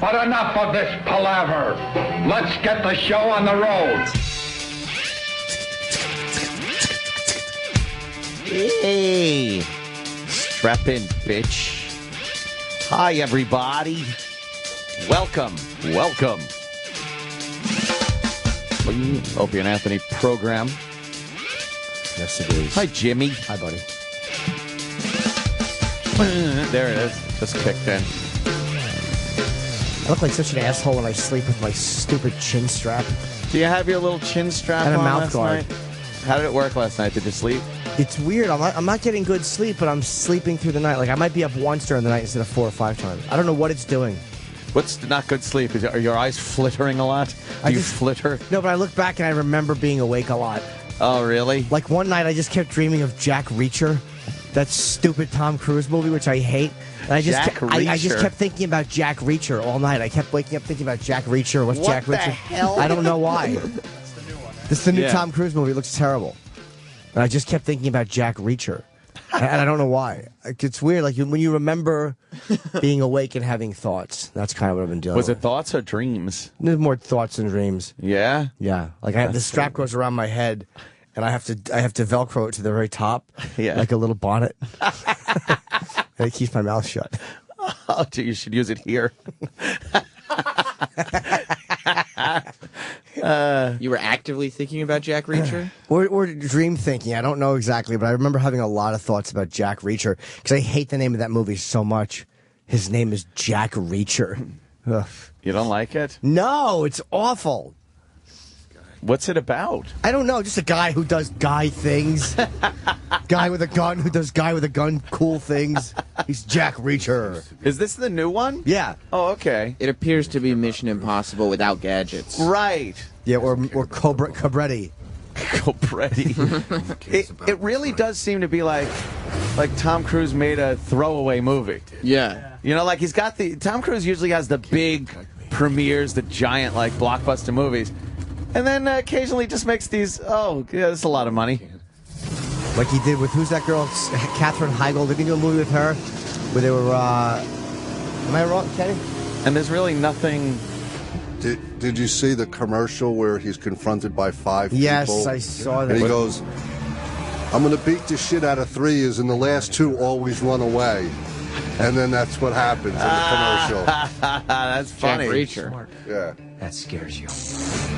But enough of this palaver. Let's get the show on the road. Hey, strap in, bitch. Hi, everybody. Welcome. Opie and Anthony program. Yes, it is. Hi, Jimmy. Hi, buddy. There it is. Just kicked in. I look like such an asshole when I sleep with my stupid chin strap. Do you have your little chin strap and a on mouth last guard. night? How did it work last night? Did you sleep? It's weird. I'm not getting good sleep, but I'm sleeping through the night. Like, I might be up once during the night instead of 4 or 5 times. I don't know what it's doing. What's not good sleep? Are your eyes flittering a lot? Do you flitter? No, but I look back and I remember being awake a lot. Oh, really? Like, one night I just kept dreaming of Jack Reacher, that stupid Tom Cruise movie, which I hate. And I just kept thinking about Jack Reacher all night. I kept waking up thinking about Jack Reacher. What's Jack Reacher? What the hell? I don't know why. It's the new one. This is the new Tom Cruise movie. It looks terrible. And I just kept thinking about Jack Reacher. And I don't know why. It's weird. Like, when you remember being awake and having thoughts, that's kind of what I've been doing. Was it thoughts or dreams? There's more thoughts than dreams. Yeah? Yeah. Like, the strap goes around my head, and I have to Velcro it to the very top, like a little bonnet. And it keeps my mouth shut. Oh, you should use it here. You were actively thinking about Jack Reacher? Or dream thinking. I don't know exactly, but I remember having a lot of thoughts about Jack Reacher because I hate the name of that movie so much. His name is Jack Reacher. Ugh. You don't like it? No, it's awful. What's it about? I don't know. Just a guy who does guy things. Guy with a gun who does guy with a gun cool things. He's Jack Reacher. Is this the new one? Yeah. Oh, okay. It appears to be Mission Impossible without gadgets. Right. Yeah, or Cobretti. Cobretti. It really does seem to be like Tom Cruise made a throwaway movie. Yeah. You know, like he's got Tom Cruise usually has the big premieres, the giant like blockbuster movies. And then occasionally just makes these, that's a lot of money. Like he did with, who's that girl? Katherine Heigl. Did he do a movie with her? Where they were, am I wrong, Kenny? And there's really nothing. Did you see the commercial where he's confronted by 5 people? Yes, I saw that. And he goes, I'm going to beat the shit out of 3 and the last 2 always run away. And then that's what happens in the commercial. That's funny. Jack Reacher. Yeah. That scares you.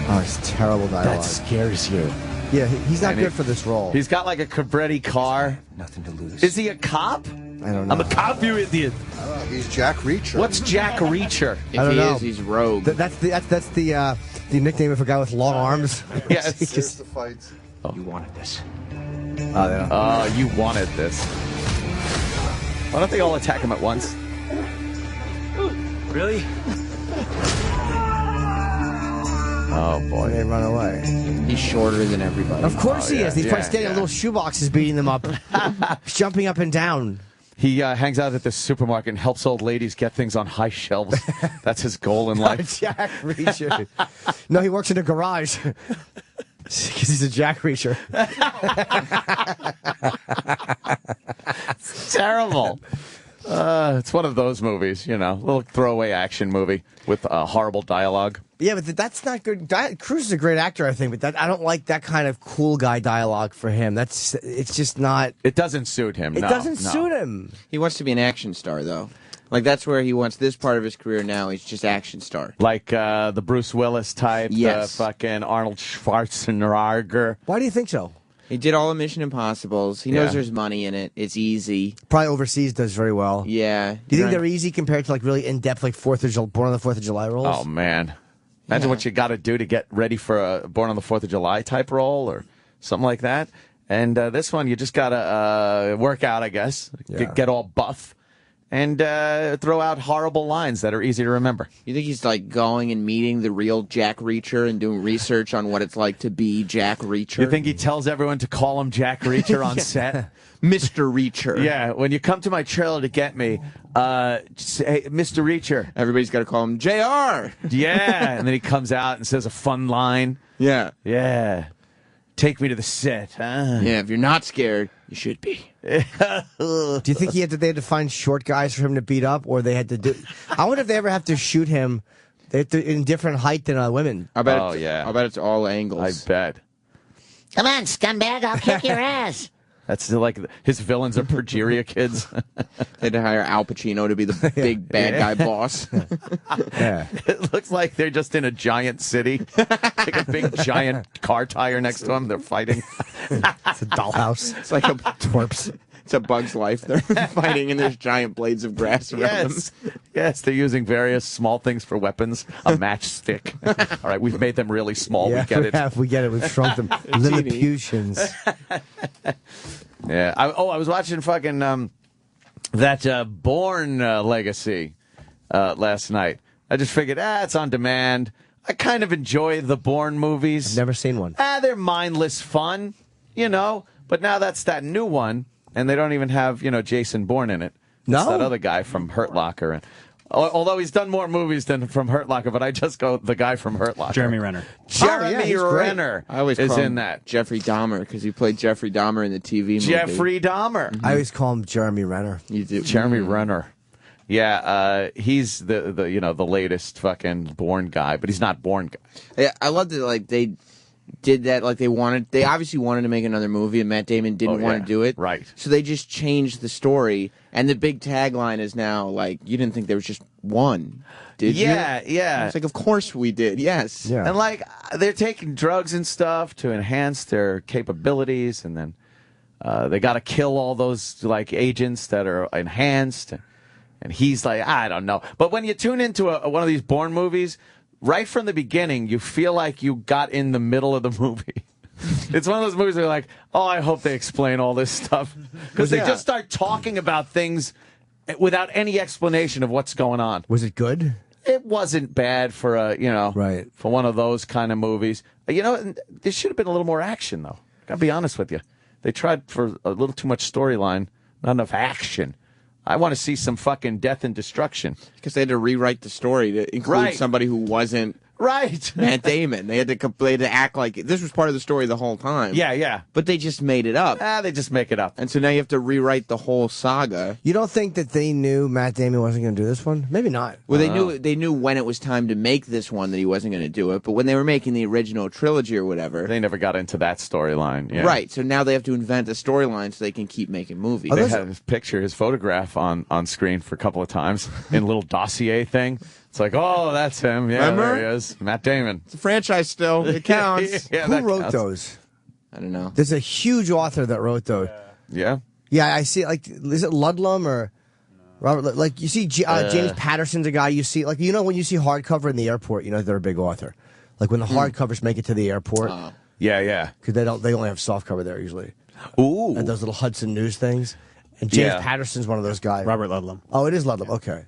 Oh, it's terrible dialogue. That scares you. Yeah, he's not good for this role. He's got like a Cobretti car. Nothing to lose. Is he a cop? I don't know. I'm a cop, you idiot. He's Jack Reacher. What's Jack Reacher? If I don't he know. is, he's Rogue. That's the nickname of a guy with long arms. Yes. Here's the fights. You wanted this. Oh, you wanted this. Why don't they all attack him at once? Really? Oh, boy. They run away. He's shorter than everybody. Of course he is. He's probably standing on yeah. little shoeboxes beating them up. He's jumping up and down. He hangs out at the supermarket and helps old ladies get things on high shelves. That's his goal in life. Jack Reacher. No, he works in a garage. Because he's a Jack Reacher. It's terrible. It's one of those movies, you know, a little throwaway action movie with horrible dialogue. Yeah, but that's not good. Cruise is a great actor, I think, but I don't like that kind of cool guy dialogue for him. It's just not. It doesn't suit him. It doesn't suit him. He wants to be an action star, though. Like, that's where he wants this part of his career now. He's just action star. Like the Bruce Willis type, Yes. the fucking Arnold Schwarzenegger. Why do you think so? He did all the Mission Impossibles. He knows there's money in it. It's easy. Probably overseas does very well. Yeah. Do you think they're easy compared to like really in-depth like Born on the 4th of July roles? Oh, man. Imagine what you got to do to get ready for a Born on the 4th of July type role or something like that. And this one, you just got to work out, I guess. Yeah. Get all buff. And throw out horrible lines that are easy to remember. You think he's like going and meeting the real Jack Reacher and doing research on what it's like to be Jack Reacher? You think he tells everyone to call him Jack Reacher on set? Mr. Reacher. Yeah, when you come to my trailer to get me, just say, hey, Mr. Reacher. Everybody's got to call him JR. Yeah, and then he comes out and says a fun line. Yeah. Yeah. take me to the set. Huh? Yeah, if you're not scared, you should be. Do you think they had to find short guys for him to beat up, or they had to do? I wonder if they ever have to shoot him in different height than women. I bet it's all angles. I bet. Come on, scumbag, I'll kick your ass. That's like his villains are progeria kids. They had to hire Al Pacino to be the big bad guy boss. Yeah. It looks like they're just in a giant city. Like a big giant car tire next to them. They're fighting. It's a dollhouse. It's like a Twerps. It's a Bug's Life. They're fighting, and there's giant blades of grass around them. Yes, they're using various small things for weapons. A matchstick. All right, we've made them really small. Yeah, we get it. We get it. We've shrunk them. Lilliputians. Yeah. I was watching fucking that Bourne Legacy last night. I just figured, it's on demand. I kind of enjoy the Bourne movies. I've never seen one. They're mindless fun, But now that's that new one, and they don't even have, Jason Bourne in it. No. It's that other guy from Hurt Locker. Although he's done more movies than from Hurt Locker, but I just go the guy from Hurt Locker. Jeremy Renner. Jeremy Renner I always is call him in that. Jeffrey Dahmer, because he played Jeffrey Dahmer in the TV movie. Jeffrey Dahmer. I always call him Jeremy Renner. You do. Jeremy Renner. Yeah, he's the latest fucking Bourne guy, but he's not Bourne guy. Yeah, I love that. They did that. They obviously wanted to make another movie, and Matt Damon didn't want to do it. Right. So they just changed the story, and the big tagline is now you didn't think there was just one, did you? Yeah. It's like, of course we did. Yes. Yeah. And they're taking drugs and stuff to enhance their capabilities, and then they got to kill all those agents that are enhanced. And he's like, I don't know. But when you tune into one of these Bourne movies, right from the beginning, you feel like you got in the middle of the movie. It's one of those movies where you're like, I hope they explain all this stuff. Because they just start talking about things without any explanation of what's going on. Was it good? It wasn't bad for Right. for one of those kind of movies. There should have been a little more action, though. Gotta be honest with you. They tried for a little too much storyline, not enough action. I want to see some fucking death and destruction. Because they had to rewrite the story to include somebody who wasn't Matt Damon. They had to act like this was part of the story the whole time. Yeah. But they just made it up. They just make it up. And so now you have to rewrite the whole saga. You don't think that they knew Matt Damon wasn't going to do this one? Maybe not. Well, they knew when it was time to make this one that he wasn't going to do it. But when they were making the original trilogy or whatever, They never got into that storyline. Yeah. right? So now they have to invent a storyline so they can keep making movies. They had his photograph on screen for a couple of times in a little dossier thing. It's like, that's him. Yeah, Remember? there he is. Matt Damon. It's a franchise still. It counts. Yeah, Who that wrote counts. those? I don't know. There's a huge author that wrote those. Yeah. Yeah, I see. Is it Ludlum or Robert? You see, James Patterson's a guy. You see, when you see hardcover in the airport, they're a big author. Like when the hardcovers make it to the airport, Yeah. because they only have softcover there usually. Ooh. And those little Hudson News things. And James Patterson's one of those guys. Robert Ludlum. Oh, it is Ludlum. Okay.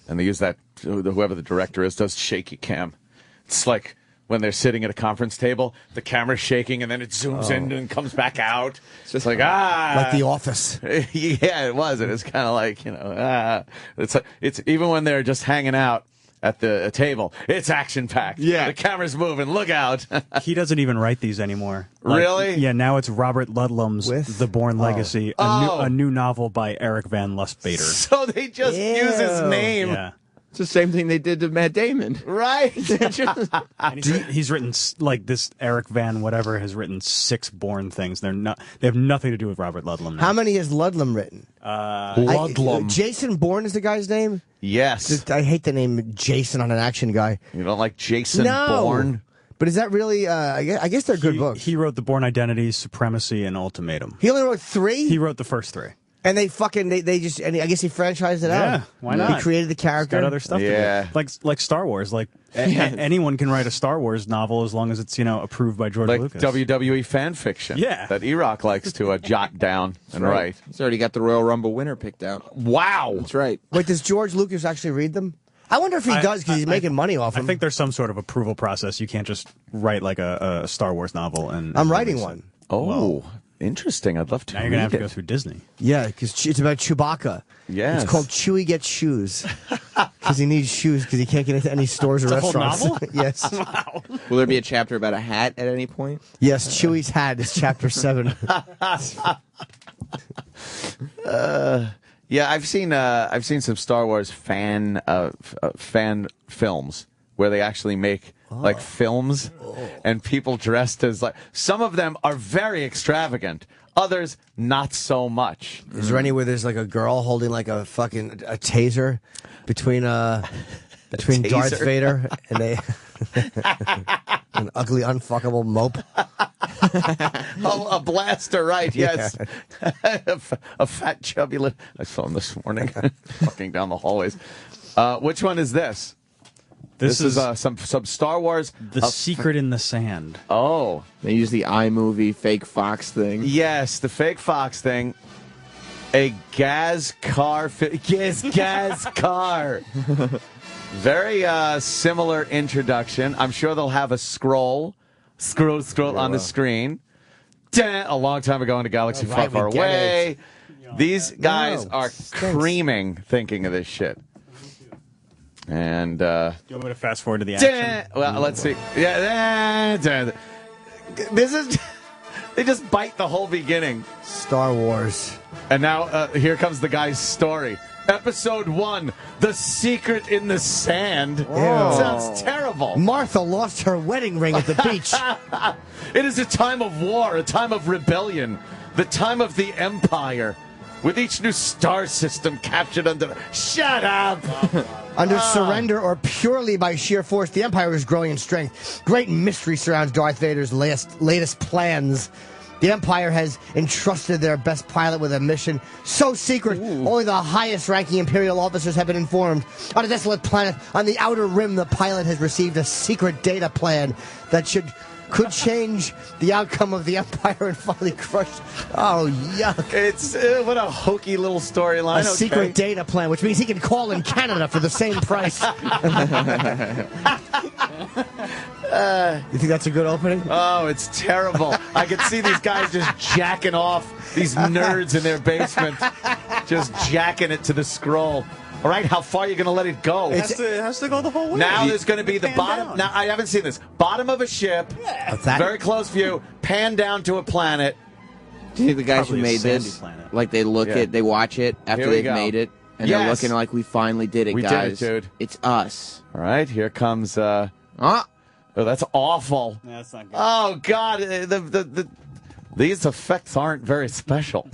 And they use that, whoever the director is, does shaky cam. It's like when they're sitting at a conference table, the camera's shaking, and then it zooms in and comes back out. It's just like The Office. Yeah, it was. It was kind of like, it's even when they're just hanging out at the table, it's action-packed. Yeah. The camera's moving. Look out. He doesn't even write these anymore. Really? Yeah, now it's Robert Ludlum's With? The Bourne Legacy, a new novel by Eric Van Lustbader. So they just use his name. Yeah. It's the same thing they did to Matt Damon. Right. And he's written this Eric Van whatever has written 6 Bourne things. They have nothing to do with Robert Ludlum now. How many has Ludlum written? Ludlum. Jason Bourne is the guy's name? Yes. I hate the name Jason on an action guy. You don't like Jason No. Bourne? But is that really, I guess they're good books. He wrote The Bourne Identity, Supremacy, and Ultimatum. He only wrote 3? He wrote the first 3. And they just, and I guess he franchised it out. Yeah, why not? He created the character. Got other stuff Yeah. to do. Like Star Wars. Anyone can write a Star Wars novel as long as it's, approved by George Like Lucas. WWE fan fiction. Yeah. That E-Rock likes to jot down and write. He's already got the Royal Rumble winner picked out. Wow. That's right. Wait, does George Lucas actually read them? I wonder if he does because he's making money off I them. think there's some sort of approval process. You can't just write like a Star Wars novel. I'm writing release it. one. Oh, interesting. I'd love to Now you're going to have to read go it. through Disney. Yeah, because it's about Chewbacca. Yes. It's called Chewie Gets Shoes. Because he needs shoes because he can't get into any stores or It's a whole restaurants. novel? Yes. Wow. Will there be a chapter about a hat at any point? Yes, Chewie's hat is chapter 7. Yeah, I've seen some Star Wars fan films where they actually make like films and people dressed as like some of them are very extravagant, others not so much. Is there any where there's like a girl holding like a taser between Darth Vader and an ugly unfuckable mope? Oh, a blaster, right? Yes, a fat chubby. I saw him this morning, walking down the hallways. Which one is this? This is some Star Wars. The Secret in the Sand. Oh, They use the iMovie fake Fox thing. yes, the fake Fox thing. A gas car. Gas car. Very similar introduction. I'm sure they'll have a scroll on the screen. A long time ago in a galaxy far, far away. These guys are creaming thinking of this shit. And Do you want me to fast forward to the action? well, let's see. Yeah, this is. They just bite the whole beginning. Star Wars. And now here comes the guy's story. Episode 1, The Secret in the Sand. Sounds terrible. Martha lost her wedding ring at the beach. It is a time of war, a time of rebellion, the time of the Empire, with each new star system captured under... Shut up! Under surrender or purely by sheer force, the Empire is growing in strength. Great mystery surrounds Darth Vader's latest plans. The Empire has entrusted their best pilot with a mission so secret, only the highest-ranking Imperial officers have been informed. On a desolate planet, on the outer rim, the pilot has received a secret data plan that could change the outcome of the Empire and finally crush... Oh, yuck. It's what a hokey little storyline. A secret data plan, which means he can call in Canada for the same price. You think that's a good opening? Oh, it's terrible. I could see these guys just jacking off, these nerds in their basement, just jacking it to the scroll. All right, how far are you going to let it go? It has to go the whole way. Now there's going to be the bottom. Down. Now I haven't seen this. Bottom of a ship, very close view, pan down to a planet. Do you think the guys Probably who a made sandy this, planet. like they they watch it after Here we they've go. made it, and they're looking like, we finally did it, We did guys. it, dude. It's us. All right, here comes. Oh, that's awful. Yeah, that's not good. Oh God, these effects aren't very special.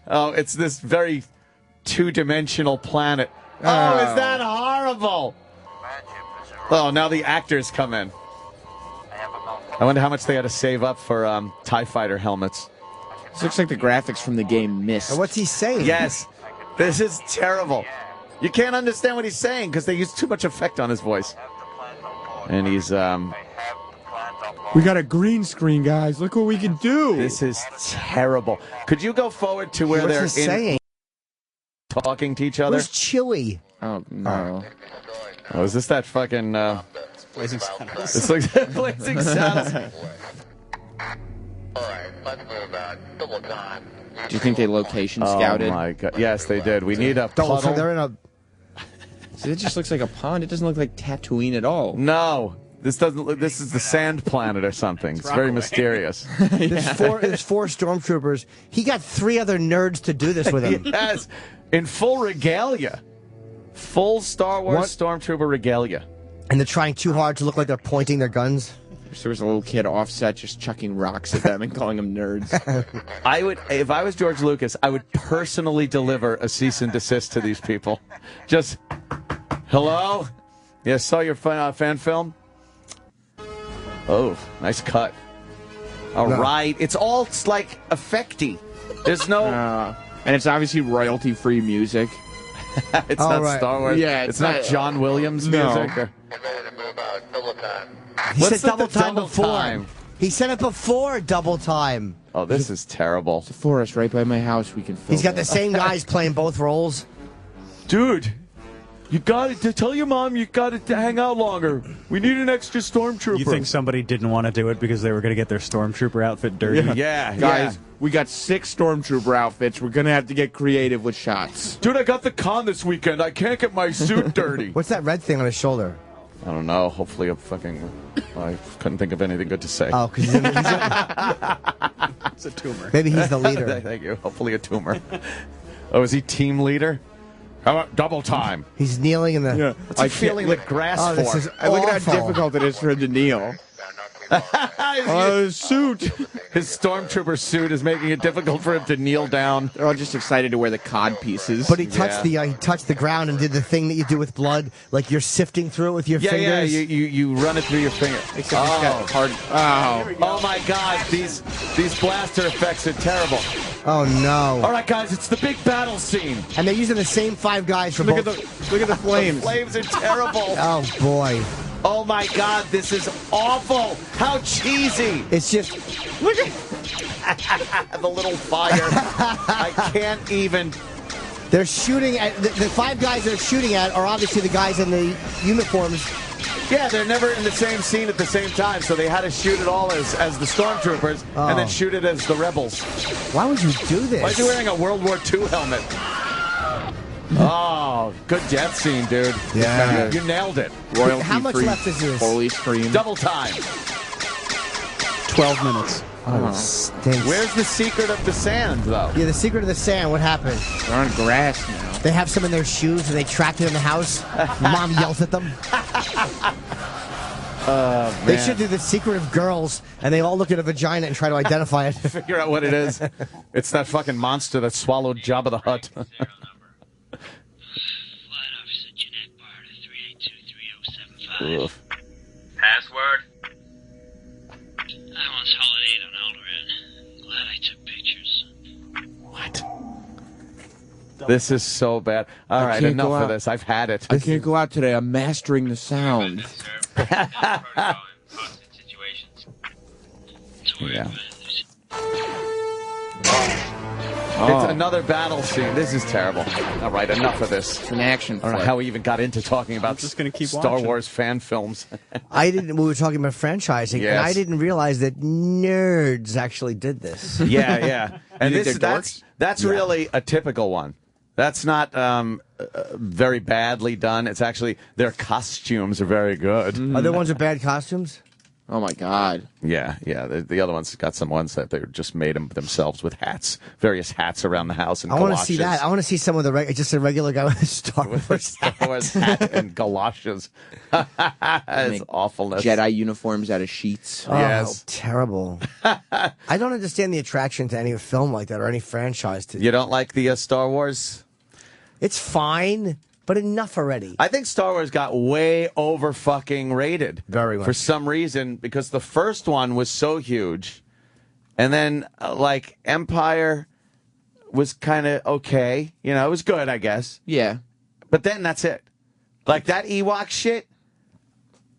Oh, it's this very two-dimensional planet. Oh, is that horrible? Oh, now the actors come in. I wonder how much they had to save up for TIE fighter helmets. This looks like the graphics from the game Myst. What's he saying? Yes, this is terrible. You can't understand what he's saying because they use too much effect on his voice. And he's We got a green screen, guys. Look what we can do. This is terrible. Could you go forward to where What's he saying? talking to each other? Where's Chewie? Oh no! Oh, is this that fucking? Blazing Saddles. This looks Blazing Saddles. Do you think they location scouted? Oh my God! Yes, they did. We need a So puddle. they're in a... See, it just looks like a pond. It doesn't look like Tatooine at all. No, this doesn't. Look, this is the Sand Planet or something. It's very mysterious. There's four stormtroopers. He got 3 other nerds to do this with him. Yes, in full regalia, full Star Wars Stormtrooper regalia. And they're trying too hard to look like they're pointing their guns. There was a little kid offset just chucking rocks at them and calling them nerds. I would, if I was George Lucas, I would personally deliver a cease and desist to these people. Just, hello? Yeah, saw your fan film? Oh, nice cut. All right. It's all like effecty. There's no... And it's obviously royalty-free music. It's not right. Star Wars. Yeah, it's not John Williams music. Or... He What's said double the time double before. time? He said it before double time. Oh, this is terrible. It's a forest right by my house. We can film He's got it. the same guys playing both roles. Dude, You got to tell your mom you got to hang out longer. We need an extra stormtrooper. You think somebody didn't want to do it because they were going to get their stormtrooper outfit dirty? Yeah, Guys, we got 6 stormtrooper outfits. We're going to have to get creative with shots. Dude, I got the con this weekend. I can't get my suit dirty. What's that red thing on his shoulder? I don't know. Hopefully a fucking... I couldn't think of anything good to say. Oh, because It's a tumor. maybe he's the leader. Thank you. Hopefully a tumor. Oh, is he team leader? How about double time? He's kneeling in the... Yeah. What's he feeling the grass Oh, for? this is Look at awful. how difficult it is for him to kneel. His suit. His stormtrooper suit is making it difficult for him to kneel down. They're all just excited to wear the cod pieces. But he touched he touched the ground and did the thing that you do with blood, like you're sifting through it with your fingers. Yeah, you run it through your finger. Except he's got hard. Oh my God, these blaster effects are terrible. Oh no! All right, guys, it's the big battle scene. And they're using the same 5 guys for Look both. at the flames. The flames are terrible. Oh boy! Oh my God, this is awful. How cheesy. It's just Look at the little fire. I can't even. they're shooting at the 5 guys they're shooting at are obviously the guys in the uniforms. Yeah, they're never in the same scene at the same time, so they had to shoot it all as the stormtroopers and then shoot it as the rebels. Why would you do this? Why is he wearing a World War II helmet? Oh, good death scene, dude. Yeah. You nailed it. Royalty How much free left is this? Holy scream. Double time. 12 minutes. Oh, it stinks. Where's the secret of the sand, though? Yeah, the secret of the sand. What happened? They're on grass now. They have some in their shoes and they trapped it in the house. Mom yells at them. They should do the secret of girls, and they all look at a vagina and try to identify it. Figure out what it is. It's that fucking monster that swallowed Jabba the Hutt. Password? I once holidayed on Alderaan. Glad I took pictures. What? This is so bad. All right, can't enough go of out. this. I've had it. I can't go out today. I'm mastering the sound. Yeah. It's another battle scene. This is terrible. All right, enough of this. It's an action I don't know flick. how we even got into talking about just gonna keep Star watching. Wars fan films. We were talking about franchising, and Yes. I didn't realize that nerds actually did this. Yeah. And You think they're that's really a typical one. That's not very badly done. It's actually their costumes are very good. Are there ones with bad costumes? Oh my God. Yeah. The other ones got some ones that they just made them themselves with hats, various hats around the house and I galoshes. want to see that. I want to see some of the just a regular guy with a Star Wars Star Wars hat and galoshes. It's Make awfulness. Jedi uniforms out of sheets. Oh, Yes. terrible. I don't understand the attraction to any film like that or any franchise. You don't like the Star Wars? It's fine, but enough already. I think Star Wars got way over fucking rated. Very much. For some reason, because the first one was so huge. And then, like, Empire was kind of okay. You know, it was good, I guess. Yeah. But then that's it. Like, that Ewok shit,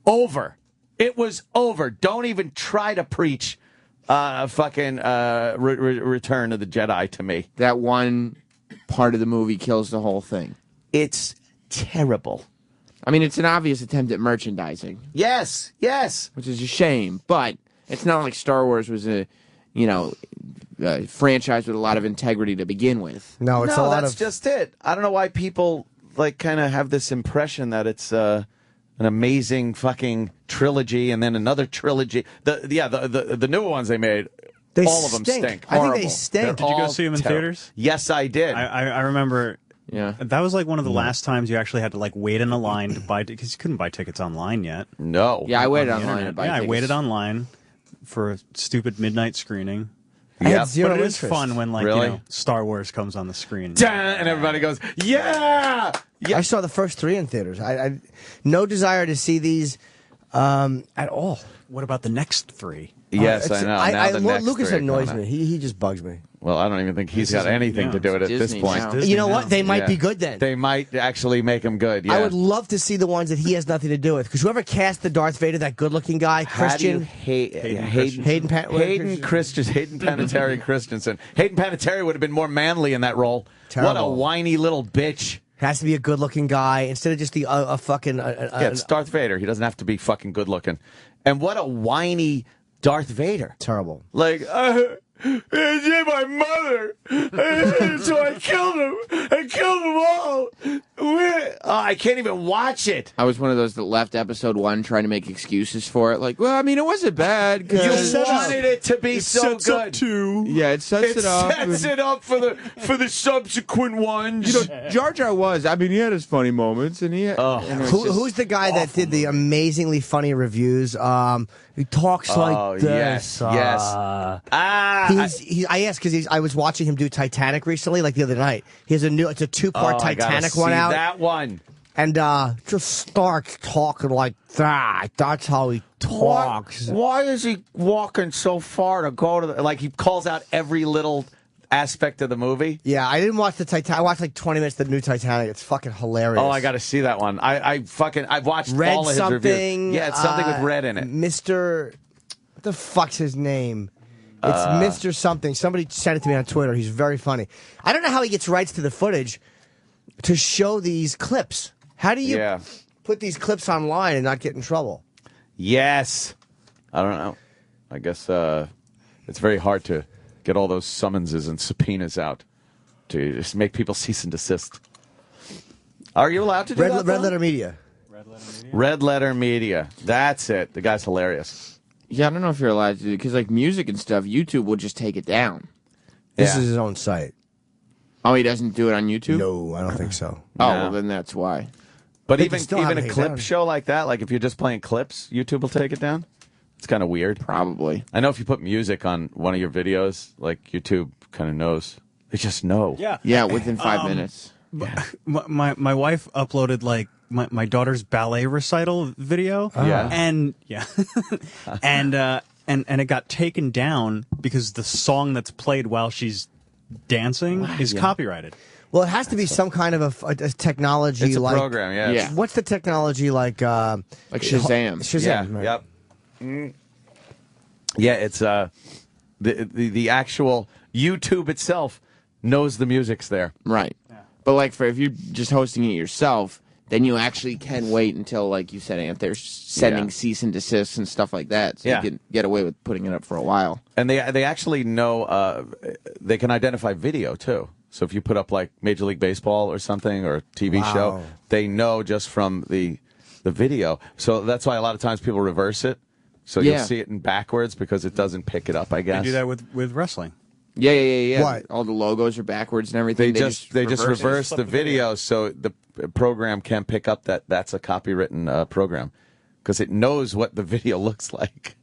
over. It was over. Don't even try to preach fucking Return of the Jedi to me. That one part of the movie kills the whole thing. It's terrible. I mean, it's an obvious attempt at merchandising, Yes. which is a shame. But it's not like Star Wars was a franchise with a lot of integrity to begin with. No, it's a lot that's of. just it. I don't know why people like kind of have this impression that it's an amazing fucking trilogy and then another trilogy. The newer ones they made, all of them stink. I think Horrible. they stink. They're Did you go all see them in terrible. theaters? Yes, I did. I remember. Yeah. That was like one of the last times you actually had to like wait in a line to buy because you couldn't buy tickets online yet. no. Yeah, I waited on the online to internet. buy Yeah, I tickets. waited online for a stupid midnight screening. I had Yep. zero But it is interest. fun when like Really? Star Wars comes on the screen. Dun, and everybody goes, yeah. I saw the first 3 in theaters. I no desire to see these at all. What about the next 3? Yes, I know. Now the next Lucas three are annoys coming me. He just bugs me. Well, I don't even think he's This got is- anything yeah, to do with it at this Disney point. now. Disney You know what? now. They might Yeah. be good then. They might actually make him good. Yeah. I would love to see the ones that he has nothing to do with. Because whoever cast the Darth Vader, that good-looking guy, How do you Christian, hate Hayden Hayden Panettiere Christensen. Hayden Panettiere would have been more manly in that role. Terrible. What a whiny little bitch. Has to be a good-looking guy instead of just the a fucking. Yeah, it's Darth Vader. He doesn't have to be fucking good looking. And what a whiny Darth Vader. Terrible. Like, it's my mother. So I killed him. I killed them all. I can't even watch it. I was one of those that left episode 1 trying to make excuses for it. Like, well, I mean, it wasn't bad. You wanted it to be so good. Yeah, it sets it up. It sets it up for the subsequent ones. You know, Jar Jar was. I mean, he had his funny moments, and he. Who's the guy that did the amazingly funny reviews? He talks like this. Yes. I asked because I was watching him do Titanic recently, like the other night. He has it's a 2-part Titanic one out. That one. And just starts talking like that. That's how he talks. Why is he walking so far to go to like he calls out every little aspect of the movie? Yeah, I didn't watch the Titanic. I watched like 20 minutes of the new Titanic. It's fucking hilarious. Oh, I got to see that one. I've watched Red all of his something. reviews. Yeah, it's something with red in it. Mr. What the fuck's his name? It's Mr. Something. Somebody sent it to me on Twitter. He's very funny. I don't know how he gets rights to the footage to show these clips. How do you put these clips online and not get in trouble? Yes. I don't know. I guess it's very hard to get all those summonses and subpoenas out to just make people cease and desist. Are you allowed to do that? Red Letter Media. Red Letter Media. That's it. The guy's hilarious. Yeah, I don't know if you're allowed to do it, because like music and stuff, YouTube will just take it down. This is his own site. Oh, he doesn't do it on YouTube? No, I don't think so. Oh, well, then that's why. But even a clip show like that, like if you're just playing clips, YouTube will take it down? It's kind of weird. Probably. I know if you put music on one of your videos, like YouTube kind of knows. They just know. Yeah. Yeah, within 5 minutes. My wife uploaded like my daughter's ballet recital video. Yeah. And and it got taken down because the song that's played while she's dancing is copyrighted. Well, it has to be some kind of a technology. It's a like program, yeah. What's the technology like? Like Shazam. Shazam. Yeah, right. yep. Yeah, it's the actual YouTube itself knows the music's there. Right. Yeah. But like if you're just hosting it yourself, then you actually can wait until, like you said, Ant, they're sending cease and desists and stuff like that. So you can get away with putting it up for a while. And they actually know they can identify video too. So if you put up like Major League Baseball or something or a TV show, they know just from the video. So that's why a lot of times people reverse it. So you'll see it in backwards because it doesn't pick it up, I guess. They do that with wrestling. Yeah. What? All the logos are backwards and everything. They just reverse the video so the program can pick up that that's a copywritten program because it knows what the video looks like.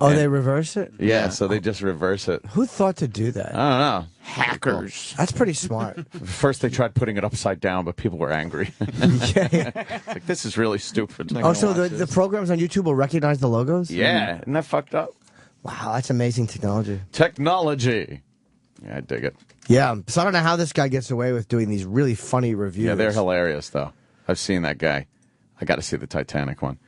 Oh, they reverse it? Yeah, so they just reverse it. Who thought to do that? I don't know. Hackers. That's pretty smart. First they tried putting it upside down, but people were angry. It's like, this is really stupid. Oh, so the programs on YouTube will recognize the logos? Yeah, isn't that fucked up? Wow, that's amazing technology. Technology. Yeah, I dig it. Yeah, so I don't know how this guy gets away with doing these really funny reviews. Yeah, they're hilarious, though. I've seen that guy. I got to see the Titanic one.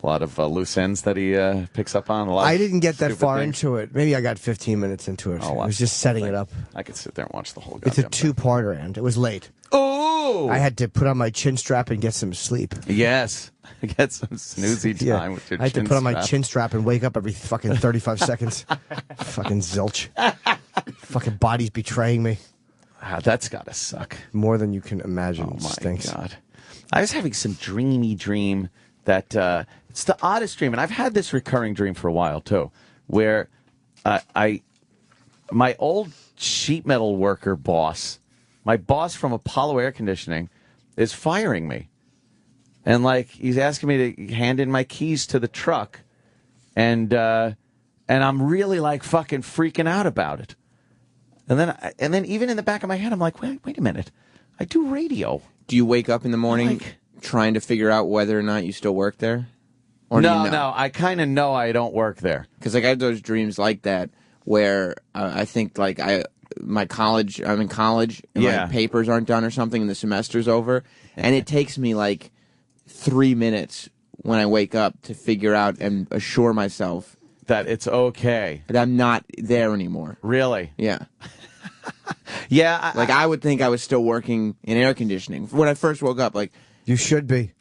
A lot of loose ends that he picks up on. I didn't get that far into it. Maybe I got 15 minutes into it. I was just setting it up. I could sit there and watch the whole It's a two-parter, and it was late. Oh! I had to put on my chin strap and get some sleep. Yes. Get some snoozy time with your chin strap. I had to put on my chin strap and wake up every fucking 35 seconds. Fucking zilch. Fucking body's betraying me. That's got to suck. More than you can imagine. Oh, my Stinks. God. I was having some dreamy dream that it's the oddest dream, and I've had this recurring dream for a while, too, where my old sheet metal worker boss, my boss from Apollo Air Conditioning, is firing me. And, like, he's asking me to hand in my keys to the truck, and I'm really, like, fucking freaking out about it. And then even in the back of my head, I'm like, wait a minute. I do radio. Do you wake up in the morning trying to figure out whether or not you still work there? Or No, I kind of know I don't work there. Because like I have those dreams like that where I think like I'm in college and my papers aren't done or something and the semester's over, and it takes me like 3 minutes when I wake up to figure out and assure myself that it's okay. That I'm not there anymore. Really? Yeah. Yeah. Like, I would think I was still working in air conditioning when I first woke up. Like, You should be.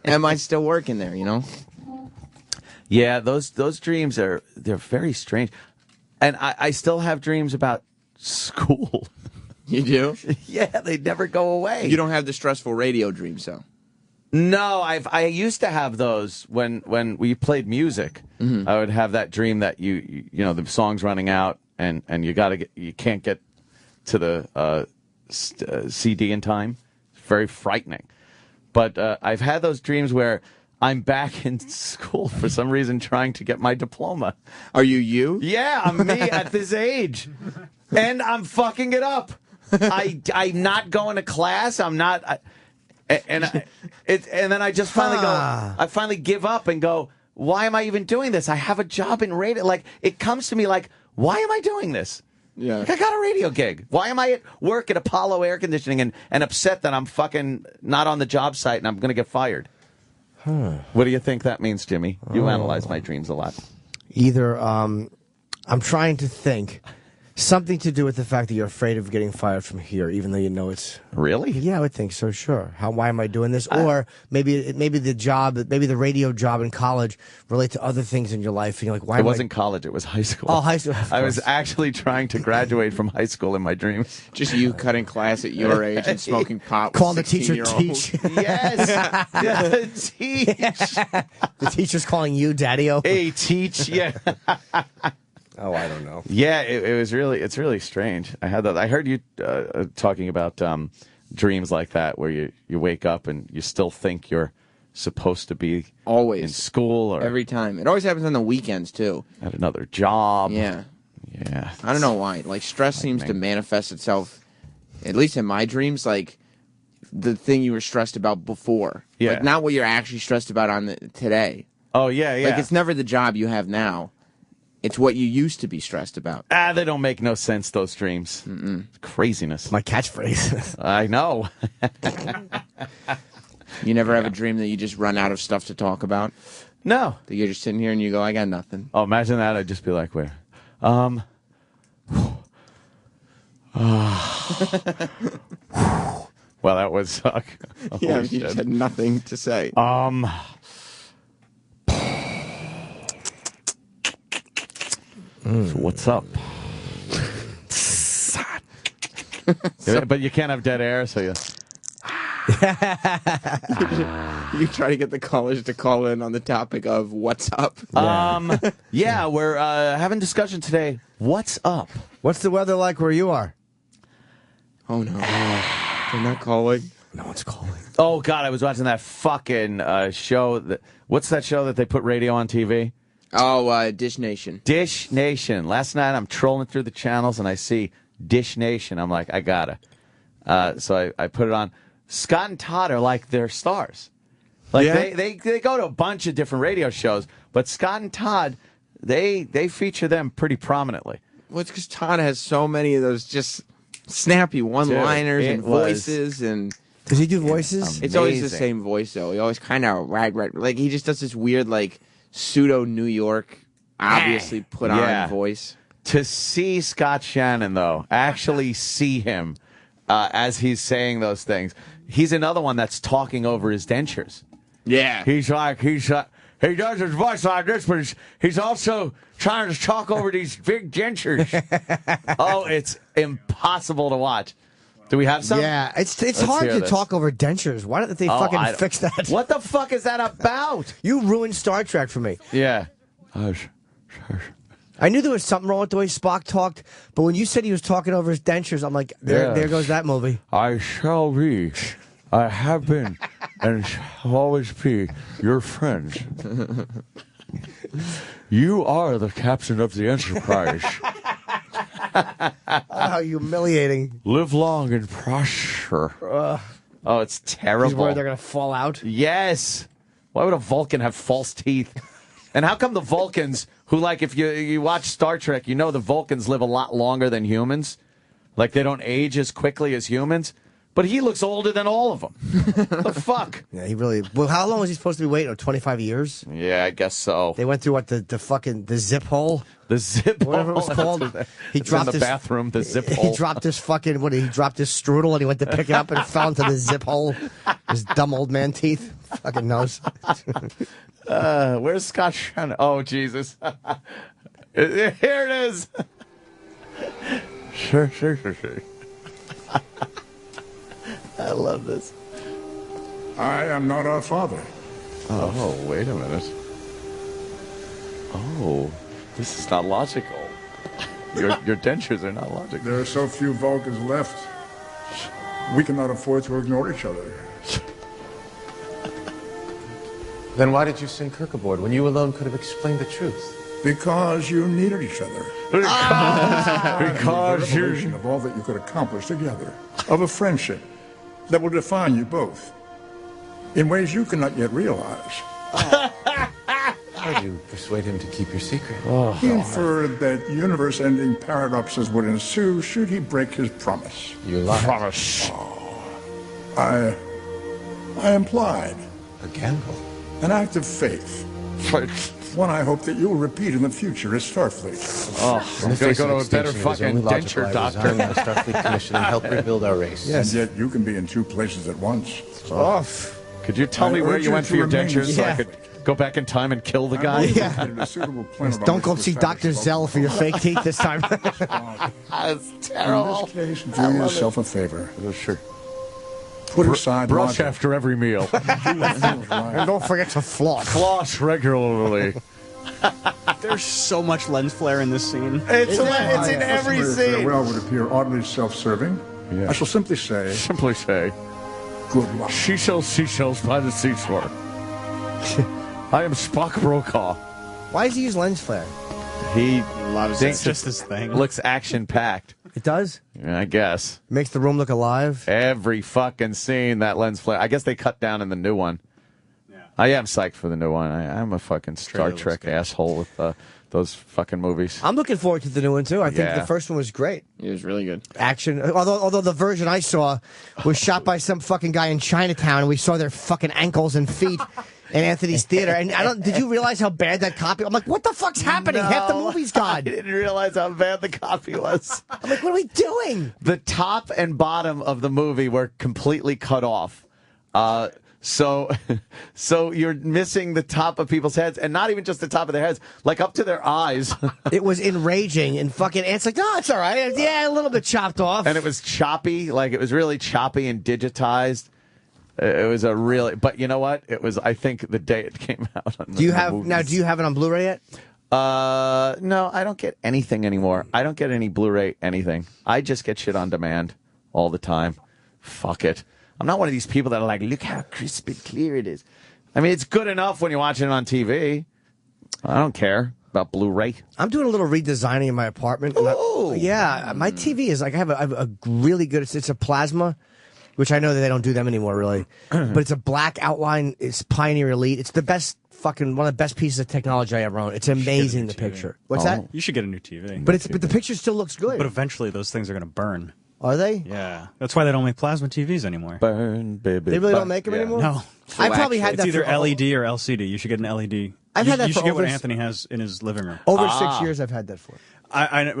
am I still working there, you know? Yeah, those dreams they're very strange. And I still have dreams about school. You do? Yeah, they never go away. You don't have the stressful radio dreams, though. No, I used to have those when we played music. Mm-hmm. I would have that dream that you know the song's running out and you can't get to the CD in time. It's very frightening. But I've had those dreams where I'm back in school for some reason trying to get my diploma. Are you? Yeah, I'm me at this age. And I'm fucking it up. I'm not going to class. I'm not. And then I just finally go. I finally give up and go. Why am I even doing this? I have a job in radio. Like it comes to me like, why am I doing this? Yeah. Like, I got a radio gig. Why am I at work at Apollo Air Conditioning and upset that I'm fucking not on the job site and I'm going to get fired? What do you think that means, Jimmy? You analyze my dreams a lot. Either I'm trying to think something to do with the fact that you're afraid of getting fired from here, even though you know it's really. Yeah, I would think so. Sure. Why am I doing this? Or maybe the radio job in college relate to other things in your life, and you're like, why? It wasn't college. It was high school. Oh, high school. I was actually trying to graduate from high school in my dreams. Just you cutting class at your age and smoking pot. Calling the teacher teach. Yes. Yeah, teach. The teacher's calling you daddy-o. Hey, teach. Yeah. Oh, I don't know. Yeah, it's really strange. I heard you talking about dreams like that, where you wake up and you still think you're supposed to be always in school or every time. It always happens on the weekends too. At another job. Yeah. Yeah. I don't know why. Like stress seems to manifest itself, at least in my dreams, like the thing you were stressed about before. Yeah. Like not what you're actually stressed about today. Oh yeah, yeah. Like it's never the job you have now. It's what you used to be stressed about. They don't make no sense, those dreams. Craziness. My catchphrase. I know. You never have a dream that you just run out of stuff to talk about? No. That you're just sitting here and you go, I got nothing. Oh, imagine that. I'd just be like, where? Well, that would suck. Yeah, you just had nothing to say. So what's up? But you can't have dead air, so you... You try to get the callers to call in on the topic of what's up. Yeah, we're having discussion today. What's up? What's the weather like where you are? Oh, no. They're not calling. No one's calling. Oh, God, I was watching that fucking show. What's that show that they put radio on TV? Oh, Dish Nation. Dish Nation. Last night I'm trolling through the channels and I see Dish Nation. I'm like, I gotta. So I put it on. Scott and Todd are like their stars. Like they go to a bunch of different radio shows, but Scott and Todd, they feature them pretty prominently. Well, it's because Todd has so many of those just snappy one-liners and voices and. Does he do voices? Amazing. It's always the same voice though. He always kind of like he just does this weird like pseudo New York, obviously put on voice. To see Scott Shannon though, actually see him as he's saying those things. He's another one that's talking over his dentures. Yeah, he does his voice like this, but he's also trying to talk over these big dentures. Oh, it's impossible to watch. Do we have some? Yeah, it's hard to talk over dentures. Why don't they fucking fix that? What the fuck is that about? You ruined Star Trek for me. Yeah. I knew there was something wrong with the way Schpock talked, but when you said he was talking over his dentures, I'm like, there goes that movie. I shall be, I have been, and shall always be your friend. You are the captain of the Enterprise. How humiliating. Live long and prosper. Oh, it's terrible. He's worried they're going to fall out? Yes. Why would a Vulcan have false teeth? And how come the Vulcans, who, like, if you watch Star Trek, you know the Vulcans live a lot longer than humans? Like, they don't age as quickly as humans? But he looks older than all of them. The fuck? Yeah, he really. Well, how long was he supposed to be waiting? 25 years? Yeah, I guess so. They went through what the zip hole. The zip Whatever it was hole. called. He dropped in the his bathroom. The zip hole. He dropped his fucking he dropped his strudel and he went to pick it up and it fell into the zip hole. His dumb old man teeth. Fucking nose. Where's Scott Shannon? Oh Jesus! Here it is. Sure. I love this. I am not our father. Oh, wait a minute. Oh, this is not logical. Your dentures are not logical. There are so few Vulcans left. We cannot afford to ignore each other. Then why did you send Kirk aboard when you alone could have explained the truth? Because you needed each other. Because you revelation of all that you could accomplish together, of a friendship that will define you both in ways you cannot yet realize. How did you persuade him to keep your secret? He inferred that universe-ending paradoxes would ensue should he break his promise. You lied. Promise. I implied A gamble. an act of faith. One I hope that you'll repeat in the future as Starfleet. Oh, I'm gonna go to a better fucking denture doctor. Resign the Starfleet Commission and help rebuild our race. And yet you can be in two places at once. Could you tell I me where urge you you went to for your remain dentures so I silent. could go back in time and kill the guy? A suitable planet on Don't which go to see Dr. establish Zell for your fake teeth this time. That's In terrible. this case, do yourself a favor. Sure. Put aside Brush logic. after every meal. And don't forget to floss. Floss regularly. There's so much lens flare in this scene. It's in My every customary scene. farewell would appear oddly self-serving. Yeah. I shall simply say, Simply say, good luck. she sells seashells by the seashore. I am Schpock Brokaw. Why does he use lens flare? He Loves thinks it. Just his thing. looks action-packed. It does? I guess. Makes the room look alive. Every fucking scene, that lens flare. I guess they cut down in the new one. Yeah. I am psyched for the new one. I'm a fucking Star Trailer Trek looks good. asshole with those fucking movies. I'm looking forward to the new one, too. I think Yeah. the first one was great. It was really good. Action. Although the version I saw was shot by some fucking guy in Chinatown, and we saw their fucking ankles and feet in Anthony's theater. And did you realize how bad that copy? I'm like, what the fuck's happening? Half the movie's I gone. didn't realize how bad the copy was. I'm like, what are we doing? The top and bottom of the movie were completely cut off. So you're missing the top of people's heads, and not even just the top of their heads, like up to their eyes. It was enraging, and fucking Ant's like, no, it's all right. Yeah, a little bit chopped off. And it was choppy, like it was really choppy and digitized. It was a really, but you know what? It was, I think, the day it came out. Do you have it on Blu-ray yet? No, I don't get anything anymore. I don't get any Blu-ray anything. I just get shit on demand all the time. Fuck it. I'm not one of these people that are like, look how crisp and clear it is. I mean, it's good enough when you're watching it on TV. I don't care about Blu-ray. I'm doing a little redesigning in my apartment. Ooh. Yeah, my TV is like I have a really good. It's a plasma, which I know that they don't do them anymore, really. But it's a black outline. It's Pioneer Elite. It's the best fucking one of the best pieces of technology I ever owned. It's amazing, the picture. What's that? You should get a new TV. But the picture still looks good. But eventually those things are going to burn. Are they? Yeah. That's why they don't make plasma TVs anymore. Burn, baby. They really burn. don't make them Yeah. anymore. No. I probably had It's that either for LED or LCD. You should get an LED. I've had that You for should get what over- Anthony has in his living room. over 6 years. I've had that for.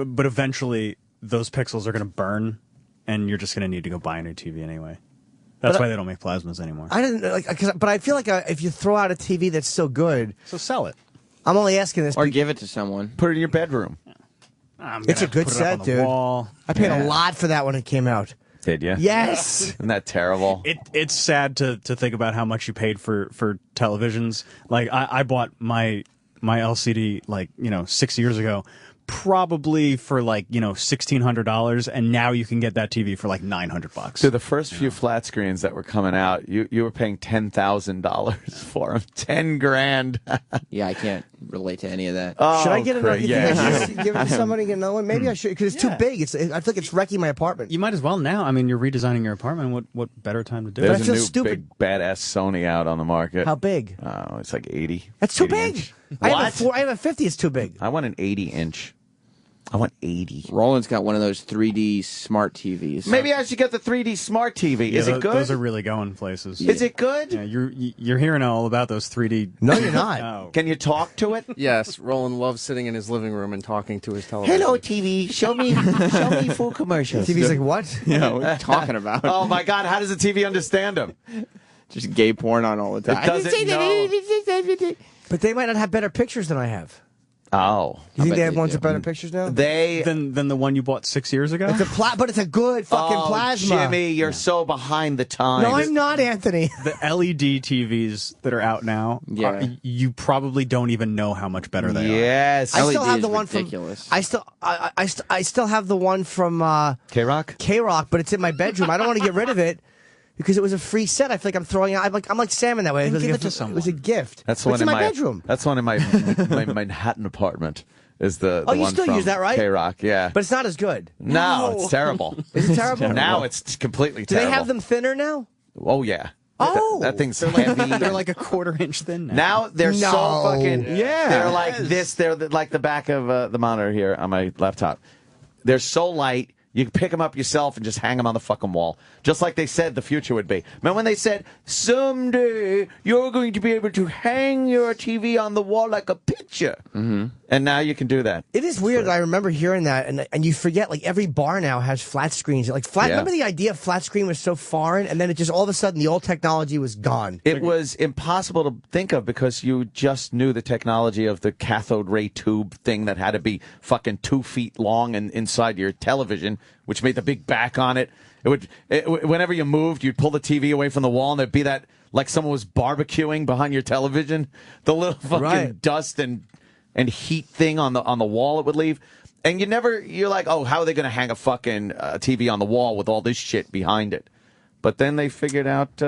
But eventually those pixels are going to burn, and you're just going to need to go buy a new TV anyway. That's why they don't make plasmas anymore. I didn't but I feel like if you throw out a TV that's still good, So sell it. I'm only asking this. Or give it to someone. Put it in your bedroom. It's a good put it up set, on the dude. wall. I paid a lot for that when it came out. Did you? Yes. Isn't that terrible? It's sad to think about how much you paid for televisions. Like I bought my LCD 6 years ago, probably for $1,600, and now you can get that TV for $900. So the first few flat screens that were coming out, you were paying $10,000 for them. $10,000. Yeah, I can't relate to any of that. Oh, Should I get another? yeah, I should give it to somebody and get another one? Maybe I should because it's too big. I feel like it's wrecking my apartment. You might as well now. I mean, you're redesigning your apartment. What better time to do There's it? I a feel new stupid. big badass Sony out on the market. How big? Oh, it's like 80. That's too 80 big. inch. I have a 50. It's too big. I want an 80-inch. I want 80. Roland's got one of those 3D smart TVs. Maybe I should get the 3D smart TV. Is it good? Those are really going places. Is it good? Yeah, you're hearing all about those 3D. No, you're not. Oh. Can you talk to it? Yes, Roland loves sitting in his living room and talking to his television. Hello, TV. Show me food commercials. TV's like, what? Yeah, what are you talking about? Oh my God! How does the TV understand him? Just gay porn on all the time. It doesn't know. But they might not have better pictures than I have. Oh, You think bet they have they ones do. with better pictures now? Than the one you bought 6 years ago? But it's a good fucking oh, plasma. Jimmy, you're so behind the times. No, I'm not, Anthony. The LED TVs that are out now, Yeah. you probably don't even know how much better they are. Yes. I still LED have is the one ridiculous. from. I still have the one from K-Rock? K-Rock, but it's in my bedroom. I don't want to get rid of it because it was a free set. I feel like I'm throwing it. I'm like Salmon that way. It was, give like it to someone. It was a gift. That's But one it's in my bedroom. That's one in my Manhattan apartment. Is the Oh, you one still from use that, right? K-Rock, yeah. But it's not as good. No, it's terrible. Is it terrible? Now it's completely Do terrible. they have them thinner now? Oh yeah. Oh. that thing's heavy. They're like a quarter-inch thin now. Now they're so No. fucking. Yeah. They're like this. They're like the back of the monitor here on my laptop. They're so light. You can pick them up yourself and just hang them on the fucking wall. Just like they said the future would be. Remember when they said, someday you're going to be able to hang your TV on the wall like a picture? Mm-hmm. And now you can do that. It is weird. I remember hearing that, and you forget, like, every bar now has flat screens. Like, Yeah. remember the idea of flat screen was so foreign, and then it just, all of a sudden, the old technology was gone. It was impossible to think of because you just knew the technology of the cathode ray tube thing that had to be fucking 2 feet long and inside your television, which made the big back on it. Whenever you moved, you'd pull the TV away from the wall, and there'd be that, like someone was barbecuing behind your television. The little fucking dust and heat thing on the wall it would leave. And you're like, oh, how are they going to hang a fucking TV on the wall with all this shit behind it? But then they figured out.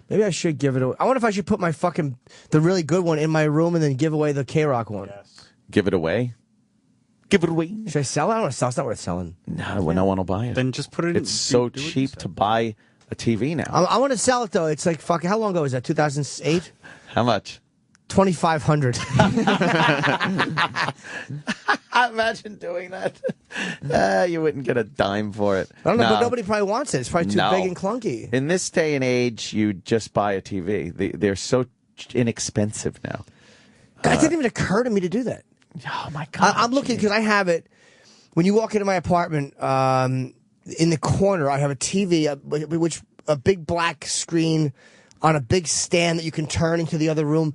Maybe I should give it away. I wonder if I should put my the really good one in my room and then give away the K-Rock one. Yes. Give it away. Give it away. Should I sell it? I don't want to sell it. It's not worth selling. No one will buy it. Then just put it in. It's so do what you cheap said. to buy a TV now. I want to sell it, though. It's like, fucking, how long ago was that? 2008? How much? $2,500. Imagine doing that. You wouldn't get a dime for it. I don't know, No. but nobody probably wants it. It's probably too No. big and clunky. In this day and age, you just buy a TV. They're so inexpensive now. God, it didn't even occur to me to do that. Oh, my God. I'm looking because I have it. When you walk into my apartment, in the corner, I have a TV, which a big black screen on a big stand that you can turn into the other room.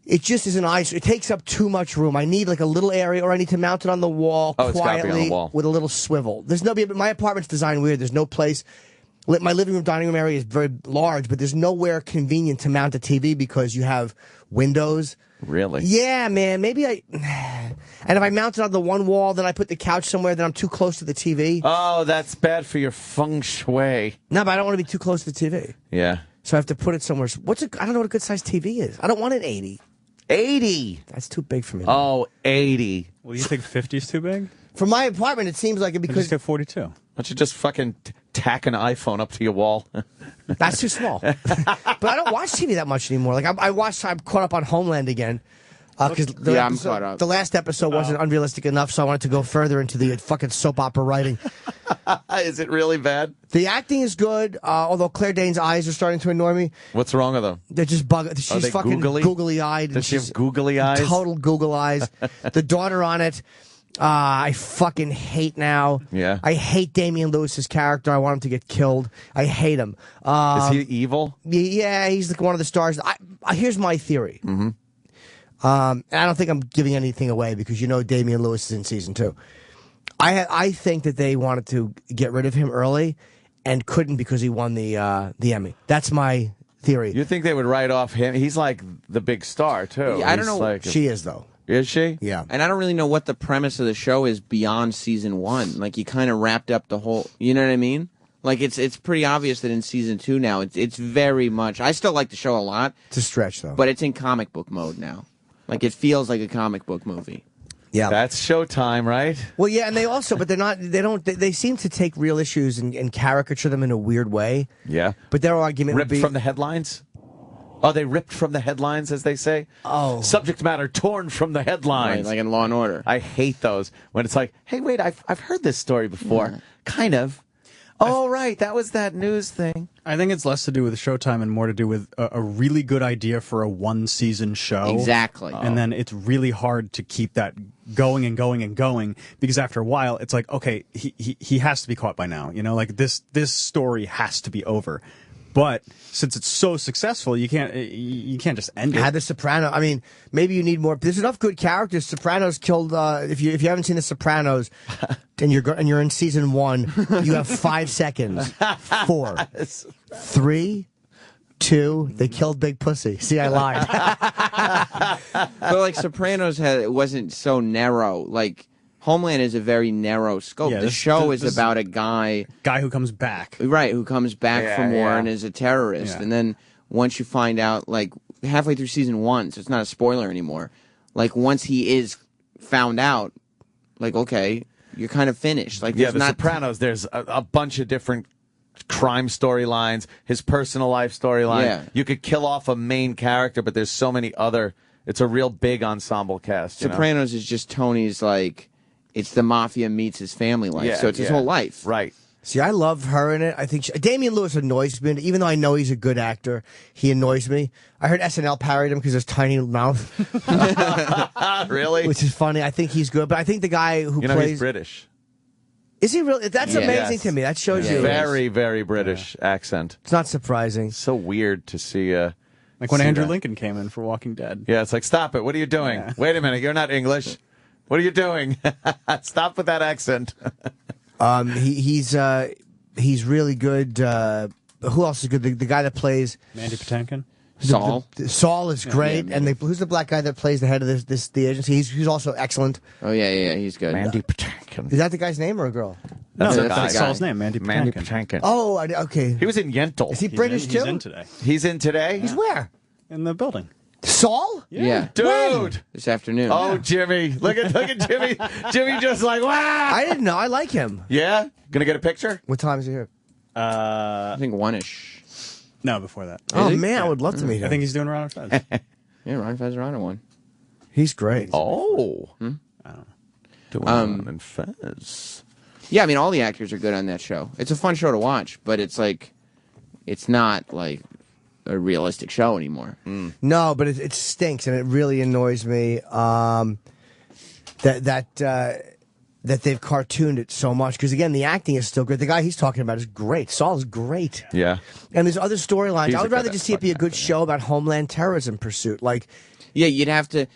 It just is an eyesore. It takes up too much room. I need like a little area, or I need to mount it on the wall Oh, it's gotta be on the quietly wall. with a little swivel. There's no. My apartment's designed weird. There's no place. My living room, dining room area is very large, but there's nowhere convenient to mount a TV because you have windows. Really? Yeah, man. Maybe I. And if I mount it on the one wall, then I put the couch somewhere, then I'm too close to the TV. Oh, that's bad for your feng shui. No, but I don't want to be too close to the TV. Yeah. So I have to put it somewhere. I don't know what a good sized TV is. I don't want an 80. 80. That's too big for me. Oh, 80. Well, you think 50 is too big? For my apartment, it seems like it Just because get 42. Why don't you just fucking tack an iPhone up to your wall? that's too small. But I don't watch TV that much anymore. Like I'm caught up on Homeland again. Because I'm caught up. The last episode wasn't unrealistic enough, so I wanted to go further into the fucking soap opera writing. Is it really bad? The acting is good, although Claire Danes' eyes are starting to annoy me. What's wrong with them? They're just bug. She's they fucking googly? googly-eyed. Does she have googly eyes? Total Google eyes. The daughter on it, I fucking hate now. Yeah. I hate Damian Lewis's character. I want him to get killed. I hate him. Is he evil? Yeah, he's like one of the stars. Here's my theory. Mm-hmm. And I don't think I'm giving anything away because you know Damian Lewis is in season 2. I think that they wanted to get rid of him early and couldn't because he won the Emmy. That's my theory. You think they would write off him? He's like the big star, too. Yeah, I don't He's know. Like, She is, though. is she? Yeah. And I don't really know what the premise of the show is beyond season 1. Like, you kind of wrapped up the whole, you know what I mean? Like, it's pretty obvious that in season 2 now, it's very much, I still like the show a lot. It's a stretch, though. But it's in comic book mode now. Like, it feels like a comic book movie. Yeah. That's Showtime, right? Well, yeah, and they also, but they're not, they seem to take real issues and caricature them in a weird way. Yeah. But their argument would Ripped be. from the headlines? Oh, they ripped from the headlines, as they say? Oh. Subject matter torn from the headlines. Right, like in Law and Order. I hate those. When it's like, hey, wait, I've heard this story before. Kind of. Oh, right, that was that news thing. I think it's less to do with Showtime and more to do with a really good idea for a one-season show. Exactly. And then it's really hard to keep that going and going and going, because after a while, it's like, okay, he has to be caught by now. You know, like this story has to be over. But since it's so successful, you can't just end it. Had the Sopranos. I mean, maybe you need more. There's enough good characters. Sopranos killed. If you haven't seen the Sopranos, and you're in season 1, you have 5 seconds. 4, 3, 2. They killed Big Pussy. See, I lied. But like Sopranos wasn't so narrow. Like Homeland is a very narrow scope. The show is about a guy who comes back. Right, who comes back from war and is a terrorist. Yeah. And then once you find out, like, halfway through season 1, so it's not a spoiler anymore, like, once he is found out, like, okay, you're kind of finished. Like, Yeah, the Sopranos, there's a bunch of different crime storylines, his personal life storyline. Yeah. You could kill off a main character, but there's so many other... It's a real big ensemble cast. Sopranos is just Tony's, like... It's the mafia meets his family life, so it's his whole life. Right. See, I love her in it. I think Damian Lewis annoys me. Even though I know he's a good actor, he annoys me. I heard SNL parodied him because of his tiny mouth. Really? Which is funny. I think he's good. But I think the guy who plays... he's British. Is he really? That's amazing to me. That shows you. Very, very British accent. It's not surprising. So weird to see... like when Andrew Lincoln came in for Walking Dead. Yeah, it's like, stop it. What are you doing? Yeah. Wait a minute. You're not English. What are you doing? Stop with that accent. He's really good. Who else is good? The guy that plays Mandy Patinkin. Saul. Saul is great. And who's the black guy that plays the head of the agency? He's also excellent. Oh yeah, he's good. Mandy Patinkin. Is that the guy's name or a girl? No, That's that's Saul's name, Mandy Patinkin. Mandy Patinkin. Oh, okay. He was in Yentl. Is he British too? He's in today. He's in today? He's where? In the building. Saul? Yeah. Dude. This afternoon. Oh, Jimmy. Look at Jimmy. Jimmy just like, wow. I didn't know. I like him. Yeah? Gonna get a picture? What time is he here? I think 1-ish. No, before that. Oh, man, I would love to meet him. I think he's doing Ron Fez. Yeah, Ron Fez-Rana one. He's great. Oh. I don't know. Doing and Fez. Yeah, I mean, all the actors are good on that show. It's a fun show to watch, but it's like, it's not like a realistic show anymore. No, but it stinks, and it really annoys me that they've cartooned it so much. Because again, the acting is still good. The guy he's talking about is great. Saul's great. Yeah. And there's other storylines. He's I a would rather good just see it be a good show about Homeland terrorism pursuit. Like, Yeah, you'd have to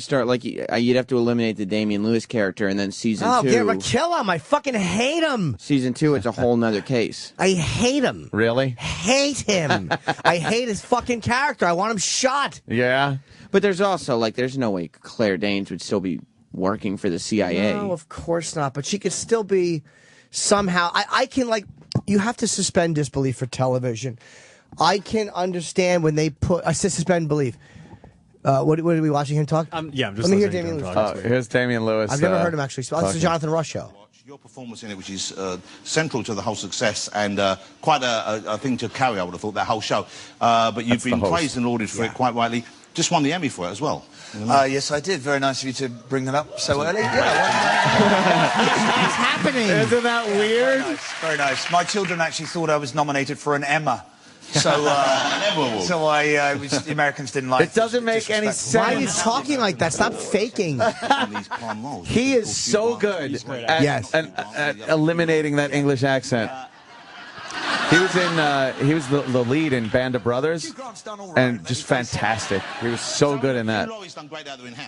start like you'd have to eliminate the Damian Lewis character, and then season 2. Kill him! I fucking hate him. Season 2, it's a whole nother case. I hate him. Really? Hate him. I hate his fucking character. I want him shot. Yeah. But there's also like there's no way Claire Danes would still be working for the CIA. No, of course not. But she could still be somehow. I can like. You have to suspend disbelief for television. I can understand when they put. I said suspend belief. What are we watching him talk? Yeah, I'm just Let me hear listening to Damian him Lewis. talk. Here's Damian Lewis. I've never heard him actually. It's the Jonathan Ross show. Your performance in it, which is central to the whole success and quite a thing to carry, I would have thought, that whole show. But you've been praised and lauded for it quite rightly. Just won the Emmy for it as well. Yes, I did. Very nice of you to bring that up so early. What's happening? Isn't that weird? Very nice. My children actually thought I was nominated for an Emma. So, the Americans didn't like it. It doesn't make any sense. Why are you talking like that? Stop faking. He is so good at eliminating that English accent. He was the lead in Band of Brothers, and just fantastic. He was so good in that.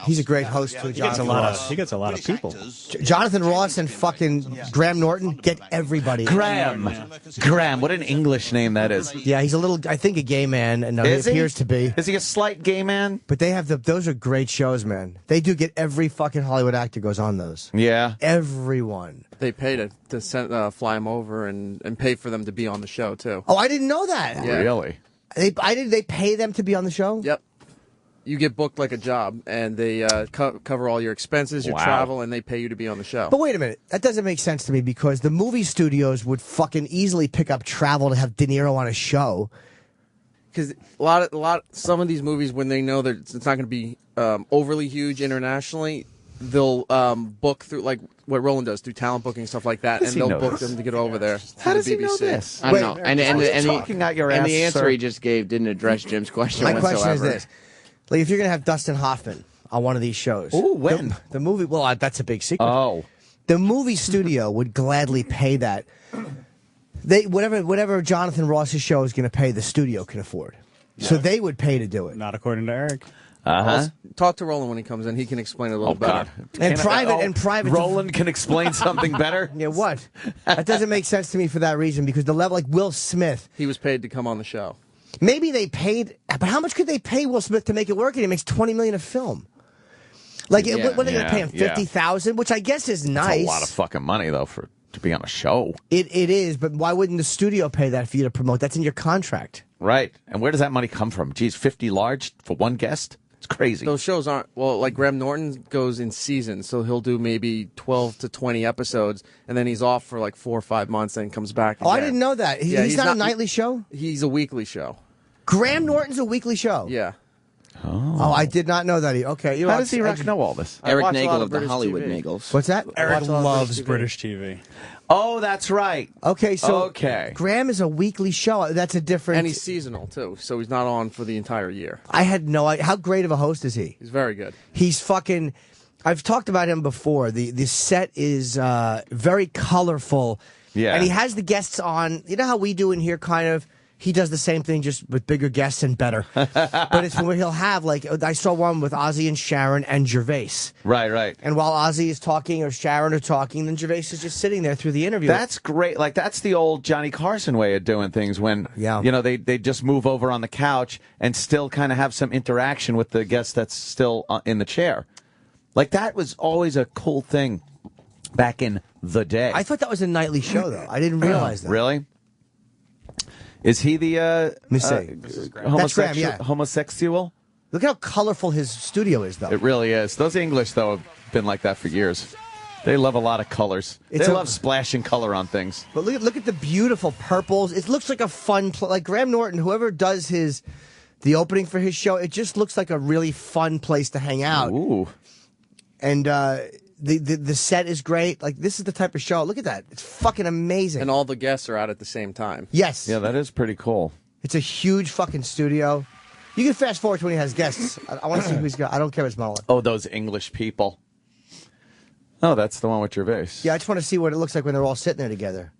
He's a great host too. He gets a lot of people. Jonathan Ross and fucking Graham Norton get everybody. Graham, what an English name that is. Yeah, he's a little, I think, a gay man, and he appears to be. Is he a slight gay man? But they have those are great shows, man. They do get every fucking Hollywood actor goes on those. Yeah, everyone. They pay to fly them over and pay for them to be on the show too. Oh, I didn't know that. Yeah. Really? They pay them to be on the show? Yep. You get booked like a job, and they cover all your expenses, your travel, and they pay you to be on the show. But wait a minute. That doesn't make sense to me because the movie studios would fucking easily pick up travel to have De Niro on a show. because some of these movies, when they know that it's not going to be overly huge internationally, they'll book through like what Roland does through talent booking stuff like that, and they'll book them to get over there. How does the BBC. he know this? I don't know. And the answer sir? he just gave didn't address Jim's question My whatsoever. question is this: like, if you're gonna have Dustin Hoffman on one of these shows, when the movie? Well, that's a big secret. Oh, the movie studio would gladly pay that. Whatever Jonathan Ross's show is going to pay, the studio can afford. So they would pay to do it. Not according to Eric. Talk to Roland when he comes in. He can explain it a little better. And private. Roland can explain something better. Yeah, what? That doesn't make sense to me for that reason, because the level, like Will Smith, he was paid to come on the show. Maybe they paid, but how much could they pay Will Smith to make it work? And he makes $20 million a film. Like, what are they going to pay him? $50,000, which I guess is nice. That's a lot of fucking money though to be on a show. It is, but why wouldn't the studio pay that for you to promote? That's in your contract. Right. And where does that money come from? Geez, 50 large for one guest? It's crazy. Those shows aren't, well, like Graham Norton goes in seasons, so he'll do maybe 12 to 20 episodes, and then he's off for like 4 or 5 months, and comes back again. Oh, I didn't know that. He's not a nightly show? He's a weekly show. Graham Norton's a weekly show? Yeah. Oh, I did not know that. Okay, how does Eric know all this? Eric Nagel of the Hollywood Nagels. What's that? Eric loves British TV. Oh, that's right. Okay, so okay. Graham is a weekly show. That's a different... And he's seasonal, too, so he's not on for the entire year. I had no idea. How great of a host is he? He's very good. He's fucking... I've talked about him before. The set is very colorful. Yeah. And he has the guests on... You know how we do in here, kind of... He does the same thing, just with bigger guests and better. But it's where he'll have, like, I saw one with Ozzy and Sharon and Gervais. Right. And while Ozzy is talking or Sharon are talking, then Gervais is just sitting there through the interview. That's great. Like, that's the old Johnny Carson way of doing things when, they just move over on the couch and still kind of have some interaction with the guest that's still in the chair. Like, that was always a cool thing back in the day. I thought that was a nightly show, though. I didn't realize that. Really? Is he the homosexual? Look how colorful his studio is, though. It really is. Those English, though, have been like that for years. They love a lot of colors. They love splashing color on things. But look at the beautiful purples. It looks like a fun like Graham Norton, whoever does the opening for his show, it just looks like a really fun place to hang out. Ooh. And the set is great. Like, this is the type of show. Look at that. It's fucking amazing. And all the guests are out at the same time. Yes. Yeah, that is pretty cool. It's a huge fucking studio. You can fast forward to when he has guests. I want to see who he's got. I don't care if it's modeling. Oh, those English people. Oh, that's the one with Gervais. Yeah, I just want to see what it looks like when they're all sitting there together.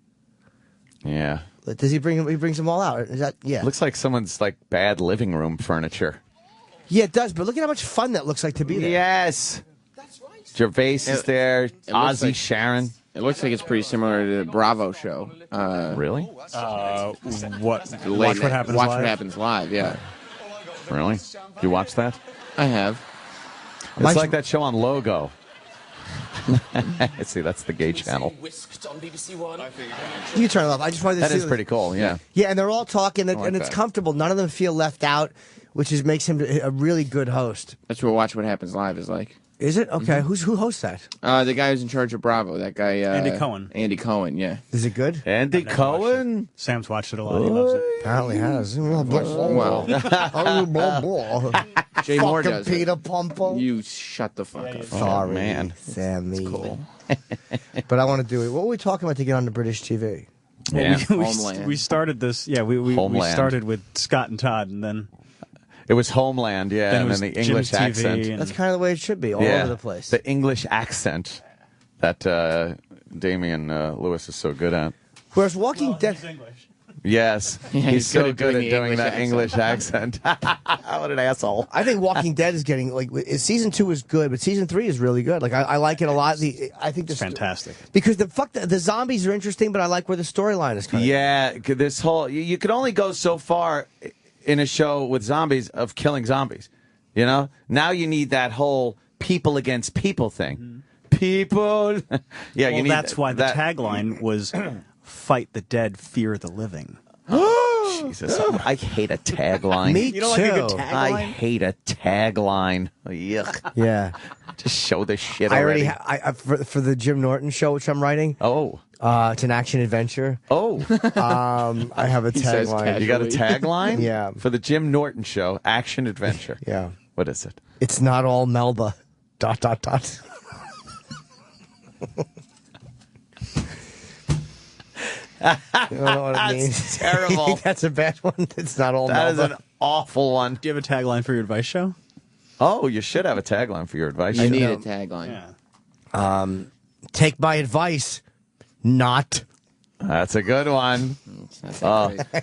Yeah. Does he brings them all out? Is that, yeah. Looks like someone's, like, bad living room furniture. Yeah, it does, but look at how much fun that looks like to be there. Yes. Gervais is there. Ozzy, Sharon. It looks like it's pretty similar to the Bravo show. Really? Watch What Happens Watch Live? What Happens Live, yeah. Really? You watch that? I have. It's like that show on Logo. See, that's the gay channel. You can turn it off. I just wanted to see. That is pretty cool, yeah. Yeah, and they're all talking, and it's that. comfortable. None of them feel left out, which makes him a really good host. That's what Watch What Happens Live is like. Is it? Okay. Who hosts that? The guy who's in charge of Bravo. That guy. Andy Cohen. Andy Cohen, yeah. Is it good? Andy Cohen? Sam's watched it a lot. He loves it. Apparently has. Well. Jay Moore does it. Peter Pumpo. You shut the fuck up. Sorry, man. Sammy. Cool. But I want to do it. What were we talking about to get onto British TV? Yeah. Well, we started this. Yeah, we started with Scott and Todd, and then it was Homeland. Yeah, then and was then the English Jimmy TV accent. That's kind of the way it should be, all over the place. The English accent that Damian Lewis is so good at. Whereas Walking Dead. Yes, he's so good at doing that English accent. What an asshole! I think Walking Dead is getting season 2 is good, but season 3 is really good. Like I like it a lot. I think it's fantastic because the zombies are interesting, but I like where the storyline is coming. Yeah, this whole you could only go so far in a show with zombies of killing zombies. You know, now you need that whole people against people thing. People, yeah. Well, you need that's why the tagline was. Fight the dead, fear the living. Jesus, I hate a tagline. Me you don't too. like a good tagline? I hate a tagline. Yuck. Yeah. Just show the shit I already. for the Jim Norton show, which I'm writing. Oh. It's an action adventure. Oh. I have a tagline. You got a tagline? Yeah. For the Jim Norton Show, action adventure. Yeah. What is it? It's not all Melba. ... You don't know what it means. That's terrible. That's a bad one. It's not all That Melba. is an awful one. Do you have a tagline for your advice show? Oh, you should have a tagline for your advice show. You need a tagline. Yeah. Take my advice, not. That's a good one.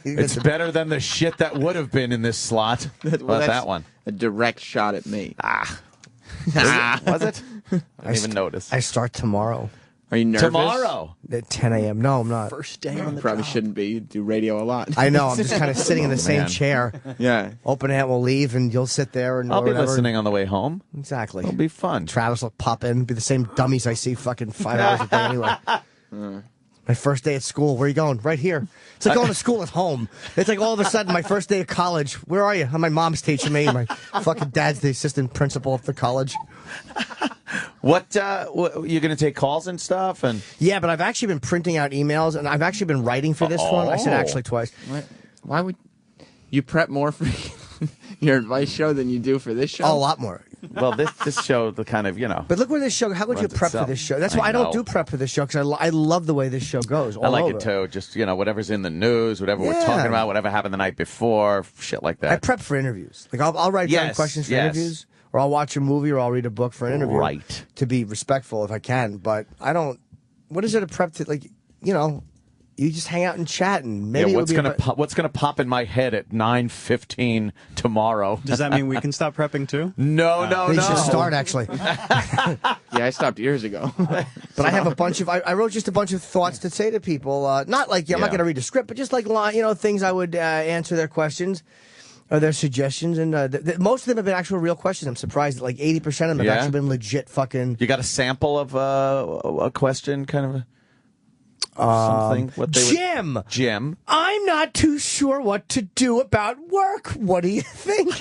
It's better than the shit that would have been in this slot. Well, What's that one? A direct shot at me. Was it? I didn't even notice. I start tomorrow. Are you nervous? Tomorrow. At 10 a.m. No, I'm not. First day on the Probably job. shouldn't be. You do radio a lot. I know. I'm just kind of sitting in the same man. chair. Yeah. Open Ant will leave, and you'll sit there. And I'll be whatever. listening on the way home. Exactly. It'll be fun. Travis will pop in, be the same dummies I see fucking 5 hours a day anyway. My first day at school. Where are you going? Right here. It's like going to school at home. It's like all of a sudden my first day of college. Where are you? My mom's teaching me. My fucking dad's the assistant principal of the college. What you're going to take calls and stuff? And Yeah, but I've actually been printing out emails, and I've actually been writing for this one. I said actually twice. Why would you prep more for your advice show than you do for this show? A lot more. well, this show, the kind of, But look where this show. How would you runs prep itself. for this show? That's why I don't do prep for this show, because I love the way this show goes. I like over. it too. Just whatever's in the news, whatever we're Yeah. talking about, whatever happened the night before, shit like that. I prep for interviews. Like I'll write down questions for interviews, or I'll watch a movie, or I'll read a book for an interview. Right. To be respectful if I can, but I don't. What is it a prep to You just hang out and chat, and maybe what's gonna pop in my head at 9:15 tomorrow? Does that mean we can stop prepping too? No. You should start actually. Yeah, I stopped years ago. But I have a bunch of. I wrote just a bunch of thoughts to say to people. Not like I'm not going to read a script, but just like things I would answer their questions or their suggestions, and most of them have been actual real questions. I'm surprised that like 80% of them have actually been legit fucking. You got a sample of a question, kind of. Something. Jim, I'm not too sure what to do about work. What do you think?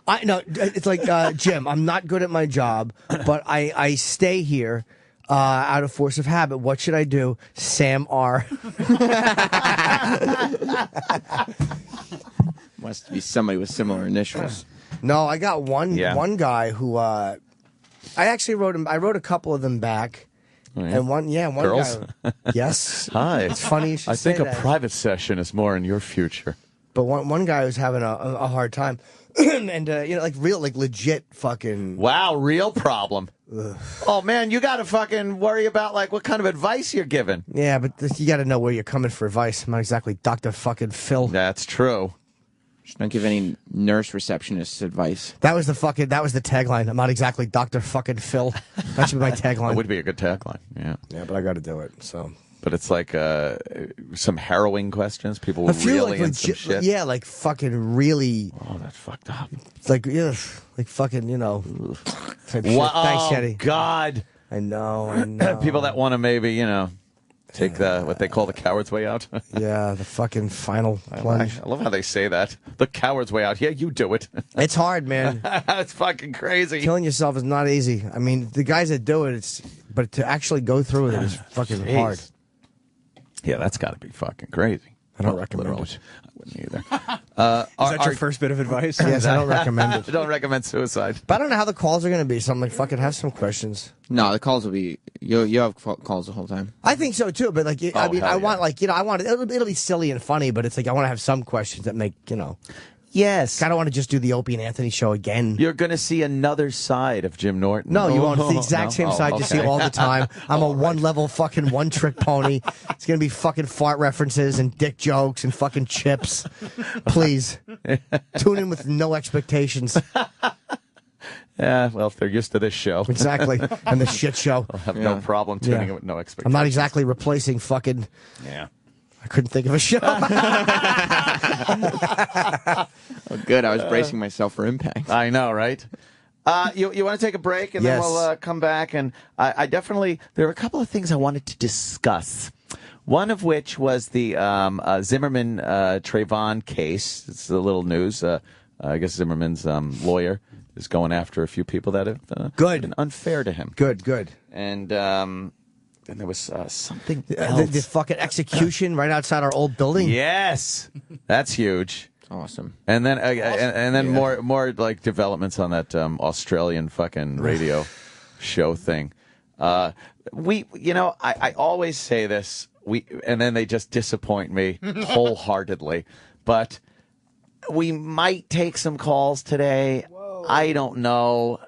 It's like Jim. I'm not good at my job, but I stay here out of force of habit. What should I do? Sam R. Must be somebody with similar initials. No, I got one guy who I actually wrote him. I wrote a couple of them back. Oh, yeah. And one Girls? guy. Yes. Hi. It's funny you should I think say a that. private session is more in your future. But one guy was having a hard time, and like legit fucking. Wow, real problem. Ugh. Oh man, you got to fucking worry about like what kind of advice you're giving. Yeah, but you got to know where you're coming for advice. I'm not exactly Dr. fucking Phil. That's true. Just don't give any nurse receptionists advice. That was the tagline. I'm not exactly Dr. fucking Phil. That should be my tagline. That would be a good tagline. Yeah. Yeah, but I got to do it. So. But it's like some harrowing questions. People were really in some shit. Yeah, like fucking really. Oh, that's fucked up. It's like like fucking type shit. Thanks, Shetty. God. I know. People that want to maybe take what they call the coward's way out. Yeah, the fucking final plunge. I love how they say that. The coward's way out. Yeah, you do it. It's hard, man. It's fucking crazy. Killing yourself is not easy. I mean, the guys that do it, but to actually go through with it is fucking hard. Yeah, that's got to be fucking crazy. I don't recommend it. I wouldn't either. Is that your first bit of advice? Yes, I don't recommend it. I don't recommend suicide. But I don't know how the calls are going to be, so I'm like, fucking have some questions. No, the calls will be, you'll have calls the whole time. I think so, too, but like, I want, it'll be silly and funny, but it's like, I want to have some questions that make, Yes. I don't want to just do the Opie and Anthony show again. You're going to see another side of Jim Norton. No, you won't. It's the exact same side you see all the time. I'm a one-level fucking one-trick pony. It's going to be fucking fart references and dick jokes and fucking chips. Please. Tune in with no expectations. Yeah, well, if they're used to this show. Exactly. And the shit show. I'll have no problem tuning in with no expectations. I'm not exactly replacing fucking... Yeah. I couldn't think of a show. Oh, good. I was bracing myself for impact. I know, right? You want to take a break, and then we'll come back. And I definitely, there are a couple of things I wanted to discuss. One of which was the Zimmerman Trayvon case. It's a little news. I guess Zimmerman's lawyer is going after a few people that have been unfair to him. Good. And and there was something else. The fucking execution right outside our old building. Yes, that's huge. Awesome. And then and then more like developments on that Australian fucking radio show thing. I always say this, and then they just disappoint me wholeheartedly. But we might take some calls today. Whoa. I don't know.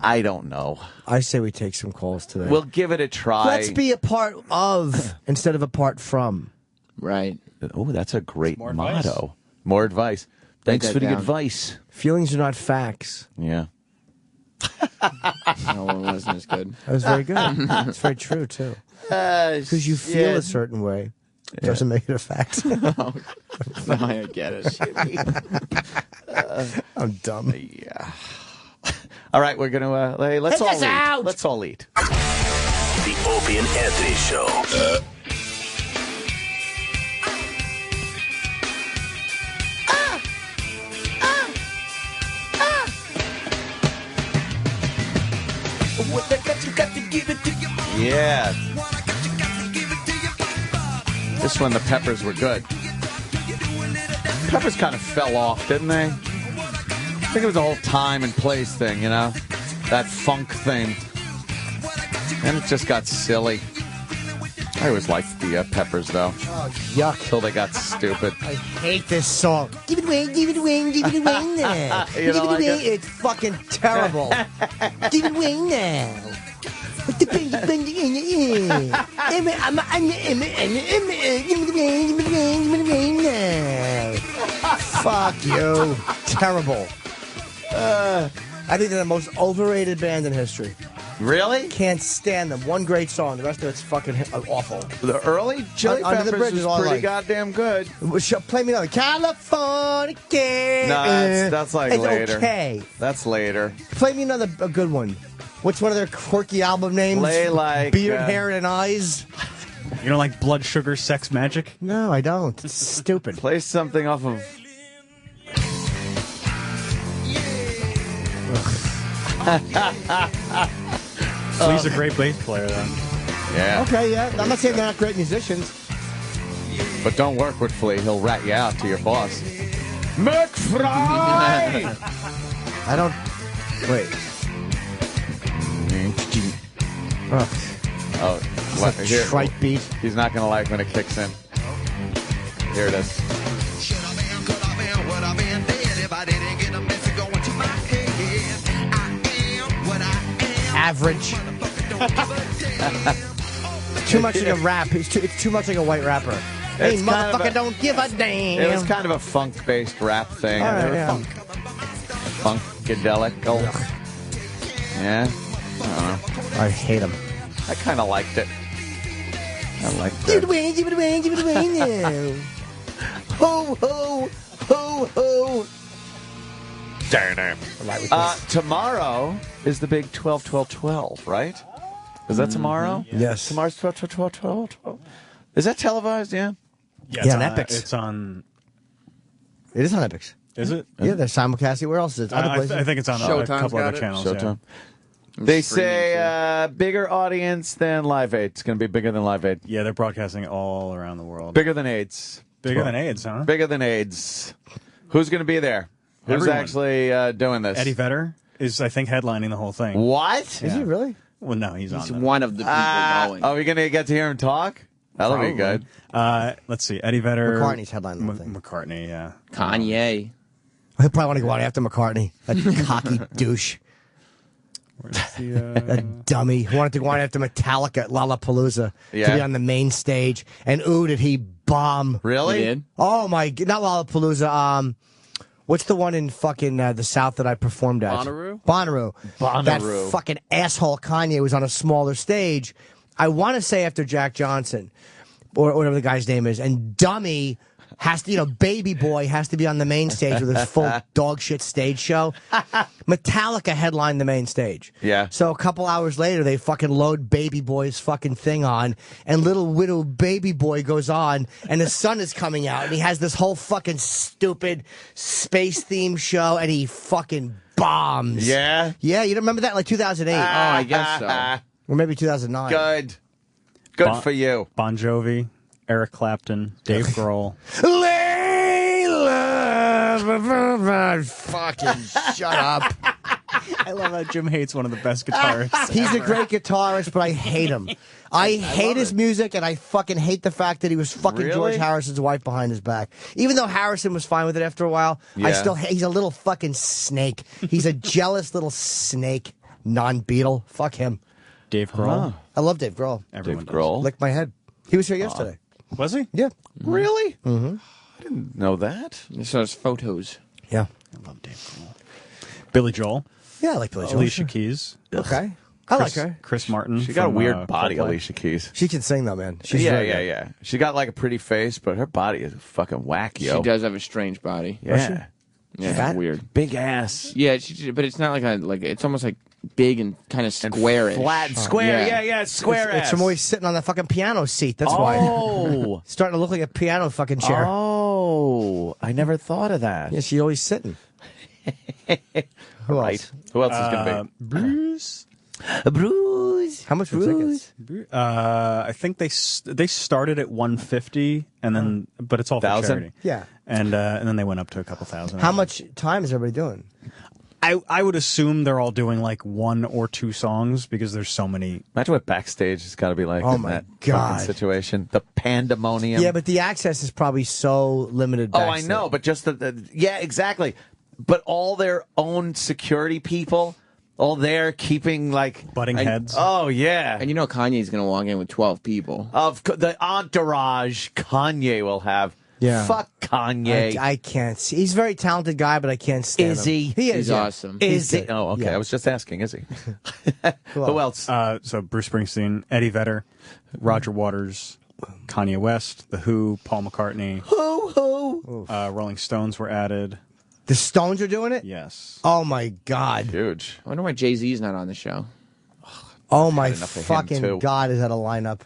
I say we take some calls today. We'll give it a try. Let's be a part of instead of apart from. Right. Oh, that's a great motto. More advice. Thanks for the advice. Feelings are not facts. Yeah. No, it wasn't as good. That was very good. It's very true, too. Because you feel a certain way. Doesn't make it a fact. No, I get it. I'm dumb. Yeah. All right, we're gonna let's all eat. The Opie and Anthony Show. Yeah. This one, the Peppers were good. Peppers kind of fell off, didn't they? I think it was a whole time and place thing, you know? That funk thing. And it just got silly. I always liked the Peppers, though. Oh, yuck. Until they got stupid. I hate this song. Give it away, give it away, give it away now. You don't like it? It's fucking terrible. Give it away now. What the fuck you. Terrible. I think they're the most overrated band in history. Really? Can't stand them. One great song. The rest of it's fucking awful. The early Chili Peppers was pretty goddamn good. Play me another. California. No, that's like it's later. Okay. That's later. Play me a good one. What's one of their quirky album names? Play like Beard, Hair, and Eyes. You don't like Blood Sugar Sex Magic? No, I don't. It's stupid. Play something off of... Flea's a great bass player, though. Yeah. Okay, yeah. I'm not saying they're not great musicians. But don't work with Flea. He'll rat you out to your boss. McFry! I don't... Wait. Oh, what? Here, trite beat. He's not going to like when it kicks in. Here it is. Average. Too much like a rap. It's too much like a white rapper. Hey, motherfucker, don't give a damn. It was kind of a funk-based rap thing. All right, yeah. Funkadelic. Yeah. I don't know. I hate him. I kind of liked it. I liked it. Give it away, give it away, give it away now. Ho, ho, ho, ho. Tomorrow is the big 12-12-12, right? Is that tomorrow? Yes. Tomorrow's 12-12-12-12. Is that televised? Yeah. Yeah, on Epix. It's on... It is on Epix. Is it? Yeah, they're simulcasting. Where else is it? I think it's on a couple other channels. Showtime. Yeah. They say bigger audience than Live 8. It's going to be bigger than Live 8. Yeah, they're broadcasting all around the world. Bigger than AIDS. Bigger than AIDS, huh? Bigger than AIDS. Who's going to be there? Who's Everyone. actually doing this? Eddie Vedder is, I think, headlining the whole thing. What? Is he really? Well, no, he's on. One of the people going. Are we going to get to hear him talk? That'll be good. Let's see. Eddie Vedder. McCartney's headlining the whole thing. McCartney, yeah. Kanye. He'll probably want to go out after McCartney. That cocky douche. That dummy who wanted to go on after Metallica at Lollapalooza to be on the main stage. And ooh, did he bomb. Really? He did? Oh, my... Not Lollapalooza. What's the one in fucking the South that I performed at? Bonnaroo. That fucking asshole Kanye was on a smaller stage. I want to say after Jack Johnson, or whatever the guy's name is, and dummy has to, baby boy has to be on the main stage with his full dog shit stage show. Metallica headlined the main stage. Yeah. So a couple hours later, they fucking load baby boy's fucking thing on, and little widow baby boy goes on, and the sun is coming out, and he has this whole fucking stupid space theme show, and he fucking bombs. Yeah? Yeah, you don't remember that? Like 2008. I guess so. Or maybe 2009. Good. Good for you. Bon Jovi, Eric Clapton, Dave Grohl. Fucking shut up. I love how Jim hates one of the best guitarists. He's a great guitarist, but I hate him. I hate his music, and I fucking hate the fact that he was fucking George Harrison's wife behind his back. Even though Harrison was fine with it after a while, I still he's a little fucking snake. He's a jealous little snake, non-Beatle. Fuck him. Dave Grohl. I love Dave Grohl. Everyone Dave Grohl. Licked my head. He was here yesterday. Was he? Yeah. Really? Mm-hmm. I didn't know that. I saw his photos. Yeah. I love Dave Grohl. Billy Joel. Yeah, I like Billy Joel. Alicia Keys. Okay. I like her. Chris Martin. She got a from, weird body, Coldplay. Alicia Keys. She can sing, though, man. She's yeah, very yeah, good. yeah. She got like a pretty face, but her body is fucking whack, yo. She does have a strange body. Yeah. Yeah, fat? weird. Big ass. Yeah, but it's not like it's almost like big and kind of squarish. Flat and square. Yeah, square ass. It's from always sitting on that fucking piano seat. That's why. Oh. Starting to look like a piano fucking chair. Oh, I never thought of that. Yeah, she's always sitting. Who else? Who else is going to be? Bruce. Bruce. How much for tickets? I think they started at $150, and then but it's all for 1,000? charity. Yeah. And then they went up to a couple thousand. How much time is everybody doing? I would assume they're all doing like 1 or 2 songs because there's so many. Imagine what backstage has got to be like Oh in my that God. fucking situation. The pandemonium. Yeah, but the access is probably so limited. Oh, I backstage. know, but just yeah, exactly. But all their own security people, all there keeping like Butting heads. Oh yeah, And you know Kanye's going to walk in with 12 people. the entourage Kanye will have. Yeah. Fuck Kanye. I can't see. He's a very talented guy, but I can't stand Is him. he? He is. He's yeah. awesome. Is He's he? good. Oh, okay. Yeah. I was just asking. Is he? Who else? So Bruce Springsteen, Eddie Vedder, Roger Waters, Kanye West, The Who, Paul McCartney. Who? Rolling Stones were added. The Stones are doing it? Yes. Oh, my God. Huge. I wonder why Jay-Z's not on the show. Oh, my enough of him, fucking too. God, is that a lineup?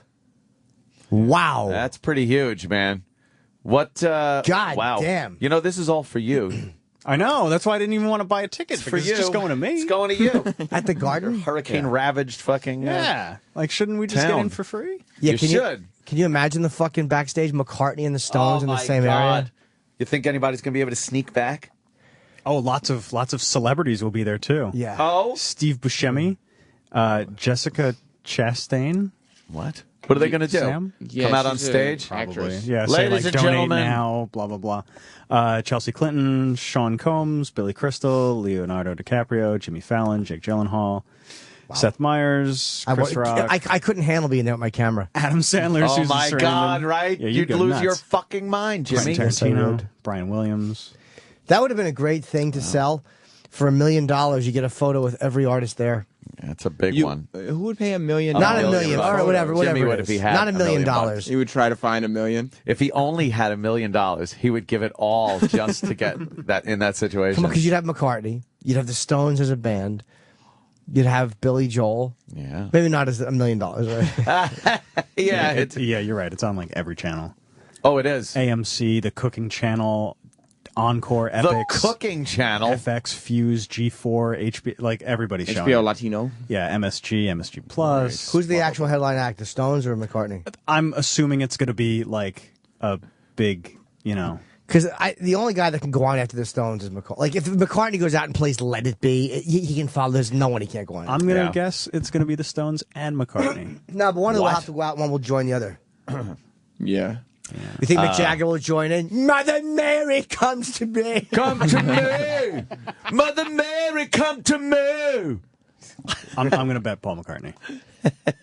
Wow. That's pretty huge, man. What? God wow. damn. You know, this is all for you. I know. That's why I didn't even want to buy a ticket. For because you. It's just going to me. It's going to you. At the Garden? Hurricane ravaged fucking. Yeah. Like, shouldn't we just get town. in for free? Yeah, You can should. Can you imagine the fucking backstage McCartney and the Stones Oh in the my same God. area? You think anybody's going to be able to sneak back? Oh, lots of celebrities will be there too. Yeah. Oh. Steve Buscemi, Jessica Chastain. What? What are they going to do? Sam? Yeah, Come out on she's a stage? Probably. actress. Yeah, say Ladies like and donate gentlemen. now, blah, blah, blah. Chelsea Clinton, Sean Combs, Billy Crystal, Leonardo DiCaprio, Jimmy Fallon, Jake Gyllenhaal, Seth Meyers, Chris Rock, I couldn't handle being there with my camera. Adam Sandler, Oh Susan my Sarandon. God! Right? Yeah, You'd go lose nuts. your fucking mind, Jimmy. Quentin Yes, I Tarantino, would. Brian Williams. That would have been a great thing to sell. For $1 million, you get a photo with every artist there. That's a big one. Who would pay $1 million? Not $1 million million. bucks. All right, whatever. Jimmy it would is. if he had Not $1 $1 million. million. He would try to find $1 million. If he only had $1 million, he would give it all just to get that in that situation. Come on, because you'd have McCartney. You'd have the Stones as a band. You'd have Billy Joel. Yeah. Maybe not as $1 million, right? Yeah. Yeah, you're right. It's on like every channel. Oh, it is. AMC, the Cooking Channel, Encore, The Epix, Cooking Channel. FX, Fuse, G4, HBO, like everybody's showing HBO it. Latino. Yeah, MSG Plus. Who's the actual headline act? The Stones or McCartney? I'm assuming it's going to be like a big, Because the only guy that can go on after the Stones is McCartney. Like, if McCartney goes out and plays Let It Be, he can follow. There's no one he can't go on. I'm going to guess it's going to be the Stones and McCartney. No, but one will have to go out, one will join the other. Yeah. You think Mick Jagger will join in? Mother Mary comes to me. Come to me. Mother Mary, come to me. I'm going to bet Paul McCartney.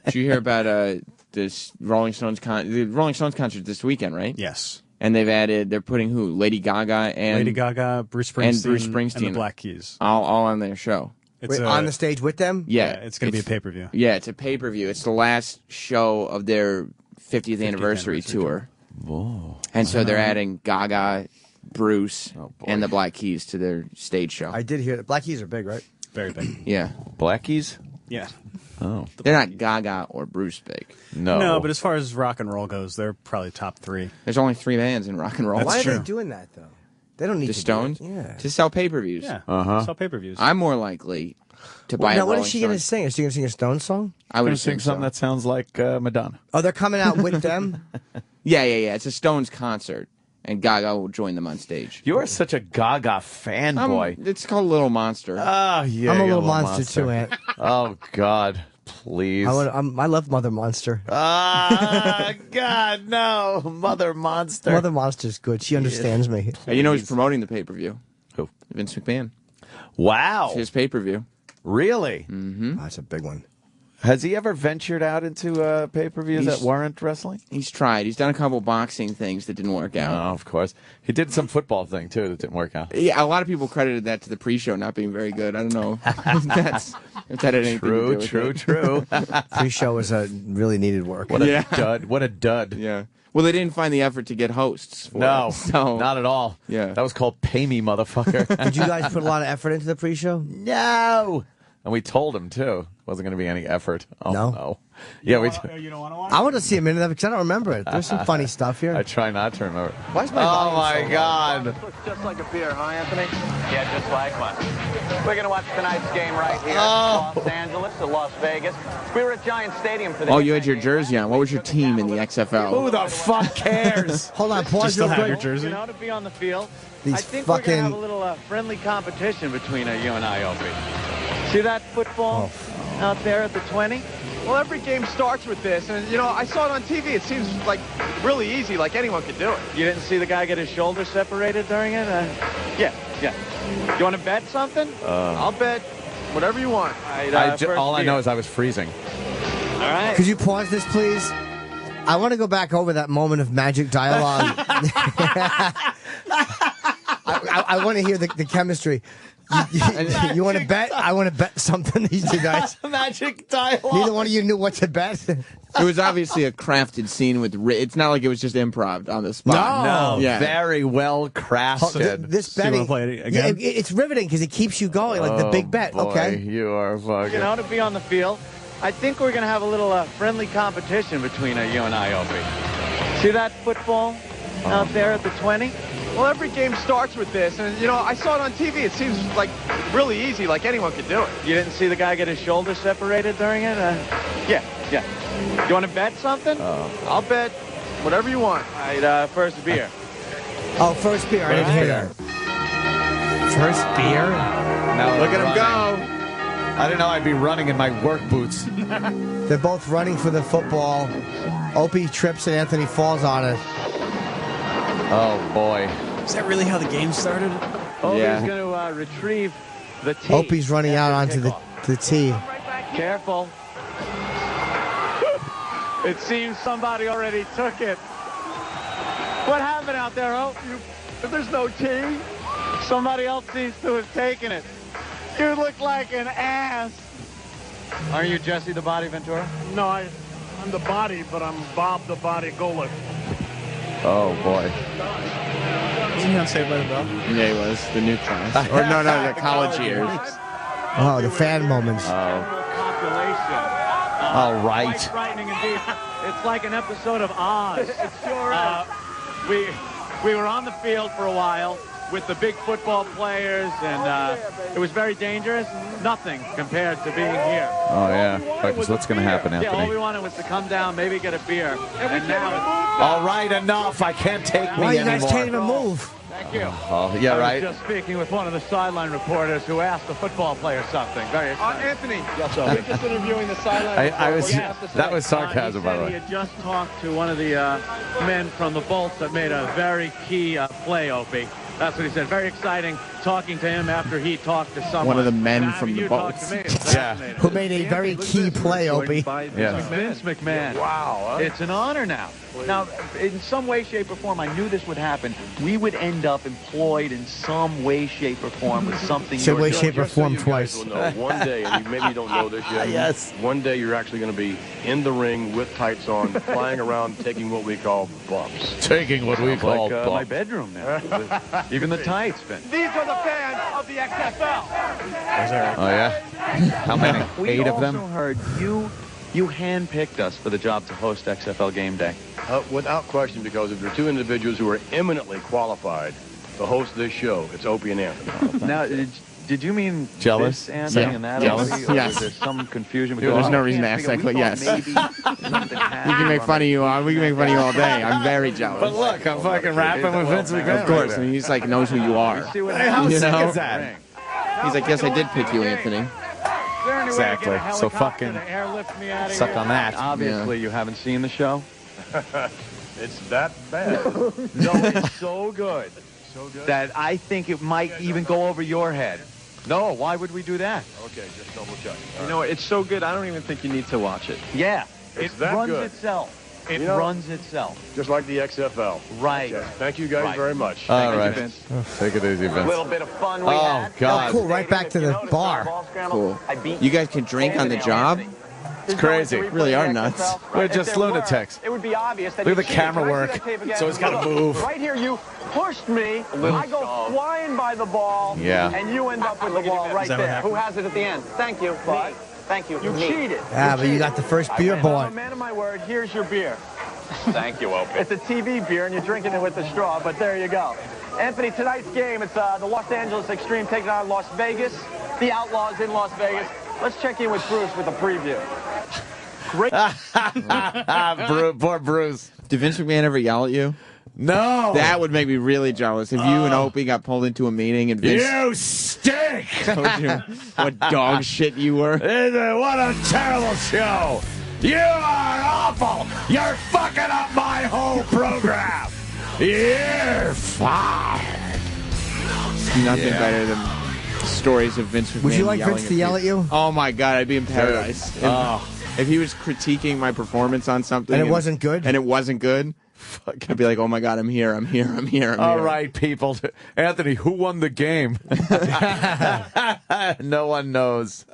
Did you hear about this Rolling Stones the Rolling Stones concert this weekend, right? Yes. And they're putting who? Lady Gaga and Lady Gaga, Bruce Springsteen, and Bruce Springsteen and the Black Keys. all on their show. It's Wait, on the stage with them? Yeah, it's going to be a pay-per-view. Yeah, it's a pay-per-view. It's the last show of their 50th anniversary tour. Whoa. And so they're adding Gaga, Bruce, and the Black Keys to their stage show. I did hear that. Black Keys are big, right? Very big. Yeah. Blackies? Yeah. Oh. They're not Gaga or Bruce big. No, but as far as rock and roll goes, they're probably top 3. There's only 3 bands in rock and roll. Why That's are true. they doing that, though? They don't need the to Stones to sell pay-per-views. Yeah, sell pay-per-views. I'm more likely to buy. Now, what is she going to sing? Is she going to sing a Stones song? I would sing something that sounds like Madonna. Oh, they're coming out with them? Yeah. It's a Stones concert, and Gaga will join them on stage. You are such a Gaga fanboy. It's called Little Monster. Oh, yeah. I'm a little monster too, Aunt. Oh, God. Please. I love Mother Monster. God, no. Mother Monster. Mother Monster's good. She understands me. You know who's promoting the pay-per-view? Who? Vince McMahon. Wow. It's his pay-per-view. Really? Mm-hmm. Oh, that's a big one. Has he ever ventured out into pay-per-views that weren't wrestling? He's tried. He's done a couple boxing things that didn't work out. Oh, of course. He did some football thing, too, that didn't work out. Yeah, a lot of people credited that to the pre-show not being very good. I don't know if that had anything to do with it. True. Pre-show was a really needed work. What a dud. What a dud. Yeah. Well, they didn't find the effort to get hosts for No, it, so. not at all. Yeah. That was called Pay Me, motherfucker. Did you guys put a lot of effort into the pre-show? No. And we told him, too. Wasn't going to be any effort. Oh, no. Yeah, You don't want to watch? I want to see a minute of it because I don't remember it. There's some funny stuff here. I try not to remember. Why is my Oh, volume my so low? God. Looks just like a beer, huh, Anthony? Yeah, just like one. We're going to watch tonight's game right here. Oh. Los Angeles to Las Vegas. We were at Giant Stadium for the Oh, you had your jersey on. What was your team in the XFL? Who the fuck cares? Hold on, pause real have your quick. jersey? You know, to be on the field. These I think we're going to fucking- have a little friendly competition between you and I, Opie. See that football out there at the 20? Well, every game starts with this, and, you know, I saw it on TV. It seems like really easy, like anyone could do it. You didn't see the guy get his shoulder separated during it? Yeah. You want to bet something? I'll bet whatever you want. All I know is I was freezing. All right. Could you pause this, please? I want to go back over that moment of magic dialogue. I want to hear the chemistry. You want to bet? I want to bet something, these two guys. Magic dialogue. Neither one of you knew what to bet. It was obviously a crafted scene with. It's not like it was just improv on the spot. No, Yeah. very well crafted. This So you betting, wanna play it again? it's riveting because it keeps you going, like the big bet. Boy, Okay. you are fucking. You know, to be on the field. I think we're going to have a little friendly competition between you and I, Opie. See that football out there at the 20? Well, every game starts with this, and, you know, I saw it on TV. It seems like really easy, like anyone could do it. You didn't see the guy get his shoulder separated during it? Yeah. You want to bet something? I'll bet whatever you want. All right, first beer. Oh, first beer. I didn't hear that. First beer? Now Look at him go. I didn't know I'd be running in my work boots. They're both running for the football. Opie trips and Anthony falls on it. Oh, boy. Is that really how the game started? Opie's Yeah. going to retrieve the tee. Opie's running out onto the tee. Careful. It seems somebody already took it. What happened out there, Hope? There's no tee. Somebody else seems to have taken it. You look like an ass. Aren't you Jesse the Body Ventura? No, I'm the body, but I'm Bob the Body Golick. Oh, boy. Wasn't he on Saved by the Bell? Yeah, he was. The new class. Or no, the college years. Oh, the fan moments. Population. All right. Quite frightening indeed. It's like an episode of Oz. It sure is. We were on the field for a while with the big football players, and it was very dangerous. Nothing compared to being here. Oh, yeah. Because what's going to happen, Yeah, all we Anthony? wanted was to come down, maybe get a beer. And now All right, enough. I can't take me Why you anymore. guys can't even move? thank you. Oh, yeah, I right. was just speaking with one of the sideline reporters who asked the football player something. Very exciting. Anthony, we're just interviewing the sideline. I was. What do you have to say? That was sarcasm, He by said the he way. had just talked to one of the men from the Bolts that made a very key play, Opie. That's what he said. Very exciting talking to him after he talked to someone. One of the men And from having the you talk Bolts. to me, it's Yeah. fascinating. Who made a very key play, Opie. Yeah. Vince McMahon. Wow. It's an honor now. Now, in some way, shape, or form, I knew this would happen. We would end up employed in some way, shape, or form with something. Some way, you're shape, or doing. form twice. Will know one day, and you maybe you don't know this yet. Yes. One day you're actually going to be in the ring with tights on, flying around, taking what we call bumps. Taking what we Sounds call like my bump. bedroom now. Even the tights fit. These are the fans of the XFL. Oh, yeah? How many? We 8 of also them? heard you handpicked us for the job to host XFL Game Day. Without question, because if there are two individuals who are eminently qualified the host of this show. It's Opie and Anthony. Now, did you mean jealous, this, Anthony, and that? Jealous? Opie, or Yes. was there some confusion? There's no reason to ask that question. Yes. We can make fun of you. We can make fun of you all day. I'm very jealous. But look, I'm fucking rapping with Vince McMahon. Of course. I mean, he's like knows who you are. Hey, how sick is that? He's like, yes, I did pick you, Anthony. Exactly. So fucking suck on that. Obviously, you haven't seen the show. It's that bad. No, it's so good. So good. That I think it might even go over your head. No, why would we do that? Okay, just double check. You know, it's so good, I don't even think you need to watch it. Yeah, It's it that runs good. itself. It You know, runs itself. Just like the XFL. Right. Okay. Thank you guys very much. All Thank right. you, Vince. Take it easy, Vince. Little bit of fun we had. Oh, God. Oh, cool. Right back to the bar. Cool. You guys can drink on the job? It's crazy. You really are nuts. We're just lunatics. It would be obvious that Look at you the cheated. camera Can I see work. that tape again? So it's got to Look, move. Right here, you pushed me. I go flying by the ball. Yeah. And you end up with the ball right there. Who has it at the end? Thank you. Me. Thank you. You cheated. Ah, but you got the first beer I'm a bought. man of my word. Here's your beer. Thank you, Opie. It's a TV beer, and you're drinking it with the straw, but there you go. Anthony, tonight's game, it's the Los Angeles Extreme taking on Las Vegas. The Outlaws in Las Vegas. Let's check in with Bruce with a preview. Great. Poor Bruce. Did Vince McMahon ever yell at you? No. That would make me really jealous. If you and Opie got pulled into a meeting and Vince You stink! told you what dog shit you were. What a terrible show! You are awful! You're fucking up my whole program! You're fired! Nothing better than stories of Vince McMahon. Would you like yelling Vince to yell at you? Oh my God, I'd be in paradise. If he was critiquing my performance on something And it wasn't good? and it wasn't good, I'd be like, oh my God, I'm here. All right, people. Anthony, who won the game? No one knows.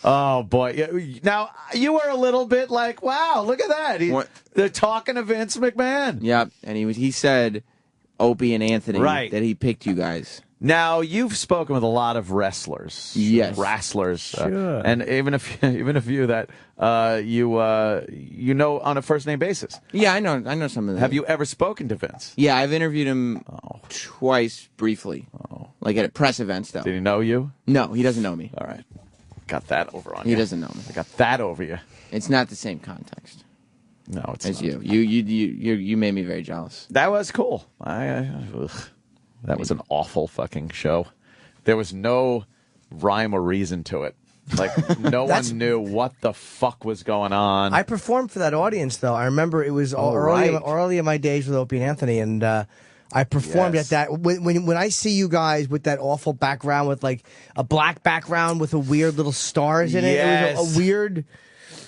Oh, boy. Now, you were a little bit like, wow, look at that. They're talking to Vince McMahon. Yep, and he said, Opie and Anthony, Right. that he picked you guys. Now, you've spoken with a lot of wrestlers. Yes. Wrestlers. Sure. And even if you that you know on a first name basis. Yeah, I know some of them. Have you ever spoken to Vince? Yeah, I've interviewed him twice briefly. Like at press events, though. Did he know you? No, he doesn't know me. All right. Got that over on you. He doesn't know me. I got that over you. It's not the same context. No, it's as not. You made me very jealous. That was cool. That was an awful fucking show. There was no rhyme or reason to it. Like, no one knew what the fuck was going on. I performed for that audience, though. I remember it was early in my days with Opie and Anthony, and I performed at that. When I see you guys with that awful background, with like a black background with a weird little stars in it, it was a weird...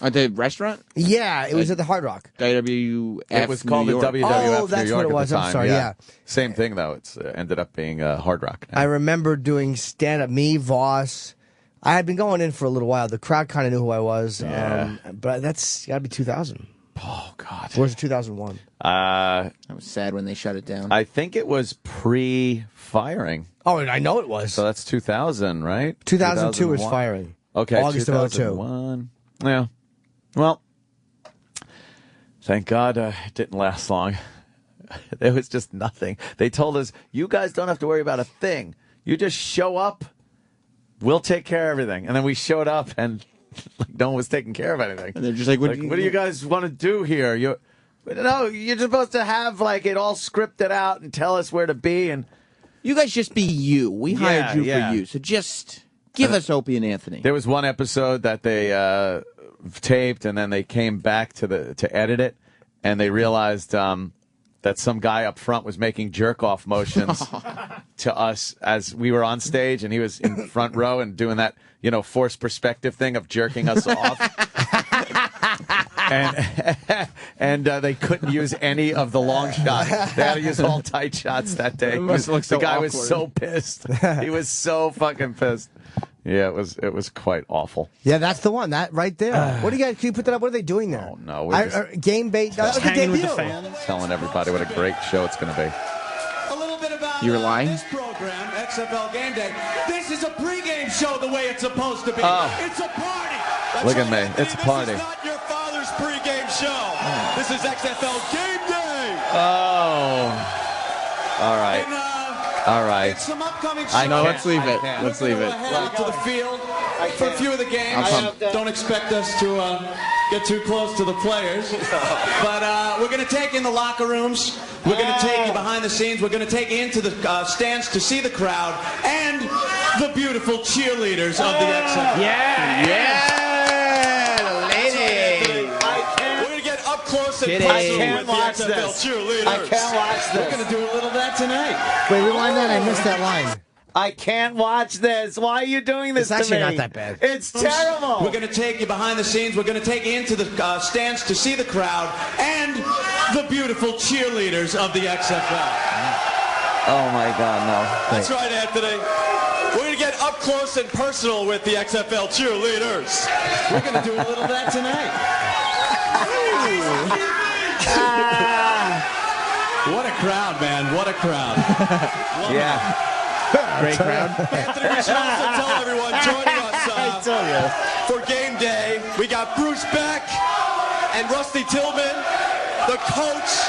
At the restaurant? Yeah, it was at the Hard Rock. WWF It was called New the York. WWF Oh, that's New York what it was. at the I'm time. sorry, yeah. Same thing, though. It's ended up being Hard Rock now. I remember doing stand-up, me, Voss. I had been going in for a little while. The crowd kind of knew who I was. Yeah. But that's got to be 2000. Oh, God. Or was it 2001? I was sad when they shut it down. I think it was pre-firing. Oh, I know it was. So that's 2000, right? 2002 is firing. Okay, August of 02. 2001. Yeah. Well, thank God it didn't last long. There was just nothing. They told us, you guys don't have to worry about a thing. You just show up, we'll take care of everything. And then we showed up, and like, no one was taking care of anything. And they're just like, what do you guys want to do here? You're supposed to have like it all scripted out and tell us where to be. And you guys just be you. We hired you for you. So just give us Opie and Anthony. There was one episode that they taped, and then they came back to edit it, and they realized that some guy up front was making jerk-off motions to us as we were on stage, and he was in front row and doing that, forced perspective thing of jerking us off. And they couldn't use any of the long shots. They had to use all tight shots that day. It must look so the guy awkward. was so pissed. He was so fucking pissed. Yeah, it was quite awful. Yeah, that's the one. That right there. What do you guys? Can you put that up? What are they doing there? Oh no, we're just game bait. hanging with the fans. Telling everybody what a great show it's going to be. A little bit about You were lying? this program, XFL Game Day. This is a pregame show the way it's supposed to be. Oh. It's a party. That's Look at right, me. Anthony. It's a party. This is not your father's pregame show. This is XFL Game Day. Oh. All right. And All right. Some upcoming I know. Let's leave it. Let's leave it. Head out to the field for a few of the games. Don't expect us to get too close to the players. But we're going to take in the locker rooms. We're going to take you behind the scenes. We're going to take you into the stands to see the crowd and the beautiful cheerleaders of the XFL. Yeah, the lady. We're going to get up close and I personal can't with the watch XFL this. cheerleaders. I can't watch this. We're going to do a little of that tonight. Wait, rewind that. I missed that line. I can't watch this. Why are you doing this It's to me? actually not that bad. It's terrible. We're going to take you behind the scenes. We're going to take you into the stands to see the crowd and the beautiful cheerleaders of the XFL. Oh, my God, no. That's right, Anthony. We're going to get up close and personal with the XFL cheerleaders. We're going to do a little of that tonight. What a crowd, man. What a crowd. Yeah. Great crowd. Anthony, we should also tell everyone joining us for game day, we got Bruce Beck and Rusty Tillman, the coach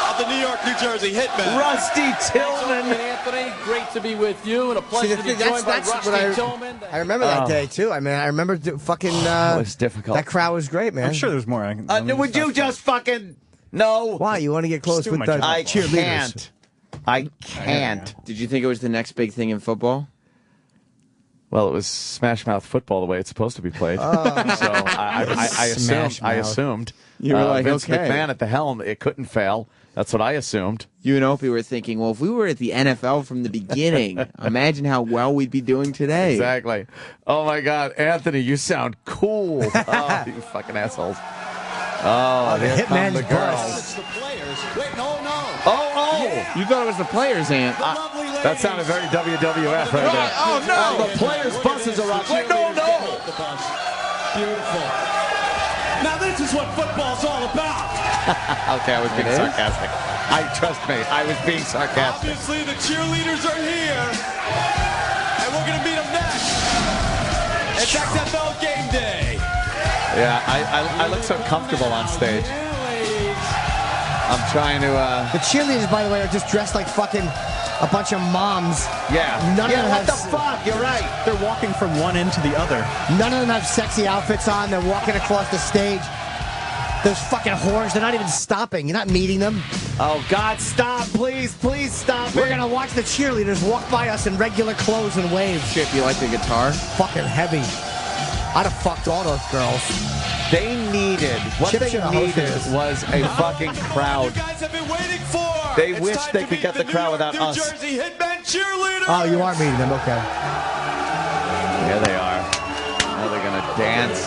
of the New York, New Jersey Hitmen. Rusty Tillman. Anthony, great to be with you, and a pleasure to be joined by Rusty Tillman. I remember that day, too. I mean, I remember fucking... it was difficult. That crowd was great, man. I'm sure there's more. Would you just fucking... No. Why? You want to get close do with my the job. I cheerleaders? I can't. Did you think it was the next big thing in football? Well, it was Smash Mouth football the way it's supposed to be played. So I assumed. You were like, Vince okay. McMahon at the helm, it couldn't fail. That's what I assumed. You and Opie were thinking, well, if we were at the NFL from the beginning, imagine how well we'd be doing today. Exactly. Oh, my God. Anthony, you sound cool. Oh, you fucking assholes. Oh, the here come Hitman's the girls. It's the players. Wait, no. Oh! You thought it was the players, Ant. That sounded very WWF right there. Oh, no. The players' buses are up. Wait, no. Beautiful. Now this is what football's all about. Okay, I was being sarcastic. Trust me, I was being sarcastic. Obviously, the cheerleaders are here, and we're going to meet them next. It's XFL Game Day. Yeah, I look so comfortable on stage. I'm trying to... The cheerleaders, by the way, are just dressed like fucking a bunch of moms. Yeah. None of them what have... the fuck? You're right. They're walking from one end to the other. None of them have sexy outfits on. They're walking across the stage. Those fucking whores, they're not even stopping. You're not meeting them. Oh, God, stop. Please stop. We're going to watch the cheerleaders walk by us in regular clothes and wave. Chip, you like the guitar? Fucking heavy. I'd have fucked all those girls. They needed... What Chip they should have needed hosted. was a fucking crowd. You guys have been waiting for. They It's wish time they to could meet get the crowd without New us. Jersey Hitmen cheerleaders. Oh, you are meeting them. Okay. Here they are. Now they're going to dance.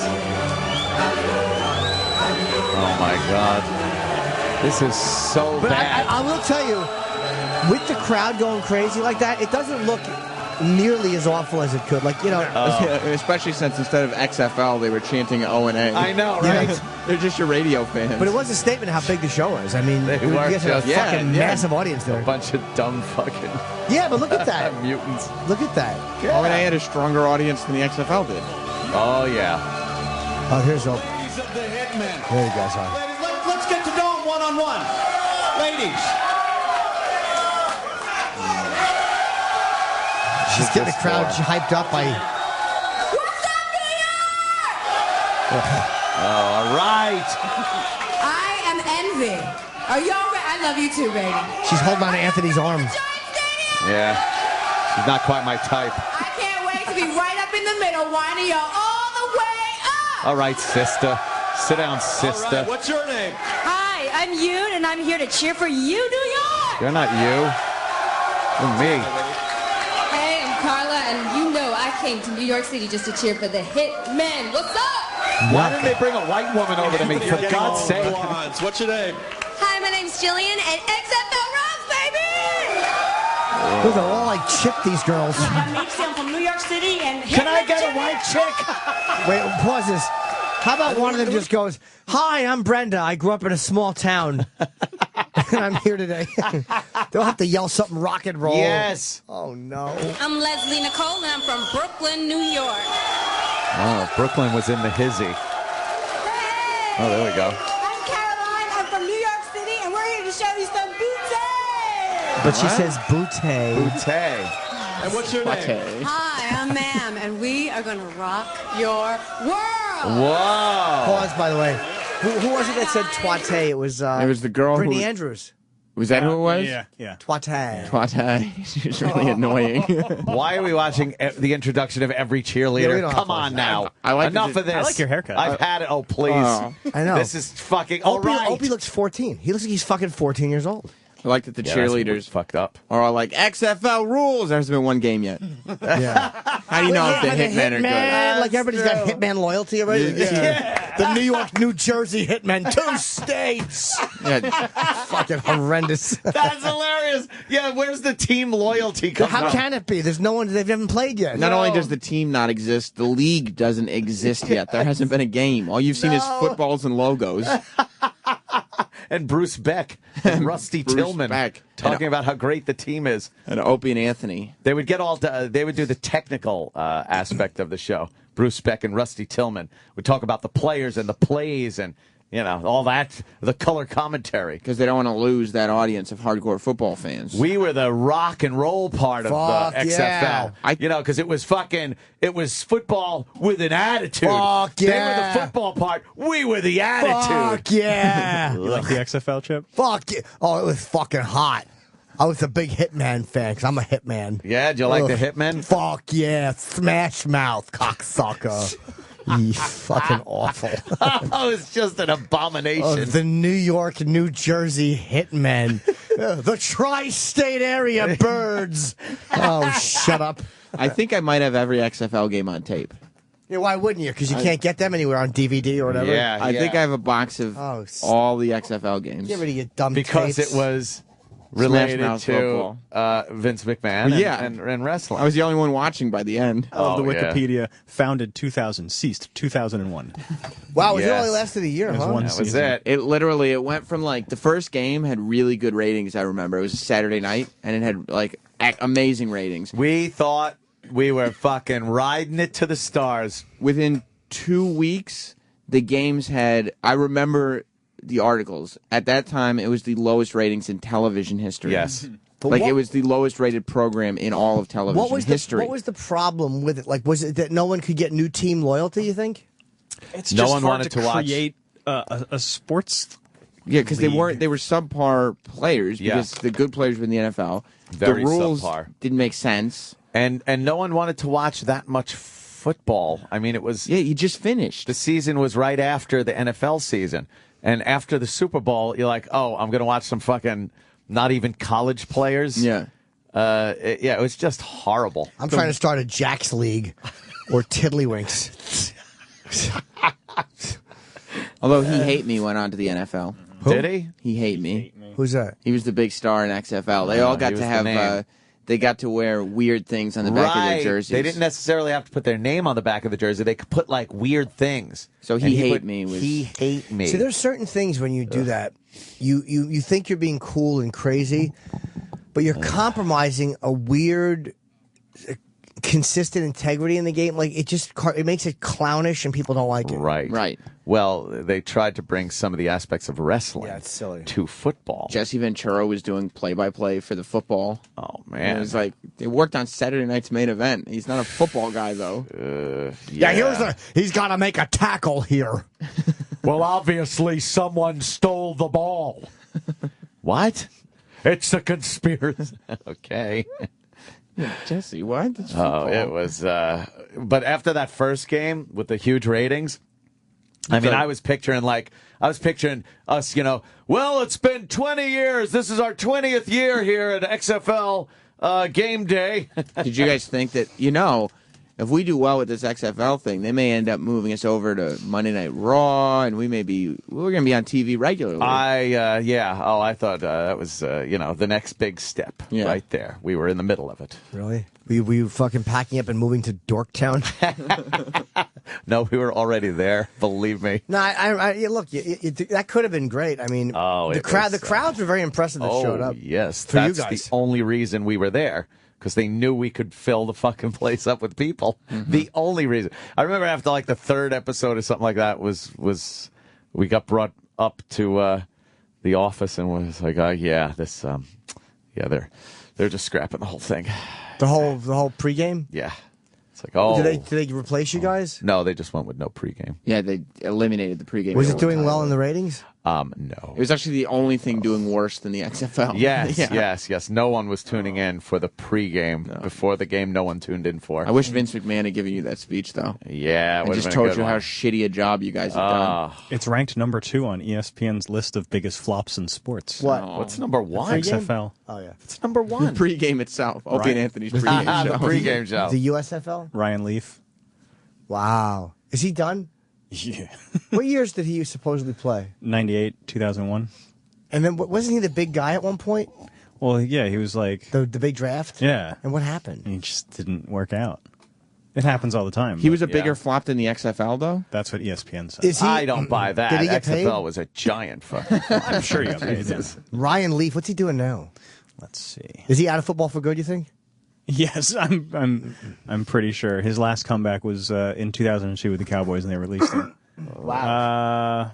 Oh, my God. This is so But bad. I will tell you, with the crowd going crazy like that, it doesn't look nearly as awful as it could. Like, you know... Especially since instead of XFL, they were chanting O&A. I know, right? They're just your radio fans. But it was a statement of how big the show was. I mean, They you were guys had a just- fucking massive audience there. A bunch of dumb fucking Yeah, but look at that. mutants. Look at that. O&A had a stronger audience than the XFL did. Oh, yeah. Oh, here's Opie. Ladies of the Hitmen. There you guys are. Ladies, let's get to know them one-on-one. Ladies. She's getting the crowd hyped up by... Oh, all right. I am Envy. Are y'all ready? I love you too, baby. She's holding on to Anthony's arm. Yeah. She's not quite my type. I can't wait to be right up in the middle, winding y'all all the way up. All right, sister. Sit down, All sister. right, what's your name? Hi, I'm Yoon, and I'm here to cheer for you, New York. You're not you. You're me. Hey, I'm Carla, and you know I came to New York City just to cheer for the Hitmen. What's up? Why didn't they bring a white woman over to me, for God's sake? What's your name? Hi, my name's Jillian, and XFL rocks, baby! Those are all like Chip, these girls. I'm from New York City, and Can I get a white chick? Wait, pause this. How about one of them just goes, "Hi, I'm Brenda. I grew up in a small town. And I'm here today." They'll have to yell something rock and roll. Yes. Oh, no. I'm Leslie Nicole, and I'm from Brooklyn, New York. Oh, Brooklyn was in the hizzy. Oh, there we go. I'm Caroline. I'm from New York City, and we're here to show you some booty. But she says bootay. Bootay. And what's your name? Hi, I'm Ma'am, and we are going to rock your world. Whoa. Pause, by the way. Who was it that said twate? It was the girl Brittany Andrews. Was that who it was? Yeah. Twate. She's really annoying. Why are we watching the introduction of every cheerleader? Come on now. Enough of this. I like your haircut. I've had it. Oh, please. I know. This is fucking all right. Opie looks 14. He looks like he's fucking 14 years old. I like that the cheerleaders fucked up. are all like, XFL rules. There hasn't been one game yet. Yeah. How do you know if the Hitmen are good? Like everybody's got Hitman loyalty already. Yeah. The New York, New Jersey Hitmen, 2 states. Yeah. Fucking horrendous. That's hilarious. Yeah, where's the team loyalty come How from? can it be? There's no one. They haven't played yet. Not only does the team not exist, the league doesn't exist yet. There hasn't been a game. All you've seen is footballs and logos. And Bruce Beck and Rusty Tillman talking about how great the team is. And Opie and Anthony. They would get they would do the technical aspect of the show. Bruce Beck and Rusty Tillman would talk about the players and the plays and, you know, all that, the color commentary. Because they don't want to lose that audience of hardcore football fans. We were the rock and roll part of the XFL. Yeah. You know, because it was football with an attitude. Fuck They yeah. were the football part. We were the attitude. Fuck yeah. You like the XFL, Chip? Fuck yeah. Oh, it was fucking hot. I was a big Hitman fan because I'm a Hitman. Yeah, do you like the Hitmen? Fuck yeah. Smash mouth, cocksucker. You fucking awful. Oh, it's just an abomination. The New York, New Jersey Hitmen. The tri-state area birds. Oh, shut up. I think I might have every XFL game on tape. Yeah, why wouldn't you? Because you can't get them anywhere on DVD or whatever. Yeah, I think I have a box of all the XFL games. Get rid of your dumb because tapes. it was related Mouth to Vince McMahon and wrestling. I was the only one watching by the end. I love the Wikipedia. Founded 2000, ceased 2001. Wow, it only lasted a year, huh? That was it. It went from like the first game had really good ratings. I remember it was a Saturday night and it had like amazing ratings. We thought we were fucking riding it to the stars. Within 2 weeks, the games had. I remember the articles. At that time, it was the lowest ratings in television history. Yes. It was the lowest rated program in all of television history. What was the problem with it? Like, was it that no one could get new team loyalty, you think? It's No just one hard wanted to to watch. create a sports. Yeah, because they were subpar players because the good players were in the NFL. Very the rules subpar. didn't make sense. And no one wanted to watch that much football. I mean, it was... Yeah, you just finished. The season was right after the NFL season. And after the Super Bowl, you're like, oh, I'm going to watch some fucking not even college players. Yeah. It was just horrible. I'm trying to start a Jacks League or Tiddlywinks. Although He Hate Me went on to the NFL. Did he? He Hate Me. Who's that? He was the big star in XFL. They all got he to was have... the name. they got to wear weird things on the back of their jerseys. They didn't necessarily have to put their name on the back of the jersey. They could put, like, weird things. So And He Hate put, Me was... He Hate Me. See, there's certain things when you do that, you think you're being cool and crazy, but you're compromising a weird, consistent integrity in the game. Like, it makes it clownish and people don't like it. Right. Well, they tried to bring some of the aspects of wrestling it's silly. to football. Jesse Ventura was doing play-by-play for the football. Oh, And man. it was like, they worked on Saturday night's main event. He's not a football guy, though. He's got to make a tackle here. Well, obviously, someone stole the ball. What? It's a conspiracy. Okay. Jesse, what? It was... but after that first game with the huge ratings... I mean, I was picturing us, well, it's been 20 years. This is our 20th year here at XFL game day. Did you guys think that, if we do well with this XFL thing, they may end up moving us over to Monday Night Raw, and we're going to be on TV regularly. I thought that was, the next big step right there. We were in the middle of it. Really? Were you fucking packing up and moving to Dorktown? No, we were already there. Believe me. No, look, that could have been great. I mean, the crowds were very impressive that showed up. Yes, for that's you guys. the only reason we were there. Because they knew we could fill the fucking place up with people. Mm-hmm. The only reason. I remember after like the third episode or something like that was we got brought up to the office and was like, this Yeah, they're just scrapping the whole thing. The whole pregame? Yeah. It's like, oh. Did they replace you guys? No, they just went with no pregame. Yeah, they eliminated the pregame. Was it doing well in the ratings? No. It was actually the only thing doing worse than the XFL. Yes, Yeah. yes. No one was tuning in for the pregame. No. Before the game, no one tuned in for. I wish Vince McMahon had given you that speech, though. Yeah, and just told you how shitty a job you guys have done. It's ranked number 2 on ESPN's list of biggest flops in sports. What? What's number 1? XFL. Oh, yeah. It's number 1. The pregame itself. Opie and Anthony's pregame show. The pregame show. The USFL? Ryan Leaf. Wow. Is he done? Yeah. What years did he supposedly play? 98, 2001. And then wasn't he the big guy at one point? Well, yeah, he was like... The big draft? Yeah. And what happened? He just didn't work out. It happens all the time. He was a bigger flop than the XFL, though? That's what ESPN said. I don't buy that. Did he get paid? XFL was a giant fucking... I'm sure he got paid. Yeah. Ryan Leaf, what's he doing now? Let's see. Is he out of football for good, you think? Yes, I'm pretty sure. His last comeback was in 2002 with the Cowboys, and they released him. Wow.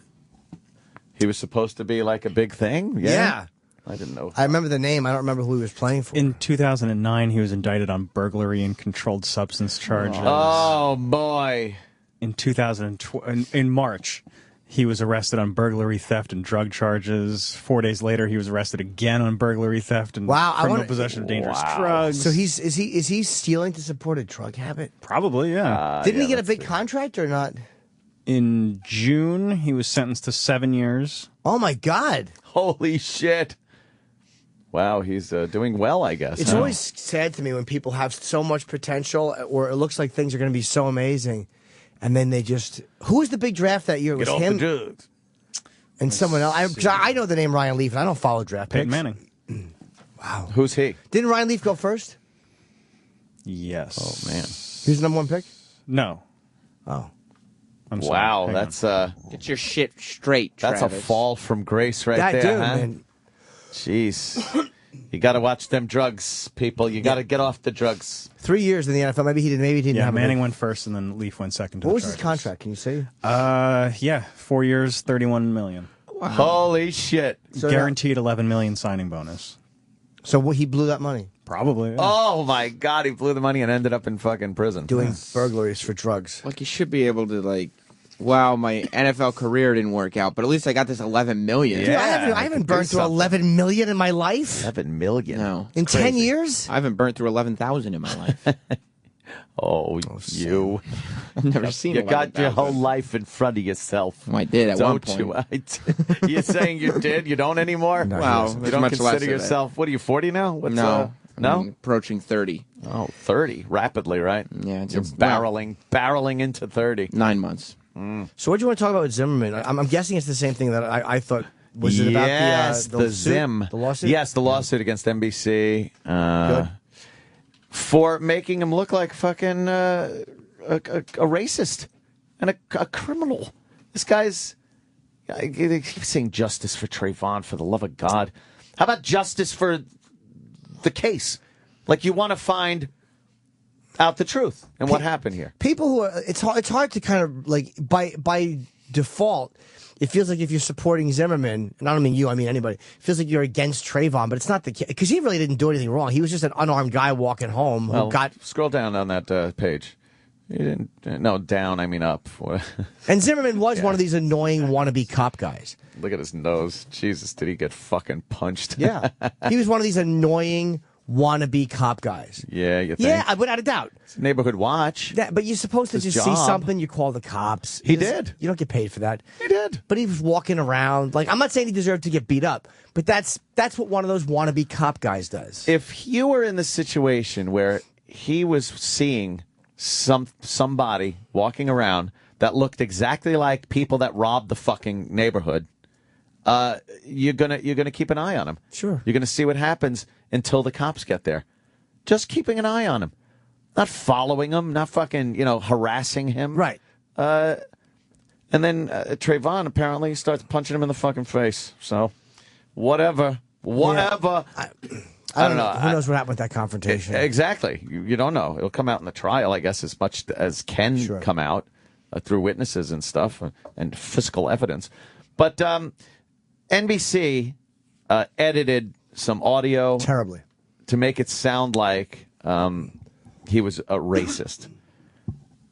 He was supposed to be like a big thing? Yeah. I didn't know. I remember the name. I don't remember who he was playing for. In 2009, he was indicted on burglary and controlled substance charges. Oh, boy. In 2012, in March, he was arrested on burglary, theft, and drug charges. 4 days later, he was arrested again on burglary, theft, and criminal possession of dangerous drugs. So is he stealing to support a drug habit? Probably, yeah. Didn't he get a big contract or not? In June, he was sentenced to 7 years. Oh my God! Holy shit! Wow, he's doing well, I guess. It's always sad to me when people have so much potential, or it looks like things are going to be so amazing, and then they just... Who was the big draft that year? It was Get off him the drugs. and someone else. I know the name Ryan Leaf, and I don't follow draft Peyton picks. Manning. Wow. Who's he? Didn't Ryan Leaf go first? Yes. Oh, man. He was the #1 pick? No. Oh. I'm sorry. Wow, Hang that's Get your shit straight, that's Travis. a fall from grace right That there, dude, huh? man. Jeez. You got to watch them drugs, people. You got to get off the drugs. 3 years in the NFL. Maybe he didn't Yeah, have Manning went first, and then Leaf went second. What was his contract? Can you say? Yeah, 4 years, $31 million. Wow. Holy shit! So Guaranteed $11 million signing bonus. So he blew that money Probably. Yeah. Oh my God! He blew the money and ended up in fucking prison. doing burglaries for drugs. Like, you should be able to, like... Wow, my NFL career didn't work out, but at least I got this $11 million. Dude, I haven't burned through $11 million in my life. $11 million. No. In 10 years? I haven't burnt through 11,000 in my life. Oh, you. I've never seen You got your 11,000. whole life in front of yourself. Well, I did at one Don't point. you? You're saying you did? You don't anymore? No, Wow, You there's don't much less consider of it. yourself, what are you, 40 now? What's, No. no? I'm approaching 30. Oh, 30. Rapidly, right? Yeah, You're barreling into 30. 9 months. So what do you want to talk about with Zimmerman? I'm guessing it's the same thing that I thought. Was it about the suit? Zim. The lawsuit? Yes, the lawsuit against NBC. Good. For making him look like fucking a racist and a criminal. This guy's... They keep saying justice for Trayvon, for the love of God. How about justice for the case? Like, you want to find out the truth and what happened here. People who are, it's hard to kind of, like, by default, it feels like if you're supporting Zimmerman, and I don't mean you, I mean anybody, it feels like you're against Trayvon, but it's not the case, because he really didn't do anything wrong. He was just an unarmed guy walking home who got... Scroll down on that page. He didn't... No, down, I mean up. And Zimmerman was one of these annoying wannabe cop guys. Look at his nose. Jesus, did he get fucking punched? Yeah. He was one of these annoying wannabe cop guys. Yeah, you think? Yeah, without a doubt. It's Neighborhood Watch. Yeah, but you're supposed to It's his just see job. something, you call the cops. He did. You don't get paid for that. He did. But he was walking around. Like, I'm not saying he deserved to get beat up, but that's what one of those wannabe cop guys does. If you were in the situation where he was seeing somebody walking around that looked exactly like people that robbed the fucking neighborhood, you're gonna keep an eye on him. Sure. You're gonna see what happens until the cops get there. Just keeping an eye on him, not following him, not fucking harassing him. Right. And then Trayvon apparently starts punching him in the fucking face. So, whatever. I don't know. Who knows what happened with that confrontation? Exactly. You don't know. It'll come out in the trial, I guess, as much as can come out through witnesses and stuff and physical evidence. But NBC edited some audio terribly to make it sound like he was a racist.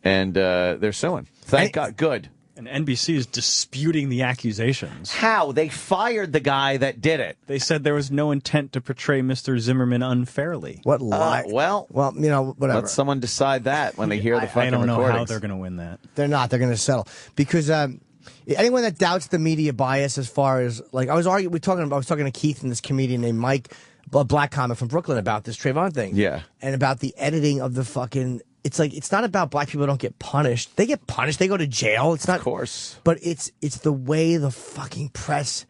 And they're suing. Thank God. Good. And NBC is disputing the accusations. How? They fired the guy that did it. They said there was no intent to portray Mr. Zimmerman unfairly. What lie? Well, you know, whatever. Let someone decide that when they hear the fucking I don't know recordings. how they're going to win that. They're not. They're going to settle. Because anyone that doubts the media bias as far as, like, I was talking to Keith and this comedian named Mike, a black comic from Brooklyn, about this Trayvon thing. Yeah. And about the editing of the fucking... It's like, it's not about black people don't get punished. They get punished. They go to jail. It's not... Of course. But it's the way the fucking press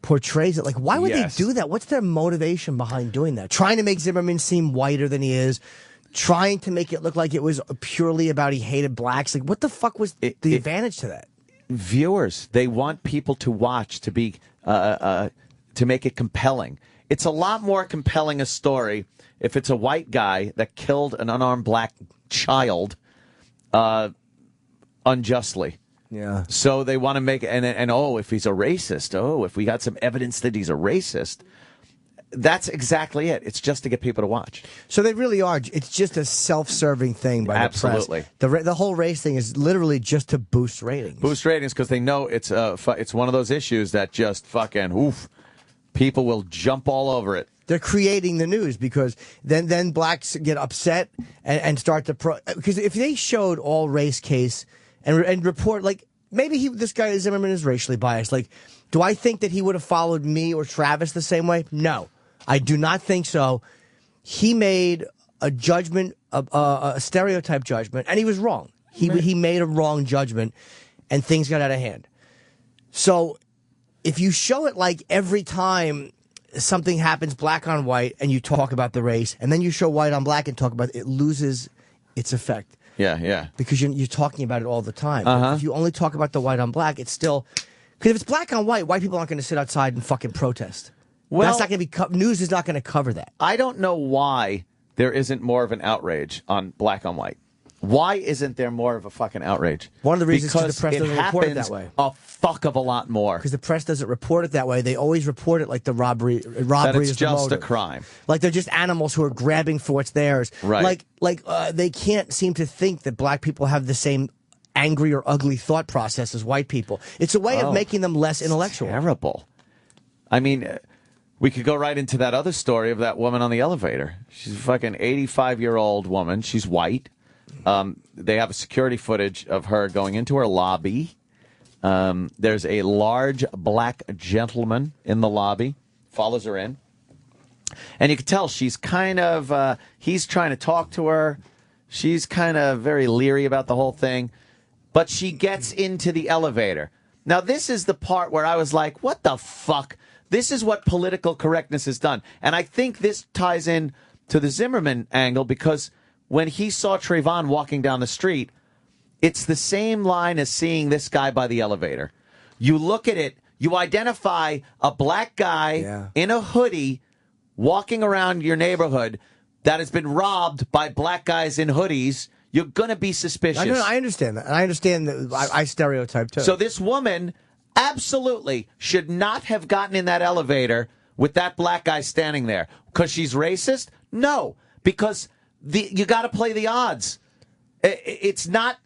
portrays it. Like, why would they do that? What's their motivation behind doing that? Trying to make Zimmerman seem whiter than he is. Trying to make it look like it was purely about he hated blacks. Like, what the fuck was the advantage to that? Viewers, they want people to watch, to be to make it compelling. It's a lot more compelling a story if it's a white guy that killed an unarmed black child unjustly. Yeah. So they want to make and oh, if he's a racist, if we got some evidence that he's a racist. That's exactly it. It's just to get people to watch. So they really are. It's just a self-serving thing by Absolutely. the press. The whole race thing is literally just to boost ratings. Boost ratings because they know it's one of those issues that just fucking people will jump all over it. They're creating the news because then blacks get upset and start to because if they showed all race case and report, like, maybe this guy Zimmerman is racially biased. Like, do I think that he would have followed me or Travis the same way? No, I do not think so. He made a judgment, a stereotype judgment, and he was wrong. He made a wrong judgment, and things got out of hand. So if you show it like every time something happens black on white and you talk about the race, and then you show white on black and talk about it, it loses its effect. Yeah. Because you're talking about it all the time. If you only talk about the white on black, it's still... Because if it's black on white people aren't going to sit outside and fucking protest. Well, that's not going to be... News is not going to cover that. I don't know why there isn't more of an outrage on black on white. Why isn't there more of a fucking outrage? One of the reasons is because the press doesn't report it that way. A fuck of a lot more. Because the press doesn't report it that way. They always report it like the robbery that it's is just the a crime. Like they're just animals who are grabbing for what's theirs. Right. Like they can't seem to think that black people have the same angry or ugly thought process as white people. It's a way of making them less intellectual. Terrible. I mean, we could go right into that other story of that woman on the elevator. She's a fucking 85-year-old woman. She's white. They have a security footage of her going into her lobby. There's a large black gentleman in the lobby, follows her in. And you can tell she's kind of, he's trying to talk to her. She's kind of very leery about the whole thing. But she gets into the elevator. Now, this is the part where I was like, what the fuck? This is what political correctness has done. And I think this ties in to the Zimmerman angle because when he saw Trayvon walking down the street, it's the same line as seeing this guy by the elevator. You look at it, you identify a black guy in a hoodie walking around your neighborhood that has been robbed by black guys in hoodies. You're going to be suspicious. I understand that. And I understand that I stereotype too. So this woman absolutely should not have gotten in that elevator with that black guy standing there. Because she's racist? No. Because you got to play the odds. It's not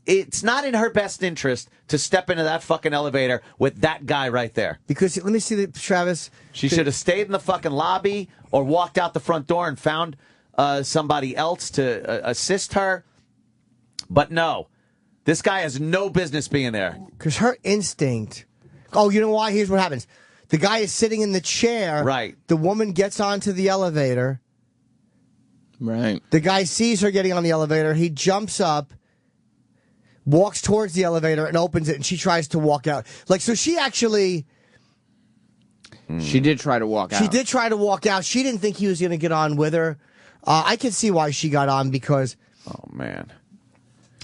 in her best interest to step into that fucking elevator with that guy right there. Because, let me see, Travis. She should have stayed in the fucking lobby or walked out the front door and found somebody else to assist her. But no, this guy has no business being there. Because her instinct... Oh, you know why? Here's what happens. The guy is sitting in the chair. Right. The woman gets onto the elevator. Right. The guy sees her getting on the elevator. He jumps up, walks towards the elevator, and opens it, and she tries to walk out. Like, so she actually... She did try to walk out. She did try to walk out. She didn't think he was going to get on with her. I can see why she got on because... Oh, man.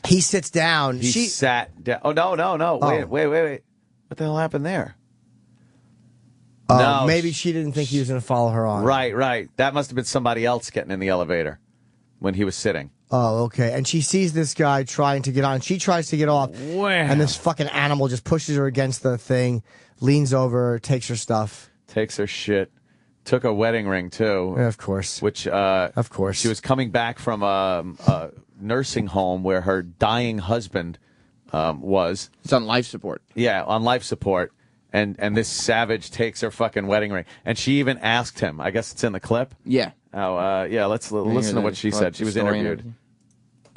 He sits down. She sat down. Oh, no. Oh. Wait. What the hell happened there? No, maybe she didn't think he was going to follow her on. Right. That must have been somebody else getting in the elevator when he was sitting. Oh, okay. And she sees this guy trying to get on. She tries to get off. Wow. And this fucking animal just pushes her against the thing, leans over, takes her stuff. Takes her shit, took a wedding ring too. Yeah, of course. Which of course she was coming back from a nursing home where her dying husband was. He's on life support. Yeah, on life support. And this savage takes her fucking wedding ring. And she even asked him. I guess it's in the clip. Yeah. Oh, yeah. Let's listen to what she said. She was interviewed.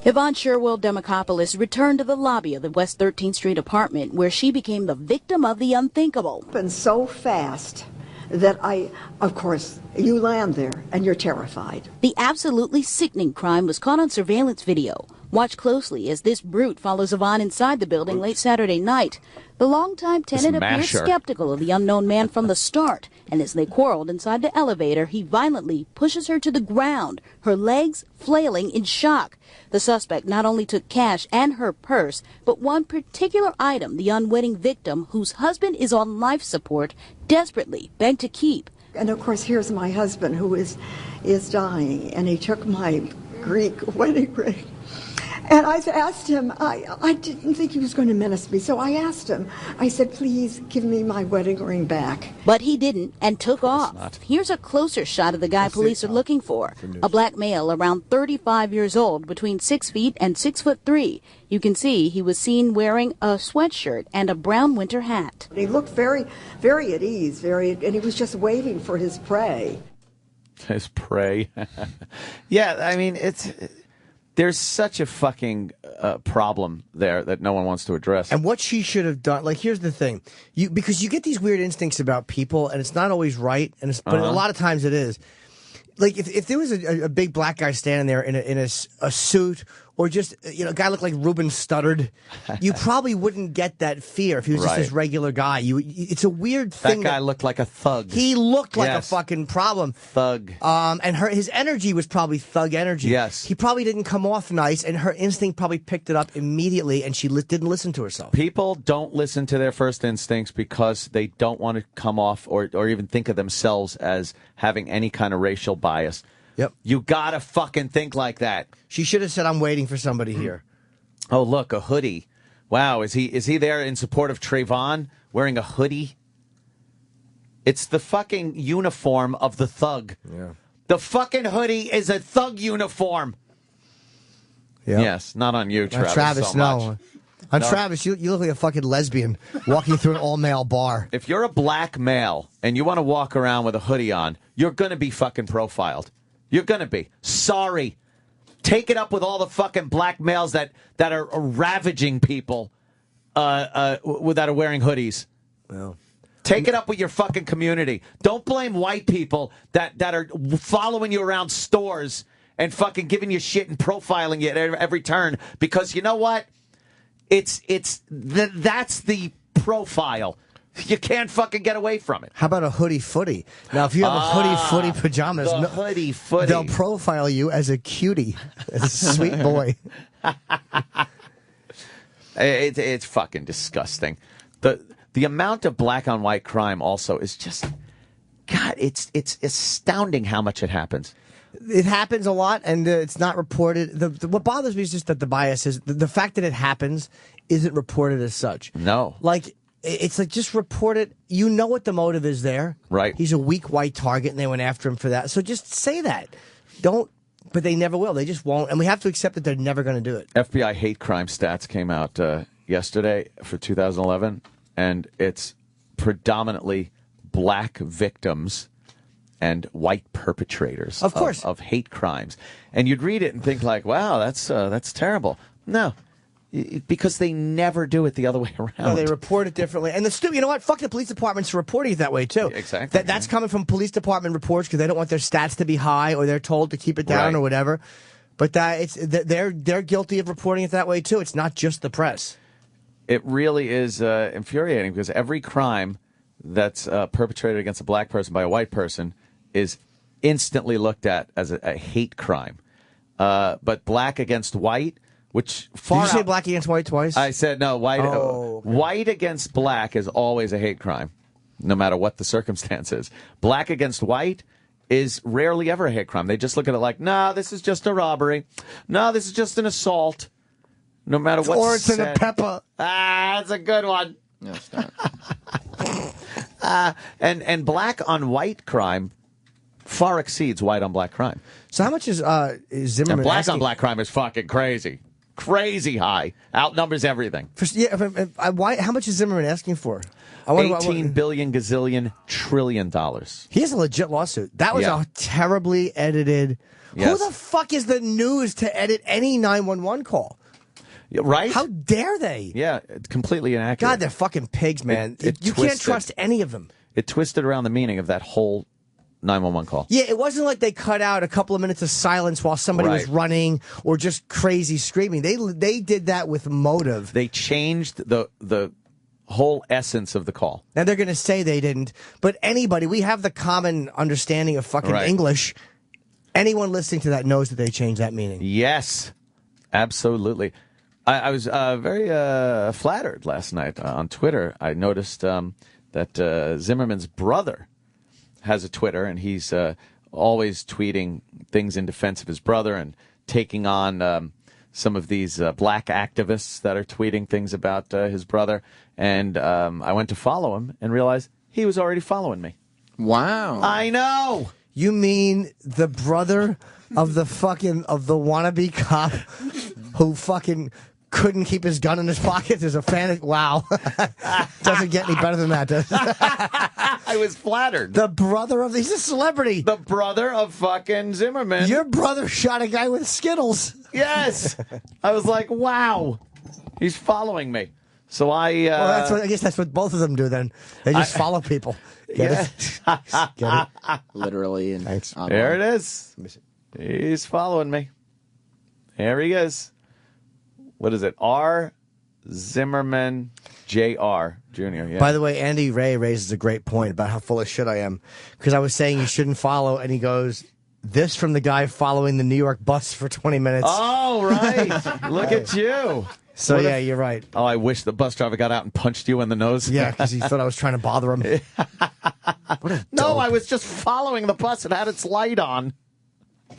Yvonne Sherwood Demacopoulos returned to the lobby of the West 13th Street apartment where she became the victim of the unthinkable. And so fast that of course, you land there and you're terrified. The absolutely sickening crime was caught on surveillance video. Watch closely as this brute follows Yvonne inside the building late Saturday night. The longtime tenant appeared skeptical of the unknown man from the start, and as they quarreled inside the elevator, he violently pushes her to the ground, her legs flailing in shock. The suspect not only took cash and her purse, but one particular item the unwitting victim, whose husband is on life support, desperately begged to keep. And of course, here's my husband who is dying, and he took my Greek wedding ring. And I asked him, I didn't think he was going to menace me, so I asked him. I said, please give me my wedding ring back. But he didn't and took off. Here's a closer shot of the guy police are looking for. A black male around 35 years old, between 6 feet and 6'3". You can see he was seen wearing a sweatshirt and a brown winter hat. He looked very, very at ease, and he was just waiting for his prey. His prey. Yeah, I mean, there's such a fucking problem there that no one wants to address. And what she should have done, like, here's the thing. Because you get these weird instincts about people, and it's not always right, but a lot of times it is. Like, if there was a big black guy standing there in a suit, or just, a guy looked like Ruben Studdard, you probably wouldn't get that fear if he was just this regular guy. It's a weird thing. That guy looked like a thug. He looked like a fucking problem. Thug. And his energy was probably thug energy. Yes. He probably didn't come off nice, and her instinct probably picked it up immediately, and she didn't listen to herself. People don't listen to their first instincts because they don't want to come off or even think of themselves as having any kind of racial bias. Yep. You gotta fucking think like that. She should have said, I'm waiting for somebody here. Oh, look, a hoodie. Wow, is he there in support of Trayvon wearing a hoodie? It's the fucking uniform of the thug. Yeah. The fucking hoodie is a thug uniform. Yep. Yes, not on you, Travis. On Travis, so no. much. On No. Travis, you look like a fucking lesbian walking through an all-male bar. If you're a black male and you want to walk around with a hoodie on, you're going to be fucking profiled. You're going to be. Sorry. Take it up with all the fucking black males that are ravaging people that are wearing hoodies. Well, take it up with your fucking community. Don't blame white people that are following you around stores and fucking giving you shit and profiling you at every turn, because you know what? That's the profile. You can't fucking get away from it. How about a hoodie footy? Now, if you have a hoodie footy pajamas, the hoodie footy, they'll profile you as a cutie, as a sweet boy. It's fucking disgusting. The amount of black on white crime also is just, God, it's astounding how much it happens. It happens a lot, and it's not reported. What bothers me is just that the bias is the fact that it happens isn't reported as such. No, like. It's like, just report it. You know what the motive is there. Right. He's a weak white target, and they went after him for that. So just say that. Don't. But they never will. They just won't. And we have to accept that they're never going to do it. FBI hate crime stats came out yesterday for 2011, and it's predominantly black victims and white perpetrators of course of hate crimes. And you'd read it and think like, wow, that's terrible. No. Because they never do it the other way around. No, they report it differently. And you know what? Fuck the police departments for reporting it that way, too. Exactly. That's coming from police department reports because they don't want their stats to be high, or they're told to keep it down or whatever. But they're guilty of reporting it that way, too. It's not just the press. It really is infuriating, because every crime that's perpetrated against a black person by a white person is instantly looked at as a hate crime. But black against white... Which far Did you say black against white twice? I said no. White. Okay. White against black is always a hate crime, no matter what the circumstance is. Black against white is rarely ever a hate crime. They just look at it like, no, this is just a robbery. No, this is just an assault. No matter what. Or it's in a pepper. That's a good one. No, it's not. And black on white crime far exceeds white on black crime. So how much is Zimmerman? And black asking? on black crime is fucking crazy. Crazy high. Outnumbers everything. Why? How much is Zimmerman asking for? $18 billion gazillion trillion. He has a legit lawsuit. That was a terribly edited. Yes. Who the fuck is the news to edit any 911 call? Right? How dare they? Yeah, it's completely inaccurate. God, they're fucking pigs, man. It you can't trust any of them. It twisted around the meaning of that whole 911 call. Yeah, it wasn't like they cut out a couple of minutes of silence while somebody was running or just crazy screaming. They did that with motive. They changed the whole essence of the call. Now they're going to say they didn't, but we have the common understanding of fucking English. Anyone listening to that knows that they changed that meaning. Yes, absolutely. I was very flattered last night on Twitter. I noticed that Zimmerman's brother has a Twitter, and he's always tweeting things in defense of his brother and taking on some of these black activists that are tweeting things about his brother. And I went to follow him and realized he was already following me. Wow. I know. You mean the brother of the wannabe cop who fucking couldn't keep his gun in his pocket? There's a fan. Wow. Doesn't get any better than that, does it? I was flattered. The brother of... He's a celebrity. The brother of fucking Zimmerman. Your brother shot a guy with Skittles. Yes. I was like, wow. He's following me. So I... I guess that's what both of them do then. They just follow people. Get it? Get it? Literally. And thanks. There it is. He's following me. There he is. What is it? R. Zimmerman Jr. Yeah. By the way, Andy Ray raises a great point about how full of shit I am. Because I was saying you shouldn't follow, and he goes, this from the guy following the New York bus for 20 minutes. Oh, right. Look at you. So, yeah, you're right. Oh, I wish the bus driver got out and punched you in the nose. Yeah, because he thought I was trying to bother him. No, I was just following the bus. It had its light on.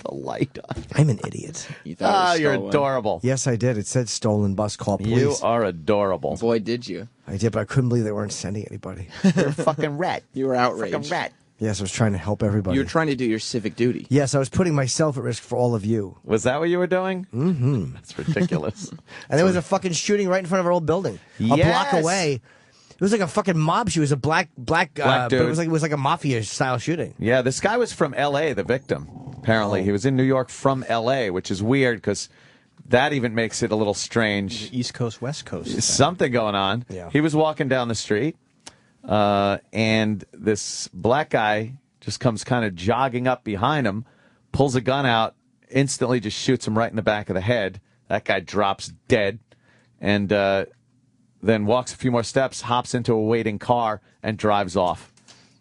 The light on. I'm an idiot. You're adorable. Yes, I did. It said stolen bus, call police. You are adorable. Boy, did you. I did, but I couldn't believe they weren't sending anybody. You're a fucking rat. You were outraged. Fucking rat. Yes, I was trying to help everybody. You were trying to do your civic duty. Yes, I was putting myself at risk for all of you. Was that what you were doing? Mm-hmm. That's ridiculous. And there was a fucking shooting right in front of our old building. A block away. It was like a fucking mob shoot. It was a black dude. But it was like a mafia style shooting. Yeah, this guy was from L.A., the victim. Apparently, he was in New York from L.A., which is weird because that even makes it a little strange. East Coast, West Coast. Something going on. Yeah. He was walking down the street, and this black guy just comes kind of jogging up behind him, pulls a gun out, instantly just shoots him right in the back of the head. That guy drops dead, and then walks a few more steps, hops into a waiting car, and drives off.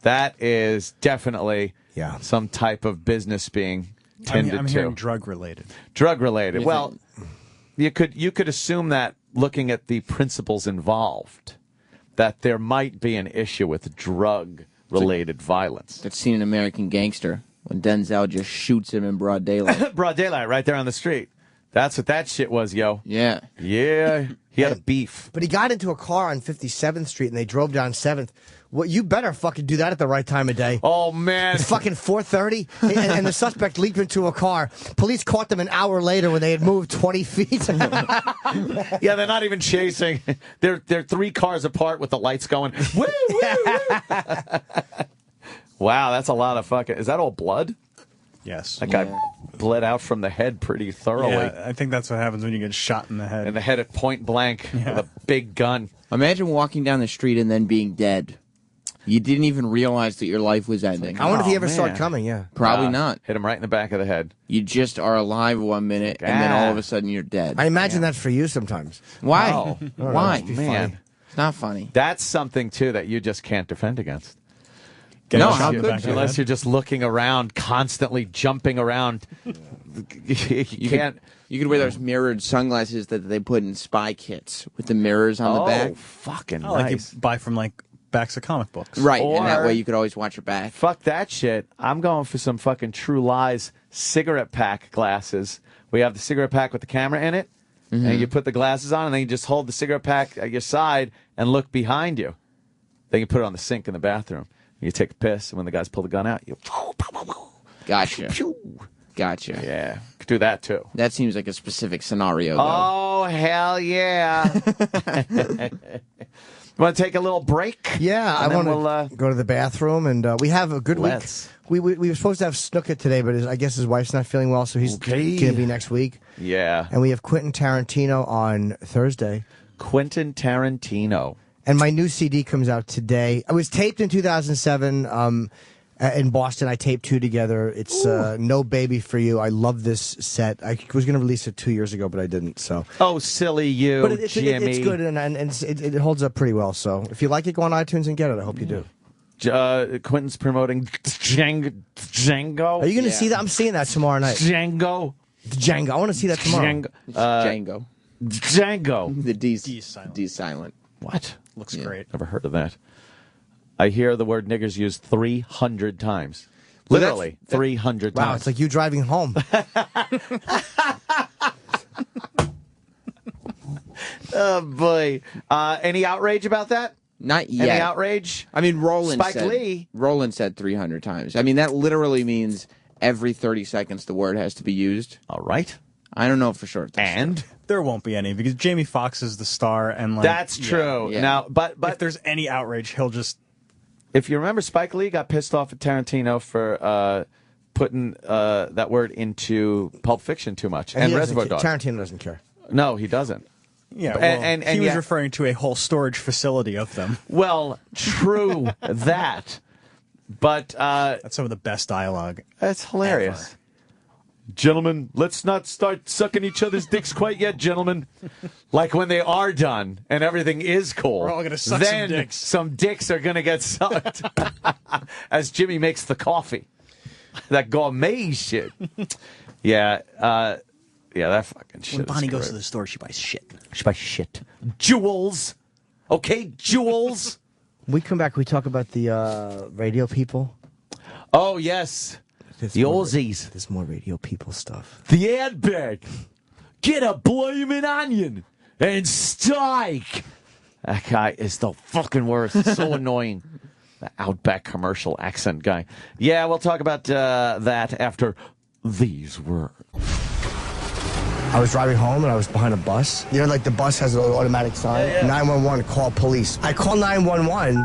That is definitely some type of business being tended to. I'm hearing drug-related. Drug-related. Well, you could assume that looking at the principles involved, that there might be an issue with drug-related violence. That's seen in American Gangster when Denzel just shoots him in broad daylight. Broad daylight, right there on the street. That's what that shit was, yo. Yeah. Yeah. He had a beef. But he got into a car on 57th Street, and they drove down 7th. Well, you better fucking do that at the right time of day. Oh, man. It's fucking 4:30, and the suspect leaped into a car. Police caught them an hour later when they had moved 20 feet. Yeah, they're not even chasing. They're 3 cars apart with the lights going. Woo, woo, woo. Wow, that's a lot of fucking... Is that all blood? Yes. That guy bled out from the head pretty thoroughly. Yeah, I think that's what happens when you get shot in the head. In the head at point blank with a big gun. Imagine walking down the street and then being dead. You didn't even realize that your life was ending. I wonder if he ever saw it coming, yeah. Probably not. Hit him right in the back of the head. You just are alive 1 minute, and then all of a sudden you're dead. I imagine that for you sometimes. Why? Oh, why? Man. Funny. It's not funny. That's something, too, that you just can't defend against. No, how could you? Unless you're just looking around, constantly jumping around. You can't. You could wear those mirrored sunglasses that they put in spy kits with the mirrors on the back. Oh, fucking nice. Like you buy from, like, backs of comic books. Right, and that way you could always watch your back. Fuck that shit. I'm going for some fucking True Lies cigarette pack glasses. We have the cigarette pack with the camera in it, and you put the glasses on, and then you just hold the cigarette pack at your side and look behind you. Then you put it on the sink in the bathroom. You take a piss, and when the guys pull the gun out, you... Gotcha. Pew. Gotcha. Yeah, could do that too. That seems like a specific scenario, though. Oh, hell yeah. Want to take a little break? Yeah, I want to go to the bathroom, and we have a good week. We were supposed to have Snooker today, but I guess his wife's not feeling well, so he's going to be next week. Yeah. And we have Quentin Tarantino on Thursday. Quentin Tarantino. And my new CD comes out today. It was taped in 2007 in Boston. I taped 2 together. It's No Baby for You. I love this set. I was going to release it 2 years ago, but I didn't. So. Oh, silly you, but Jimmy. It's good, and it holds up pretty well. So if you like it, go on iTunes and get it. I hope you do. Quentin's promoting Django. Are you going to see that? I'm seeing that tomorrow night. Django. I want to see that tomorrow. Django. The D's silent. What? Looks great. Never heard of that. I hear the word niggers used 300 times. So Literally 300 times. Wow, it's like you driving home. Oh, boy. Any outrage about that? Not yet. Any outrage? I mean, Roland said 300 times. I mean, that literally means every 30 seconds the word has to be used. All right. I don't know for sure. And? There won't be any, because Jamie Foxx is the star, and that's true. Yeah. Now, but if there's any outrage, he'll just... If you remember, Spike Lee got pissed off at Tarantino for putting that word into Pulp Fiction too much. And Reservoir Dogs. Tarantino doesn't care. No, he doesn't. Yeah, well, and he was referring to a whole storage facility of them. Well, true that. But... that's some of the best dialogue. That's hilarious. Ever. Gentlemen, let's not start sucking each other's dicks quite yet, gentlemen. Like when they are done and everything is cool. We're all going to suck then some dicks. Some dicks are going to get sucked. As Jimmy makes the coffee. That gourmet shit. Yeah, that fucking shit. When Bonnie is goes great. to the store, she buys shit. She buys shit. Jewels. Okay, jewels. We come back, we talk about the radio people. Oh, yes. The Aussies. There's more radio people stuff. The Outback. Get a blooming onion and steak. That guy is the fucking worst. It's so annoying. The Outback commercial accent guy. Yeah, we'll talk about that after these words. I was driving home and I was behind a bus. You know, like the bus has an automatic sign. 911, call police. I call 911.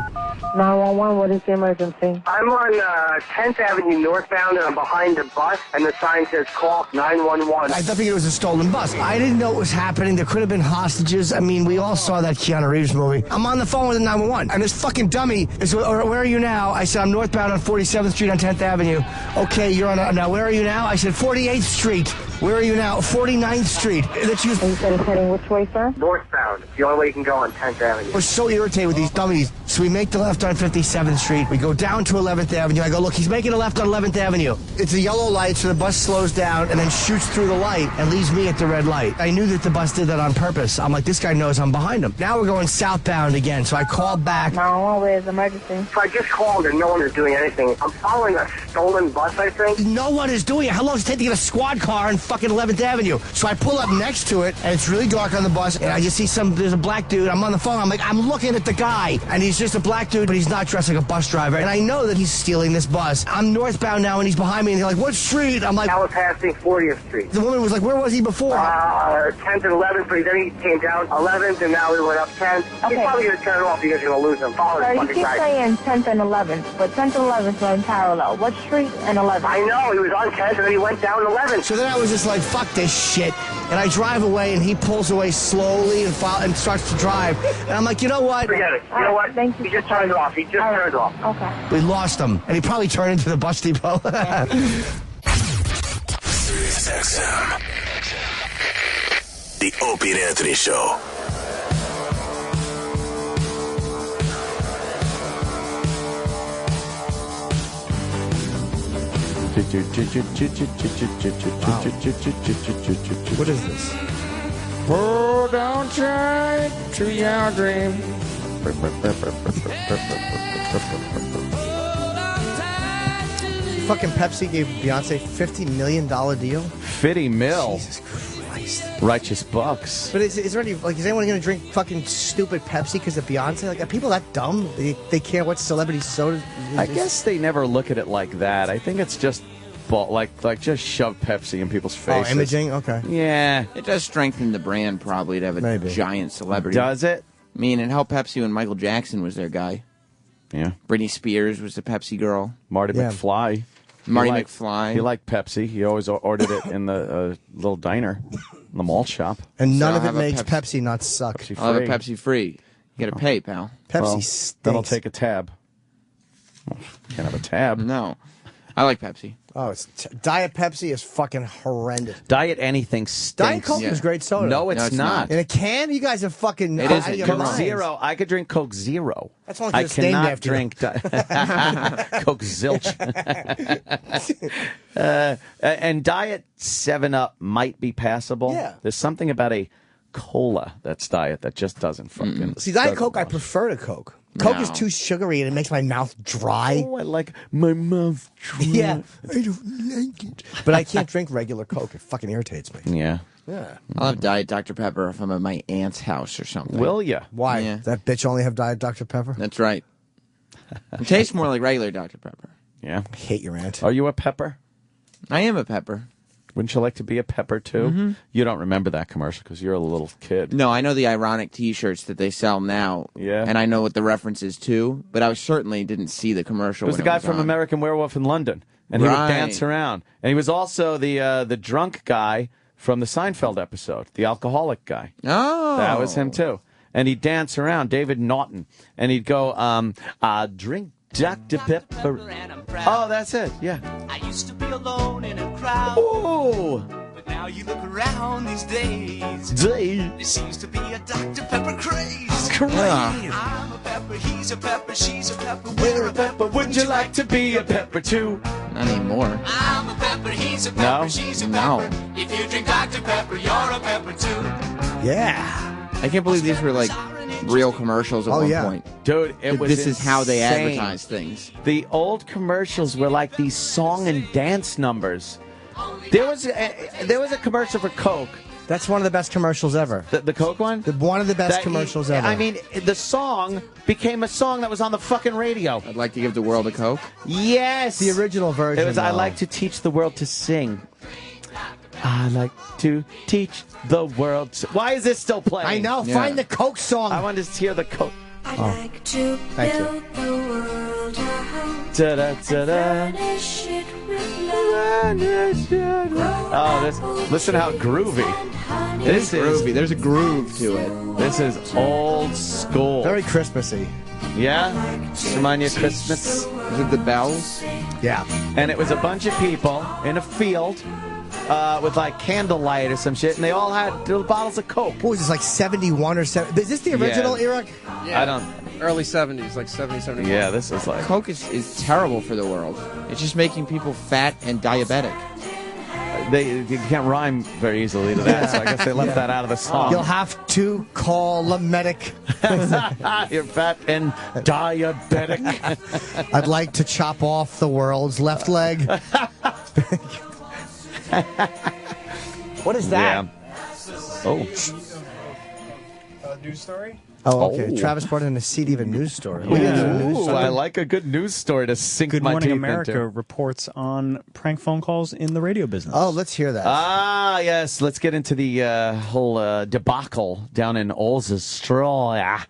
911, what is the emergency? I'm on 10th Avenue northbound and I'm behind the bus and the sign says call 911. I figured it was a stolen bus. I didn't know what was happening. There could have been hostages. I mean, we all saw that Keanu Reeves movie. I'm on the phone with the 911 and this fucking dummy is, where are you now? I said, I'm northbound on 47th Street on 10th Avenue. Okay, you're on, now where are you now? I said, 48th Street. Where are you now? 49th Street. That you said it's heading which way, sir? Northbound. It's the only way you can go on 10th Avenue. We're so irritated with these dummies. So we make the left on 57th Street. We go down to 11th Avenue. I go, look, he's making a left on 11th Avenue. It's a yellow light, so the bus slows down and then shoots through the light and leaves me at the red light. I knew that the bus did that on purpose. I'm like, this guy knows I'm behind him. Now we're going southbound again, so I call back. 911, where's the emergency? So I just called and no one is doing anything. I'm following a stolen bus, I think. No one is doing it. How long does it take to get a squad car on fucking 11th Avenue? So I pull up next to it, and it's really dark on the bus, and I just see there's a black dude. I'm on the phone. I'm like, I'm looking at the guy, and he's just a black dude, but he's not dressed like a bus driver. And I know that he's stealing this bus. I'm northbound now, and he's behind me, and they're like, what street? I'm like, now we're passing 40th Street. The woman was like, where was he before? 10th and 11th, but then he came down 11th, and now we went up 10th. Okay. He's probably going to turn it off because you're going to lose him. So you keep saying 10th and 11th, but 10th and 11th are in parallel. What street and 11th? I know, he was on 10th, and then he went down 11th. So then I was just like, fuck this shit. And I drive away, and he pulls away slowly and starts to drive. And I'm like, you know what? Forget it. You know what? Thank you. He just turned it off. He just turned it off. Okay. We lost him, and he probably turned into the bus depot. XM. The Opie and Anthony Show. What is this? Hold on tight to your dream. Fucking Pepsi gave Beyonce $50 million deal. 50 mil. Jesus Christ. Righteous bucks. But is there any, is anyone going to drink fucking stupid Pepsi because of Beyonce? Like, are people that dumb? They care what celebrity soda? I guess they never look at it like that. I think it's just like just shove Pepsi in people's faces. Oh, imaging? Okay. Yeah. It does strengthen the brand, probably, to have a giant celebrity. Does it? I mean, it helped Pepsi when Michael Jackson was their guy. Yeah. Britney Spears was the Pepsi girl. Marty McFly. McFly. He liked Pepsi. He always ordered it in the little diner, in the mall shop. And none of it makes Pepsi not suck. I'll have a Pepsi free. You got to pay, pal. Pepsi stinks. Then I'll take a tab. Can't have a tab. No. I like Pepsi. Oh, Diet Pepsi is fucking horrendous. Diet anything stinks. Diet Coke is great soda. No, it's not. In a can, you guys are fucking. It isn't. Coke Zero. I could drink Coke Zero. That's only I just named cannot after drink Coke Zilch. And Diet 7-Up might be passable. Yeah. There's something about a cola that's diet that just doesn't fucking. See, Diet Coke, I prefer to Coke. Coke is too sugary and it makes my mouth dry. Oh, I like my mouth dry. Yeah, I don't like it. But I can't drink regular Coke. It fucking irritates me. Yeah. Yeah. I'll have Diet Dr. Pepper if I'm at my aunt's house or something. Will ya? Why? Yeah. That bitch only have Diet Dr. Pepper? That's right. It tastes more like regular Dr. Pepper. Yeah. I hate your aunt. Are you a pepper? I am a pepper. Wouldn't you like to be a pepper, too? Mm-hmm. You don't remember that commercial because you're a little kid. No, I know the ironic T-shirts that they sell now. Yeah. And I know what the reference is, too. But I certainly didn't see the commercial. It was the guy from American Werewolf in London. And he would dance around. And he was also the drunk guy from the Seinfeld episode, the alcoholic guy. Oh. That was him, too. And he'd dance around, David Norton. And he'd go, drink Dr. Pepper. Oh, that's it. Yeah. I used to be alone in a crowd. Ooh. But now you look around these days. There seems to be a Dr. Pepper craze. I'm a pepper, he's a pepper, she's a pepper, we're a pepper. Would you like to be a pepper too? Not anymore. I'm a pepper, he's a pepper, she's a pepper. If you drink Dr. Pepper, you're a pepper too. Yeah. I can't believe these were like real commercials at one point. Dude, it was This is how they insane. advertise things. The old commercials were like these song and dance numbers. There was a commercial for Coke. That's one of the best commercials ever. The Coke one? One of the best commercials ever. I mean, the song became a song that was on the fucking radio. I'd like to give the world a Coke. Yes. The original version. It was, I like to teach the world to sing. I like to teach the world. Why is this still playing? I know. Yeah. Find the Coke song. I want to hear the Coke. I like to Thank you. build the world a house. Da-da-da-da. Furnish it with love. Oh, listen how groovy. This is groovy. There's a groove to it. This is old school. Very Christmassy. Yeah? Remind you of Christmas? Is it the bells? Yeah. And it was a bunch of people in a field with like candlelight or some shit, and they all had little bottles of Coke. What was this, like 71 or 7? Is this the original era? Yeah. I don't. Early 70s, like 70, 71. Yeah, this is like. Coke is terrible for the world. It's just making people fat and diabetic. You can't rhyme very easily to that, so I guess they left that out of the song. You'll have to call a medic. You're fat and diabetic. I'd like to chop off the world's left leg. What is that? Yeah. Oh. News story? Oh, okay. Oh. Travis brought in a CD of a news story. Ooh, I like a good news story to sink Good my Morning teeth America into. reports on prank phone calls in the radio business. Oh, let's hear that. Ah, yes. Let's get into the whole debacle down in Australia.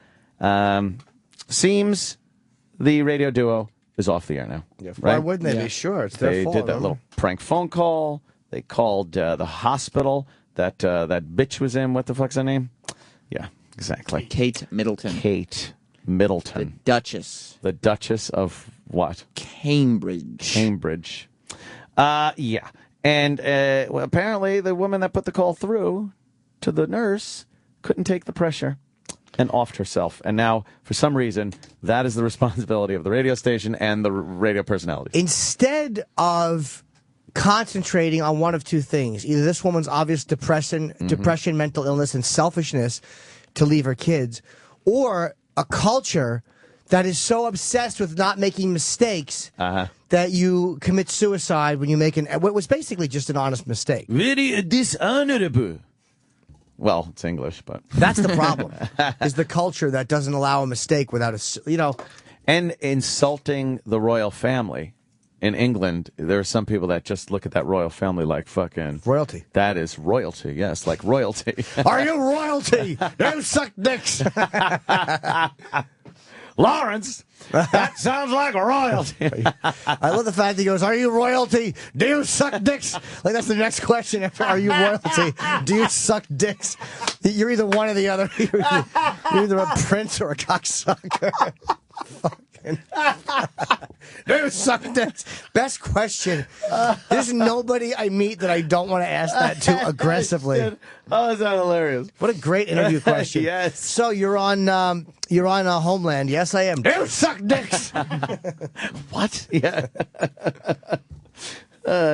Seems the radio duo is off the air now. Yeah, why right? wouldn't they be? Sure, it's their fault. They did that little prank phone call. They called the hospital that bitch was in. What the fuck's her name? Yeah, exactly. Kate Middleton. Kate Middleton. The Duchess. The Duchess of what? Cambridge. Cambridge. Yeah. And well, apparently the woman that put the call through to the nurse couldn't take the pressure and offed herself. And now, for some reason, that is the responsibility of the radio station and the radio personalities. Instead of concentrating on one of two things, either this woman's obvious depression, mental illness, and selfishness to leave her kids, or a culture that is so obsessed with not making mistakes that you commit suicide when you make what was basically just an honest mistake. Very dishonorable. Well, it's English, but that's the problem. Is the culture that doesn't allow a mistake without and insulting the royal family in England, there are some people that just look at that royal family like fucking royalty. That is royalty, yes, like royalty. Are you royalty? You suck dicks. Lawrence, that sounds like royalty. I love the fact that he goes, are you royalty? Do you suck dicks? Like, that's the next question after, are you royalty? Do you suck dicks? You're either one or the other. You're either a prince or a cocksucker. Fucking. Do you suck dicks? Best question. There's nobody I meet that I don't want to ask that to aggressively. Oh, is that hilarious? What a great interview question. Yes. So you're on Homeland. Yes, I am. Do you suck dicks? What? Yeah.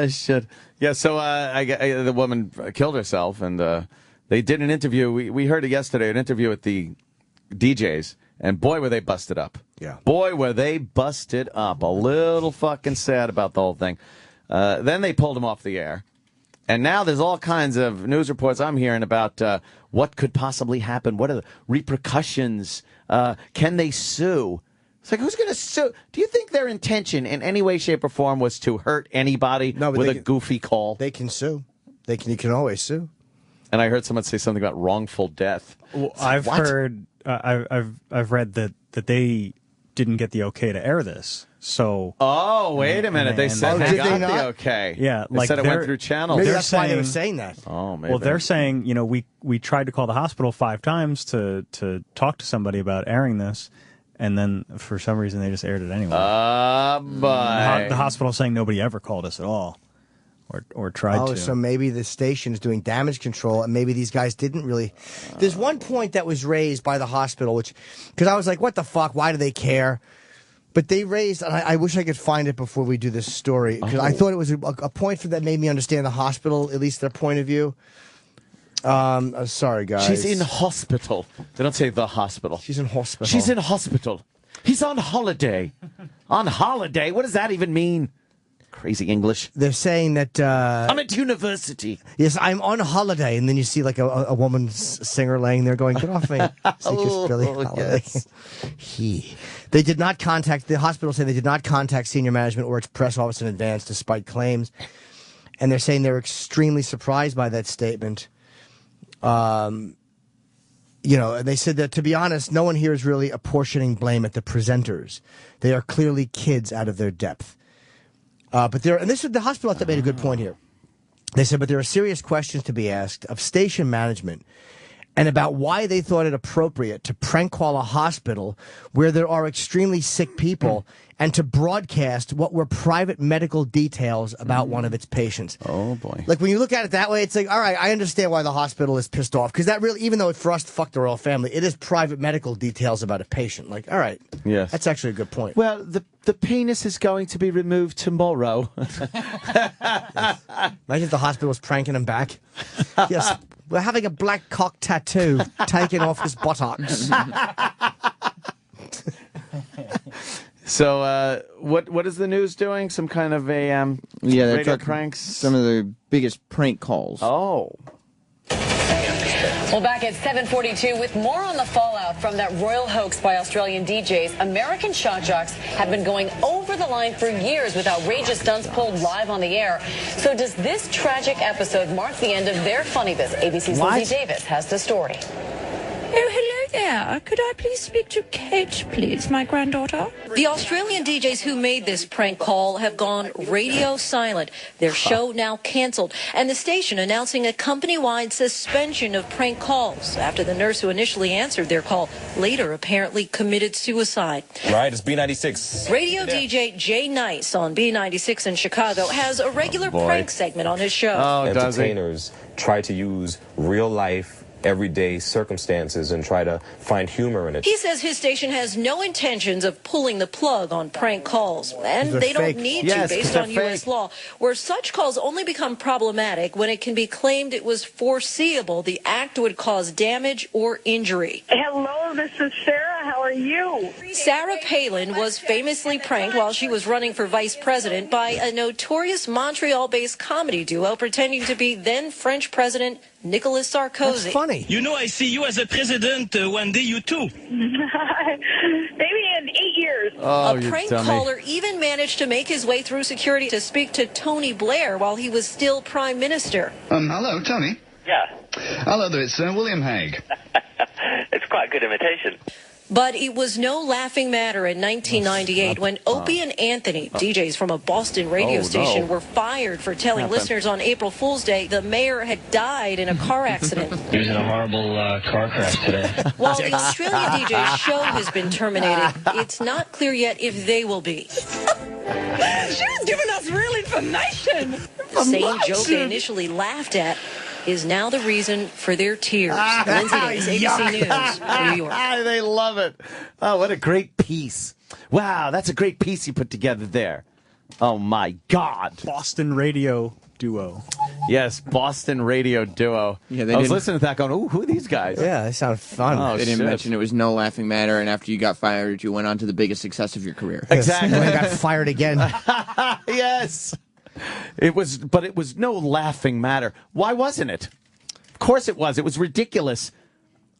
Shit. Yeah, so the woman killed herself, and they did an interview. We heard it yesterday, an interview with the DJs, and boy, were they busted up. Yeah. Boy, were they busted up. A little fucking sad about the whole thing. Then they pulled him off the air. And now there's all kinds of news reports I'm hearing about what could possibly happen. What are the repercussions? Can they sue? It's like, who's going to sue? Do you think their intention in any way, shape, or form was to hurt anybody with a goofy call? They can sue. You can always sue. And I heard someone say something about wrongful death. Well, I've heard, I've read that they didn't get the okay to air this. So. Oh, wait a minute. They said they got the okay. Yeah. They said it went through channels. Maybe that's why they were saying that. Oh, maybe. Well, they're saying, we tried to call the hospital 5 times to talk to somebody about airing this, and then for some reason they just aired it anyway. The hospital saying nobody ever called us at all. Or tried to. Oh, so maybe the station is doing damage control, and maybe these guys didn't really. There's one point that was raised by the hospital, because I was like, what the fuck? Why do they care? But they raised, and I wish I could find it before we do this story, because I thought it was a point that made me understand the hospital, at least their point of view. Sorry, guys. She's in hospital. They don't say the hospital. She's in hospital. She's in hospital. He's on holiday. On holiday? What does that even mean? Crazy English. They're saying that... I'm at university. Yes, I'm on holiday. And then you see like a woman singer laying there going, get off me. Yes. They did not contact... The hospital said they did not contact senior management or its press office in advance, despite claims. And they're saying they're extremely surprised by that statement. And they said that, to be honest, no one here is really apportioning blame at the presenters. They are clearly kids out of their depth. But the hospital that made a good point here. They said, but there are serious questions to be asked of station management and about why they thought it appropriate to prank call a hospital where there are extremely sick people and to broadcast what were private medical details about one of its patients. Oh, boy. Like, when you look at it that way, it's like, all right, I understand why the hospital is pissed off. Because that really, even though for us to fuck the royal family, it is private medical details about a patient. Like, all right. Yes. That's actually a good point. Well, the penis is going to be removed tomorrow. Imagine if the hospital was pranking him back. Yes, we're having a black cock tattoo taken off his buttocks. So, what is the news doing? Some kind of a they're radio pranks? Some of the biggest prank calls. Oh. Well, back at 7:42 with more on the fallout from that royal hoax by Australian DJs, American shock jocks have been going over the line for years with outrageous stunts pulled live on the air. So does this tragic episode mark the end of their funny biz? ABC's Lindsay Davis has the story. Oh, hello there. Could I please speak to Kate, please, my granddaughter? The Australian DJs who made this prank call have gone radio silent. Their show now canceled, and the station announcing a company-wide suspension of prank calls after the nurse who initially answered their call later apparently committed suicide. Right, it's B96. Radio DJ Jay Nice on B96 in Chicago has a regular prank segment on his show. Entertainers try to use real life, everyday circumstances and try to find humor in it. He says his station has no intentions of pulling the plug on prank calls, and they don't need to based on U.S. law, where such calls only become problematic when it can be claimed it was foreseeable the act would cause damage or injury. Hello, this is Sarah. How are you? Sarah Palin was famously pranked while she was running for vice president by a notorious Montreal-based comedy duo pretending to be then French President Nicolas Sarkozy. That's funny. You know, I see you as a president one day, you too. Maybe in 8 years. years. Oh, a prank dummy. caller even managed to make his way through security to speak to Tony Blair while he was still prime minister. Hello, Tony. Yeah. Hello there, it's William Hague. It's quite a good imitation. But it was no laughing matter in 1998 when Opie and Anthony, DJs from a Boston radio station, were fired for telling listeners on April Fool's Day the mayor had died in a car accident. He was in a horrible car crash today. While the Australian DJ's show has been terminated, it's not clear yet if they will be. She's giving us real information. The same joke they initially laughed at is now the reason for their tears. Lindsay Davis, ABC News, New York. They love it. Oh, what a great piece. Wow, that's a great piece you put together there. Oh, my God. Boston radio duo. Yes, Boston radio duo. Yeah, I was listening to that going, ooh, who are these guys? Yeah, they sound fun. Oh, they didn't mention it was no laughing matter, and after you got fired, you went on to the biggest success of your career. Exactly. I got fired again. Yes. It was no laughing matter. Why wasn't it? Of course it was. It was ridiculous.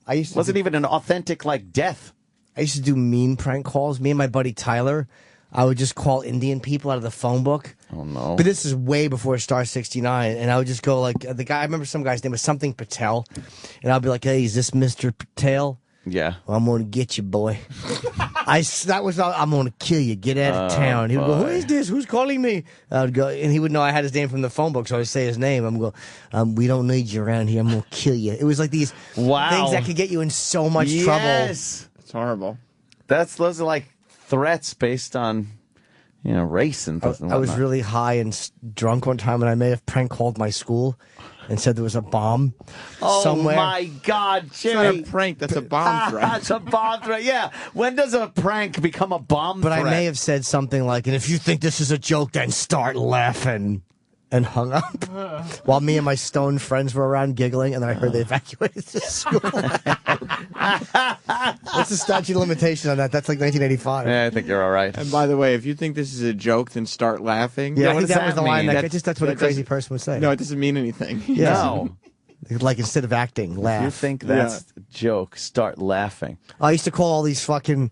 Wasn't even an authentic, death. I used to do mean prank calls. Me and my buddy Tyler, I would just call Indian people out of the phone book. Oh, no. But this is way before Star 69. And I would just go the guy, I remember some guy's name was something Patel. And I'll be like, hey, is this Mr. Patel? Yeah. Well, I'm going to get you, boy. I'm going to kill you. Get out of town. He would go, who is this? Who's calling me? I would go, and he would know I had his name from the phone book, so I would say his name. I'm going, we don't need you around here. I'm going to kill you. It was like these things that could get you in so much trouble. Yes. It's horrible. Those are threats based on, race and things. I was really high and drunk one time, and I may have prank called my school and said there was a bomb somewhere. Oh, my God, Jimmy. It's not a prank. That's a bomb threat. That's a bomb threat, yeah. When does a prank become a bomb threat? But I may have said something like, and if you think this is a joke, then start laughing. And hung up while me and my stoned friends were around giggling, and then I heard they evacuated the school. What's the statute of limitation on that? That's like 1985. Yeah, I think you're all right. And by the way, if you think this is a joke, then start laughing. Yeah, I think that was the line. That's what a crazy person would say. No, it doesn't mean anything. Yeah. No. Like instead of acting, laugh. If you think that's a joke, start laughing. I used to call all these fucking...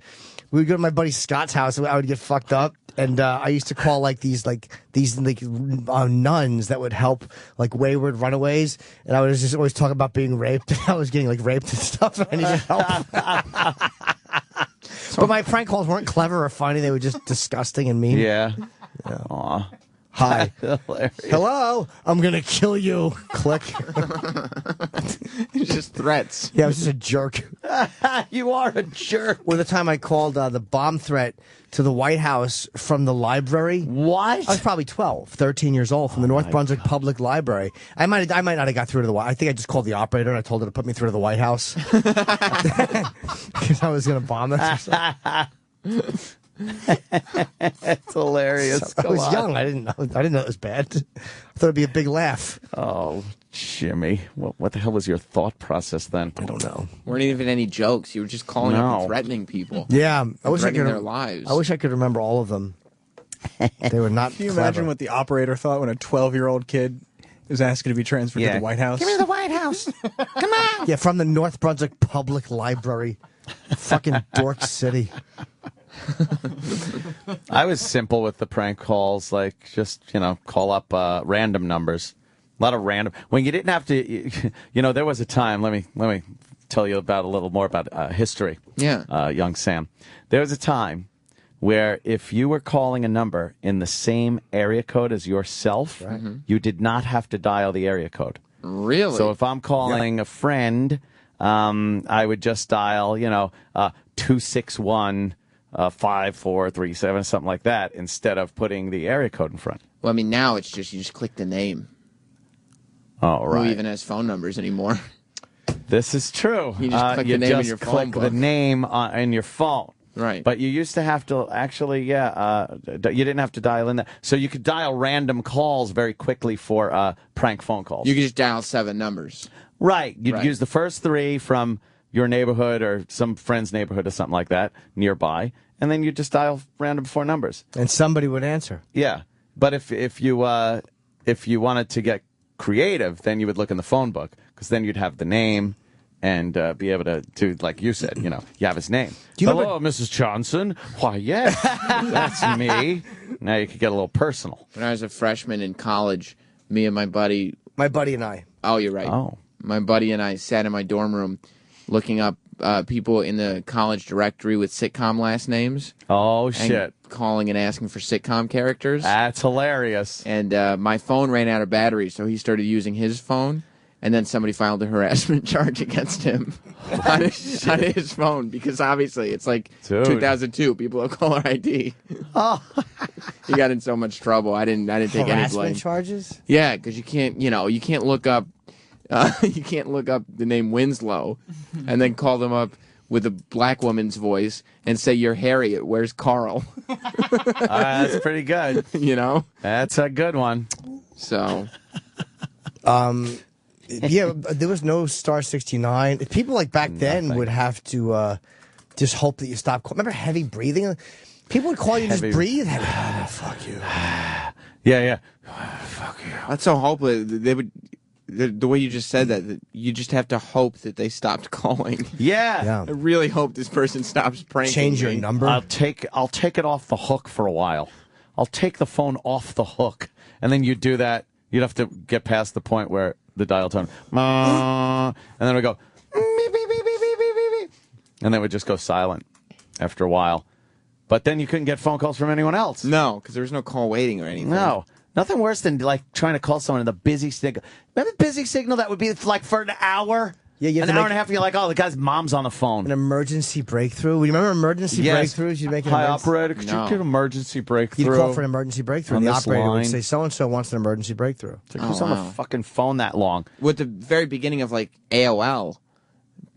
We would go to my buddy Scott's house, and I would get fucked up. And I used to call these nuns that would help wayward runaways, and I would just always talk about being raped. I was getting raped and stuff, and I needed help. But my prank calls weren't clever or funny; they were just disgusting and mean. Yeah. Aw. Hi. Hello. I'm gonna kill you. Click. It's just threats. Yeah, I was just a jerk. You are a jerk. Well, the time I called the bomb threat to the White House from the library. What? I was probably 12, 13 years old from the North Brunswick Public Library. I might not have got through to the White. I think I just called the operator and I told her to put me through to the White House because I was going to bomb it. It's hilarious. I was young. I didn't know it was bad. I thought it'd be a big laugh. Oh, Jimmy, what the hell was your thought process then? I don't know. Weren't even any jokes. You were just calling up and threatening people. Yeah, I wish I could their lives. I wish I could remember all of them. They were not. Can you clever. imagine what the operator thought when a 12-year-old kid is asking to be transferred to the White House? Give me the White House. Come on. Yeah, from the North Brunswick Public Library. Fucking Dork City. I was simple with the prank calls, just call up random numbers, a lot of random. When you didn't have to, there was a time. Let me tell you about a little more about history. Yeah, young Sam. There was a time where if you were calling a number in the same area code as yourself, you did not have to dial the area code. Really? So if I'm calling a friend, I would just dial 261. 5437, something like that, instead of putting the area code in front. Well, I mean, now it's just you just click the name. Oh, right. Who even has phone numbers anymore? This is true. You just click the name in your phone book. The name in your phone. Right. But you used to have to actually, you didn't have to dial in that. So you could dial random calls very quickly for prank phone calls. You could just dial 7 numbers. Right. You'd use the first 3 from your neighborhood or some friend's neighborhood or something like that nearby, and then you just dial random 4 numbers, and somebody would answer. Yeah, but if you wanted to get creative, then you would look in the phone book because then you'd have the name, and be able to do, like you said, you have his name. Hello, Mrs. Johnson. Why, yes, that's me. Now you could get a little personal. When I was a freshman in college, me and my buddy and I. Oh, you're right. Oh. My buddy and I sat in my dorm room looking up people in the college directory with sitcom last names. Oh, shit. Calling and asking for sitcom characters. That's hilarious. And my phone ran out of battery, so he started using his phone. And then somebody filed a harassment charge against him on his phone because obviously it's like 2002. People have caller ID. Oh, he got in so much trouble. I didn't take any blame. Harassment charges? Yeah, because you can't look up the name Winslow and then call them up with a black woman's voice and say, "You're Harriet. Where's Carl?" That's pretty good. That's a good one. So, yeah, there was no Star 69. People like back then would have to just hope that you stop. Remember heavy breathing? People would call you and just breathe. Fuck you. Yeah. Fuck you. That's so hopeless. They would. The way you just said that, you just have to hope that they stopped calling. Yeah. I really hope this person stops pranking Change your me. number. I'll take it off the hook for a while. I'll take the phone off the hook, and then you do that. You'd have to get past the point where the dial tone, and then we go, beep, beep, beep, beep, beep, beep, beep, and then it would just go silent after a while. But then you couldn't get phone calls from anyone else. No, because there was no call waiting or anything. No. Nothing worse than like trying to call someone in the busy signal. Remember busy signal? That would be like for an hour? Yeah, you have an to hour and a half, and you're like, oh, the guy's mom's on the phone. An emergency breakthrough. You remember emergency breakthroughs? You'd make an Hi, operator. Could you get an emergency breakthrough? You'd call for an emergency breakthrough, and the operator line. would say, so-and-so wants an emergency breakthrough. It's like, who's on the fucking phone that long? With the very beginning of like AOL,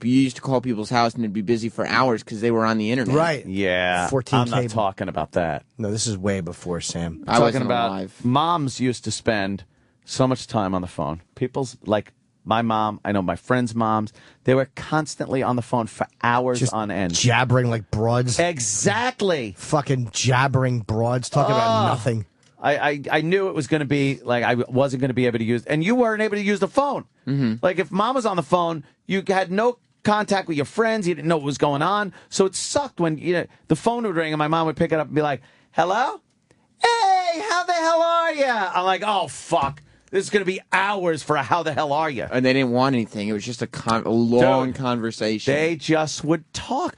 you used to call people's house and it'd be busy for hours because they were on the internet. Right. Yeah. 14 I'm not cable. talking about that. No, this is way before Sam. I talking wasn't about alive. Moms used to spend so much time on the phone. People's, like my mom, I know my friends' moms, they were constantly on the phone for hours Just on end. jabbering like broads. Exactly. Fucking jabbering broads, talking about nothing. I knew it was going to be, like, I wasn't going to be able to use, and you weren't able to use the phone. Mm-hmm. Like, if mom was on the phone, you had no contact with your friends, you didn't know what was going on, so it sucked when the phone would ring and my mom would pick it up and be like, hello? Hey, how the hell are you? I'm like, oh, fuck. This is going to be hours for a how the hell are you? And they didn't want anything. It was just a long conversation. They just would talk.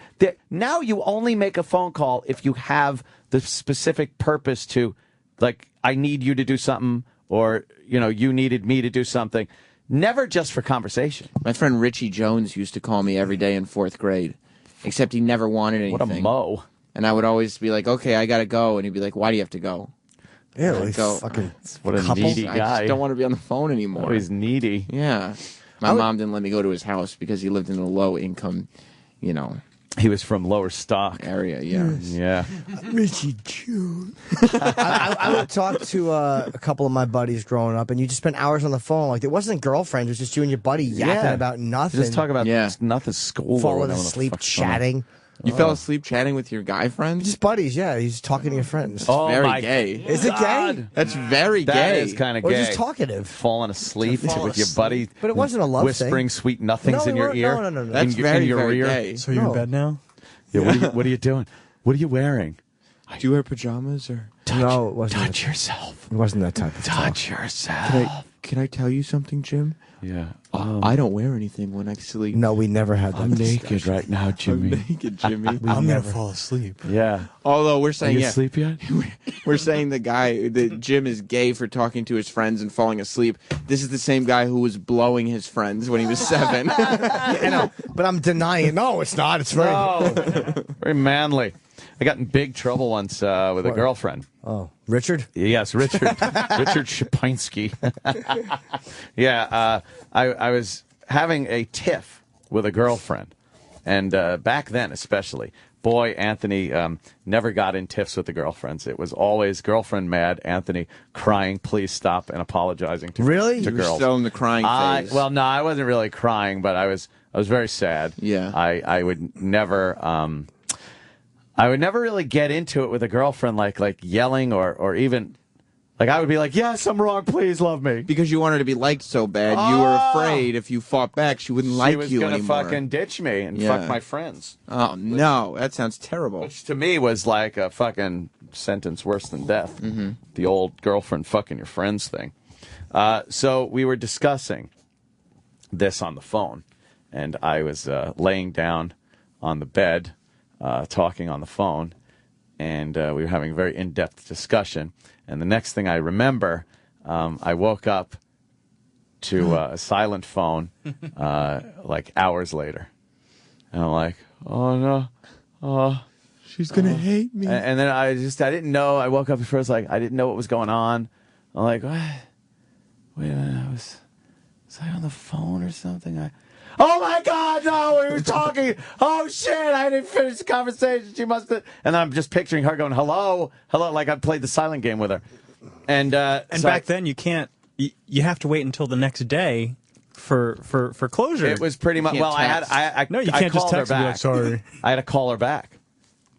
Now you only make a phone call if you have the specific purpose to, like, I need you to do something, or, you needed me to do something. Never just for conversation. My friend Richie Jones used to call me every day in 4th grade, except he never wanted anything. What a mo. And I would always be like, okay, I got to go. And he'd be like, why do you have to go? Yeah, like fucking what a needy guy. I just don't want to be on the phone anymore. Oh, he's needy. Yeah. My mom didn't let me go to his house because he lived in a low income, He was from lower stock area, yeah. Yeah. Richie June. I would talk to a couple of my buddies growing up, and you just spent hours on the phone. Like, it wasn't girlfriends, it was just you and your buddy yapping about nothing. Just talk about nothing, school. Falling asleep, chatting. You fell asleep chatting with your guy friends? Just buddies, yeah. He's talking to your friends. Oh, very gay. Is it gay? That's very gay. That is kind of Or gay. just talkative. Falling asleep with your buddy. But it wasn't a love whispering thing. sweet nothings in your ear. No. That's very, very gay. So you're in bed now? Yeah, what are you doing? What are you wearing? Do you wear pajamas or? No, it wasn't. Touch yourself. It wasn't that type of Touch yourself. Can I tell you something, Jim? Yeah. I don't wear anything when I sleep. No, we never had that. I'm naked right now, Jimmy. I'm naked, Jimmy. I'm going to fall asleep. Yeah. Although we're saying, Are you asleep yet? We're saying that Jim is gay for talking to his friends and falling asleep. This is the same guy who was blowing his friends when he was 7. I know, but I'm denying. No, it's not. It's very, very manly. I got in big trouble once with a girlfriend. Oh, Richard? Yes, Richard. Richard Shapinsky. Yeah, I was having a tiff with a girlfriend, and back then especially. Boy, Anthony never got in tiffs with the girlfriends. It was always girlfriend mad, Anthony crying, please stop, and apologizing to really? to You girls. were still in the crying phase. Well, no, I wasn't really crying, but I was very sad. Yeah. I would never really get into it with a girlfriend, like yelling or even Like, I would be like, yes, I'm wrong, please love me. Because you wanted to be liked so bad, you were afraid if you fought back, she wouldn't like you anymore. She was going to fucking ditch me and fuck my friends. Oh, no, that sounds terrible. Which to me was like a fucking sentence worse than death. The old girlfriend fucking your friends thing. So we were discussing this on the phone, and I was laying down on the bed, talking on the phone, and we were having a very in-depth discussion. And the next thing I remember, I woke up to a silent phone like hours later. And I'm like, oh, no. Oh, she's going to hate me. And then I didn't know. I woke up at first, like, I didn't know what was going on. I'm like, what? Wait a minute. Was I on the phone or something? Oh, my God, no, we were talking. Oh, shit, I didn't finish the conversation. She must have. And then I'm just picturing her going, hello, like I played the silent game with her. And so back then, you can't, you have to wait until the next day for closure. It was pretty much, well, no, you can't just text her back. Like, sorry. I had to call her back.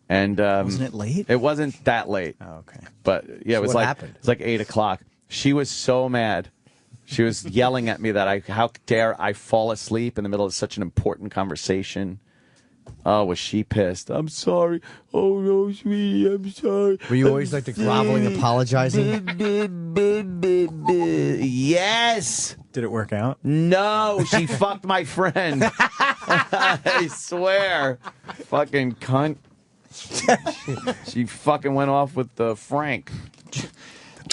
And wasn't it late? It wasn't that late. Oh, okay. But, yeah, So it was what like, happened? it was like 8 o'clock. She was so mad. She was yelling at me that how dare I fall asleep in the middle of such an important conversation. Oh, was she pissed? I'm sorry. Oh, no, sweetie, I'm sorry. Were you always like the groveling, apologizing? Yes. Did it work out? No, she fucked my friend. I swear. Fucking cunt. She fucking went off with Frank.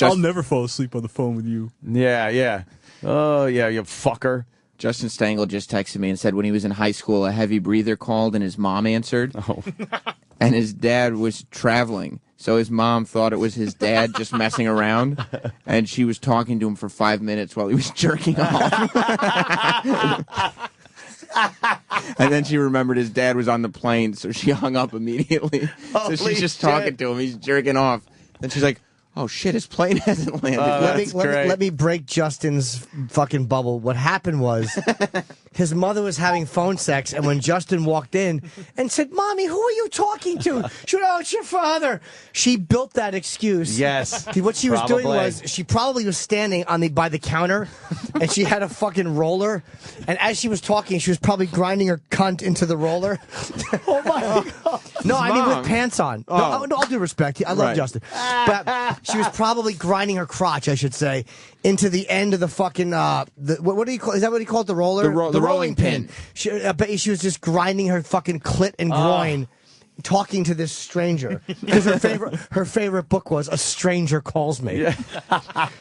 I'll never fall asleep on the phone with you. Yeah. Oh, yeah, you fucker. Justin Stengel just texted me and said when he was in high school, a heavy breather called and his mom answered. Oh. And his dad was traveling. So his mom thought it was his dad just messing around. And she was talking to him for 5 minutes while he was jerking off. And then she remembered his dad was on the plane, so she hung up immediately. So she's just talking to him. He's jerking off. Then she's like, oh, shit, his plane hasn't landed. Let me break Justin's fucking bubble. What happened was his mother was having phone sex, and when Justin walked in and said, Mommy, who are you talking to? She went, oh, it's your father. She built that excuse. Yes. What she was doing was she probably was standing by the counter, and she had a fucking roller, and as she was talking, she was probably grinding her cunt into the roller. Oh, my God. No, I mean with pants on. No, all due respect. I love Justin. But she was probably grinding her crotch, I should say, into the end of the fucking, what do you call, is that what you call it, the roller? The rolling pin. I bet you she was just grinding her fucking clit and groin, talking to this stranger. Because her favorite book was A Stranger Calls Me. Yeah.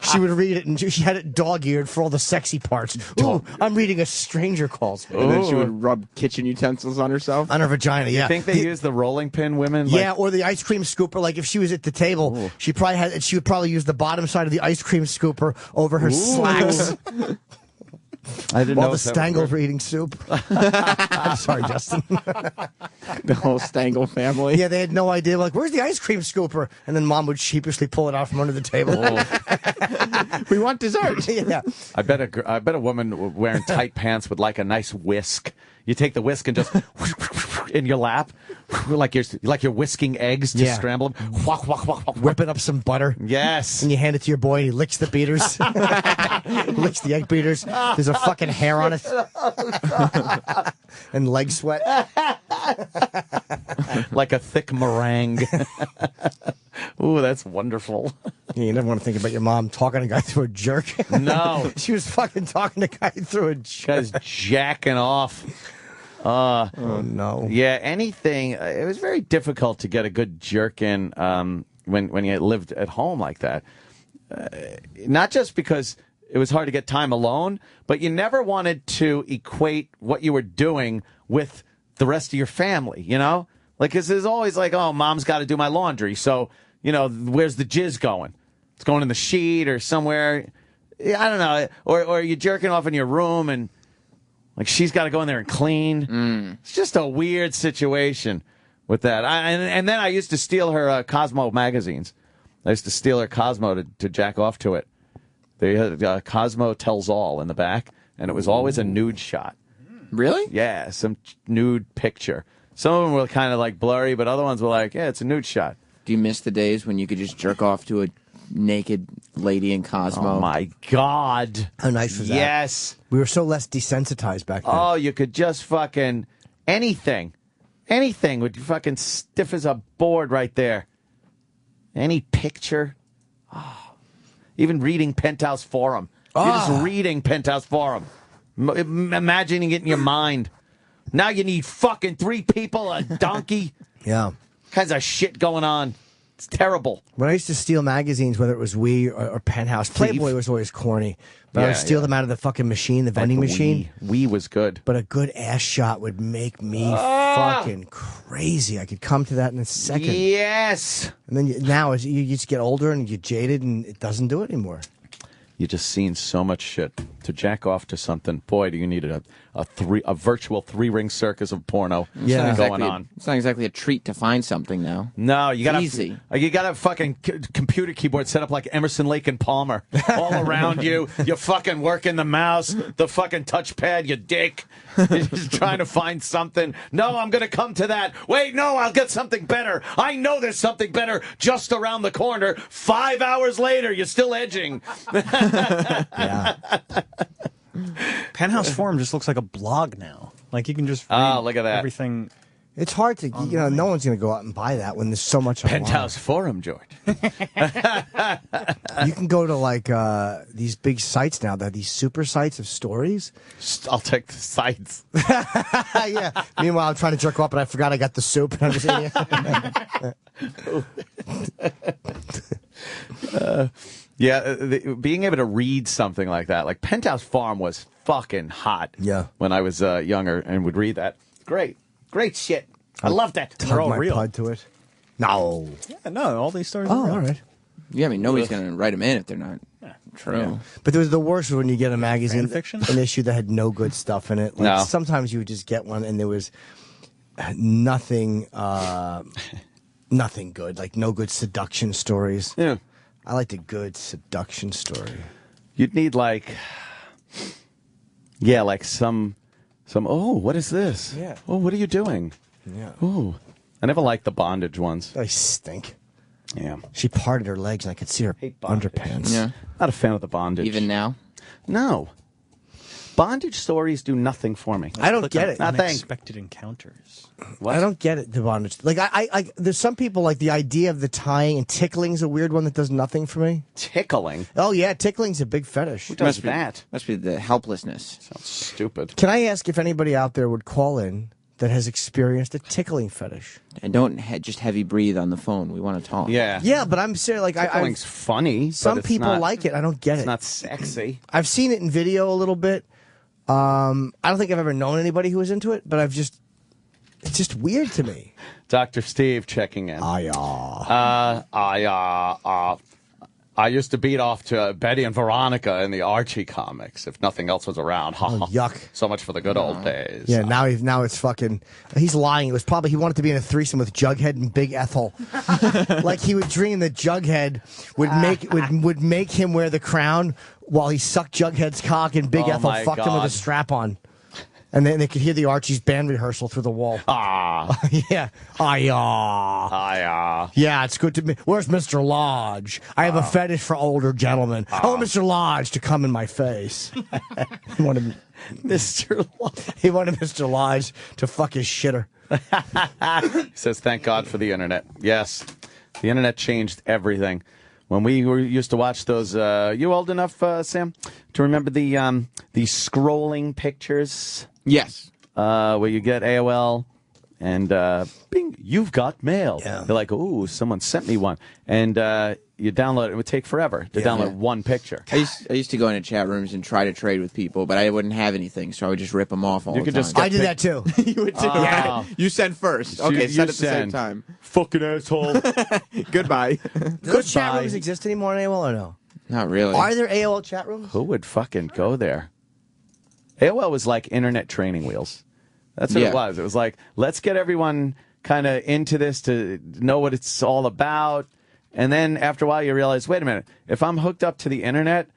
She would read it, and she had it dog-eared for all the sexy parts. Ooh, I'm reading A Stranger Calls Me. And then she would rub kitchen utensils on herself? On her vagina, yeah. You think they use the rolling pin, women? Yeah, or the ice cream scooper. Like, if she was at the table, she would probably use the bottom side of the ice cream scooper over her slacks. I didn't While know the Stangles were eating soup. I'm sorry, Justin. The whole Stengel family. Yeah, they had no idea. Like, where's the ice cream scooper? And then Mom would sheepishly pull it out from under the table. We want dessert. Yeah. I bet a woman wearing tight pants with like a nice whisk. You take the whisk and just in your lap, like you're whisking eggs to scramble them. Whipping up some butter. Yes. And you hand it to your boy, and he licks the beaters. Licks the egg beaters. There's a fucking hair on it. And leg sweat. Like a thick meringue. Ooh, that's wonderful. Yeah, you never want to think about your mom talking a guy through a jerk. No. She was fucking talking a guy through a jerk. Guy's jacking off. Oh, no. Yeah, anything. It was very difficult to get a good jerk in when you lived at home like that. Not just because it was hard to get time alone, but you never wanted to equate what you were doing with the rest of your family, you know? Like, 'cause there's always like, oh, Mom's got to do my laundry, so, you know, where's the jizz going? It's going in the sheet or somewhere. I don't know. Or you're jerking off in your room and, like, she's got to go in there and clean. It's just a weird situation with that. And then I used to steal her Cosmo magazines. I used to steal her Cosmo to jack off to it. They had Cosmo Tells All in the back, and it was always a nude shot. Really? Yeah, some nude picture. Some of them were kind of like blurry, but other ones were like, yeah, it's a nude shot. Do you miss the days when you could just jerk off to a naked lady in Cosmo. Oh my God! How nice was that? Yes, we were so less desensitized back then. Oh, you could just fucking anything would fucking stiff as a board right there. Any picture, even reading Penthouse Forum. You're just reading Penthouse Forum, imagining it in your mind. Now you need fucking 3 people, a donkey. Yeah. Kinds of shit going on. It's terrible. When I used to steal magazines, whether it was We or Penthouse, Playboy was always corny. But I would steal them out of the fucking machine, the vending machine. We was good. But a good ass shot would make me fucking crazy. I could come to that in a second. Yes. And then now you just get older and you get jaded and it doesn't do it anymore. You just seen so much shit. To jack off to something, boy, do you need a virtual 3-ring circus of porno going on. It's not exactly a treat to find something now. No, you got easy. You got a fucking computer keyboard set up like Emerson, Lake and Palmer all around you. You're fucking working the mouse, the fucking touchpad, you dick. You're just trying to find something. No, I'm going to come to that. Wait, no, I'll get something better. I know there's something better just around the corner. 5 hours later, you're still edging. Yeah. Penthouse Forum just looks like a blog now. Like you can just read look at that. everything. It's hard to, no one's going to go out and buy that when there's so much online. Penthouse Forum, George. You can go to like these big sites now. That are these super sites of stories. I'll take the sites. Yeah. Meanwhile, I'm trying to jerk off, but I forgot I got the soup. And I'm just being able to read something like that, like Penthouse Forum was fucking hot. Yeah. When I was younger and would read that. Great shit. I love that. They're all real. Pud to it. No. Yeah, no, all these stories are real. All right. Yeah, I mean, nobody's going to write them in if they're not true. Yeah. But there was the worst when you get a magazine, an issue that had no good stuff in it. Like sometimes you would just get one and there was nothing good, like no good seduction stories. Yeah. I liked a good seduction story. You'd need like some, oh, what is this? Yeah. Oh, what are you doing? Yeah. Oh, I never liked the bondage ones. They stink. Yeah. She parted her legs and I could see her underpants. Yeah. Not a fan of the bondage. Even now? No. Bondage stories do nothing for me. I don't get it. Nothing. Unexpected encounters. What? I don't get it, the bondage. Like, I there's some people, like, the idea of the tying and tickling's a weird one that does nothing for me. Tickling? Oh, yeah, tickling's a big fetish. Who does that? Must be the helplessness. Sounds stupid. Can I ask if anybody out there would call in that has experienced a tickling fetish? And don't just heavy breathe on the phone. We want to talk. Yeah. Yeah, but I'm serious. Like, tickling's funny. Some people like it. I don't get it. It's not sexy. I've seen it in video a little bit. I don't think I've ever known anybody who was into it, but it's just weird to me. Dr. Steve checking in. I used to beat off to Betty and Veronica in the Archie comics, if nothing else was around. Yuck. So much for the good old days. Yeah, now it's fucking... He's lying. It was probably... He wanted to be in a threesome with Jughead and Big Ethel. Like, he would dream that Jughead would make him wear the crown while he sucked Jughead's cock and Big Ethel fucked him with a strap on. And then they could hear the Archie's band rehearsal through the wall. Yeah. Yeah, it's good to me. Where's Mr. Lodge? I have a fetish for older gentlemen. I want Mr. Lodge to come in my face. He wanted Mr. Lodge to fuck his shitter. He says, thank God for the internet. Yes, the internet changed everything. When we used to watch those, you old enough, Sam, to remember the scrolling pictures? Yes. Where you get AOL and bing, you've got mail. Yeah. You're like, ooh, someone sent me one. And you download it. It would take forever to download one picture. I used to go into chat rooms and try to trade with people, but I wouldn't have anything, so I would just rip them off all the time. I did that too. You would too. Yeah. You sent first. Okay, send at the same time. Fucking asshole. Goodbye. Do those chat rooms exist anymore on AOL or no? Not really. Are there AOL chat rooms? Who would fucking go there? AOL was like internet training wheels. That's what it was. It was like, let's get everyone kind of into this to know what it's all about. And then after a while, you realize, wait a minute, if I'm hooked up to the internet,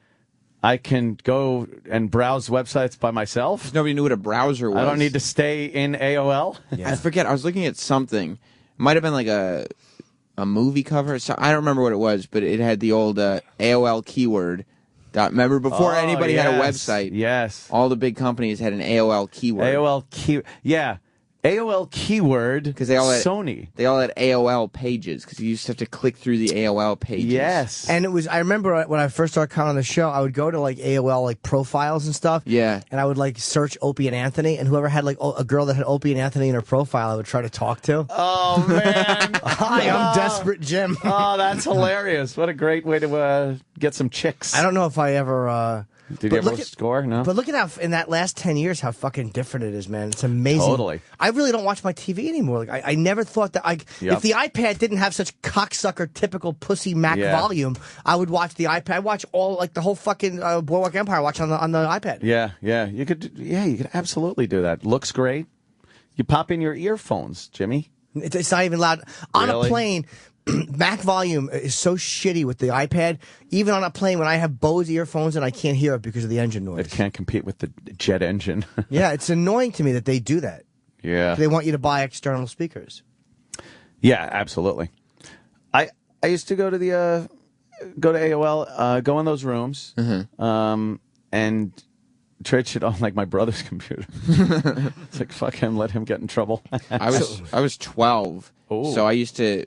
I can go and browse websites by myself. Nobody knew what a browser was. I don't need to stay in AOL. Yeah. I forget. I was looking at something. It might have been like a a movie cover. So I don't remember what it was, but it had the old AOL keyword. Remember before anybody had a website? Yes. All the big companies had an AOL keyword. Yeah. AOL keyword because they all had Sony. They all had AOL pages because you used to have to click through the AOL pages. Yes, and it was. I remember when I first started coming on the show, I would go to like AOL like profiles and stuff. Yeah, and I would like search Opie and Anthony, and whoever had like a girl that had Opie and Anthony in her profile, I would try to talk to. Oh man, hi, I'm Desperate Jim. Oh, that's hilarious! What a great way to get some chicks. I don't know if I ever. Did you ever score? No. But look at how in that last 10 years how fucking different it is, man. It's amazing. Totally. I really don't watch my TV anymore. Like I never thought that if the iPad didn't have such cocksucker typical pussy Mac volume, I would watch the iPad. I watch all like the whole fucking Boardwalk Empire. I watch on the iPad. Yeah. You could absolutely do that. Looks great. You pop in your earphones, Jimmy. It's not even loud on a plane. Mac volume is so shitty with the iPad. Even on a plane, when I have Bose earphones and I can't hear it because of the engine noise. It can't compete with the jet engine. Yeah, it's annoying to me that they do that. Yeah. They want you to buy external speakers. Yeah, absolutely. I used to go to the go to AOL, go in those rooms, and trade shit on like my brother's computer. It's like fuck him, let him get in trouble. I was 12. So I used to.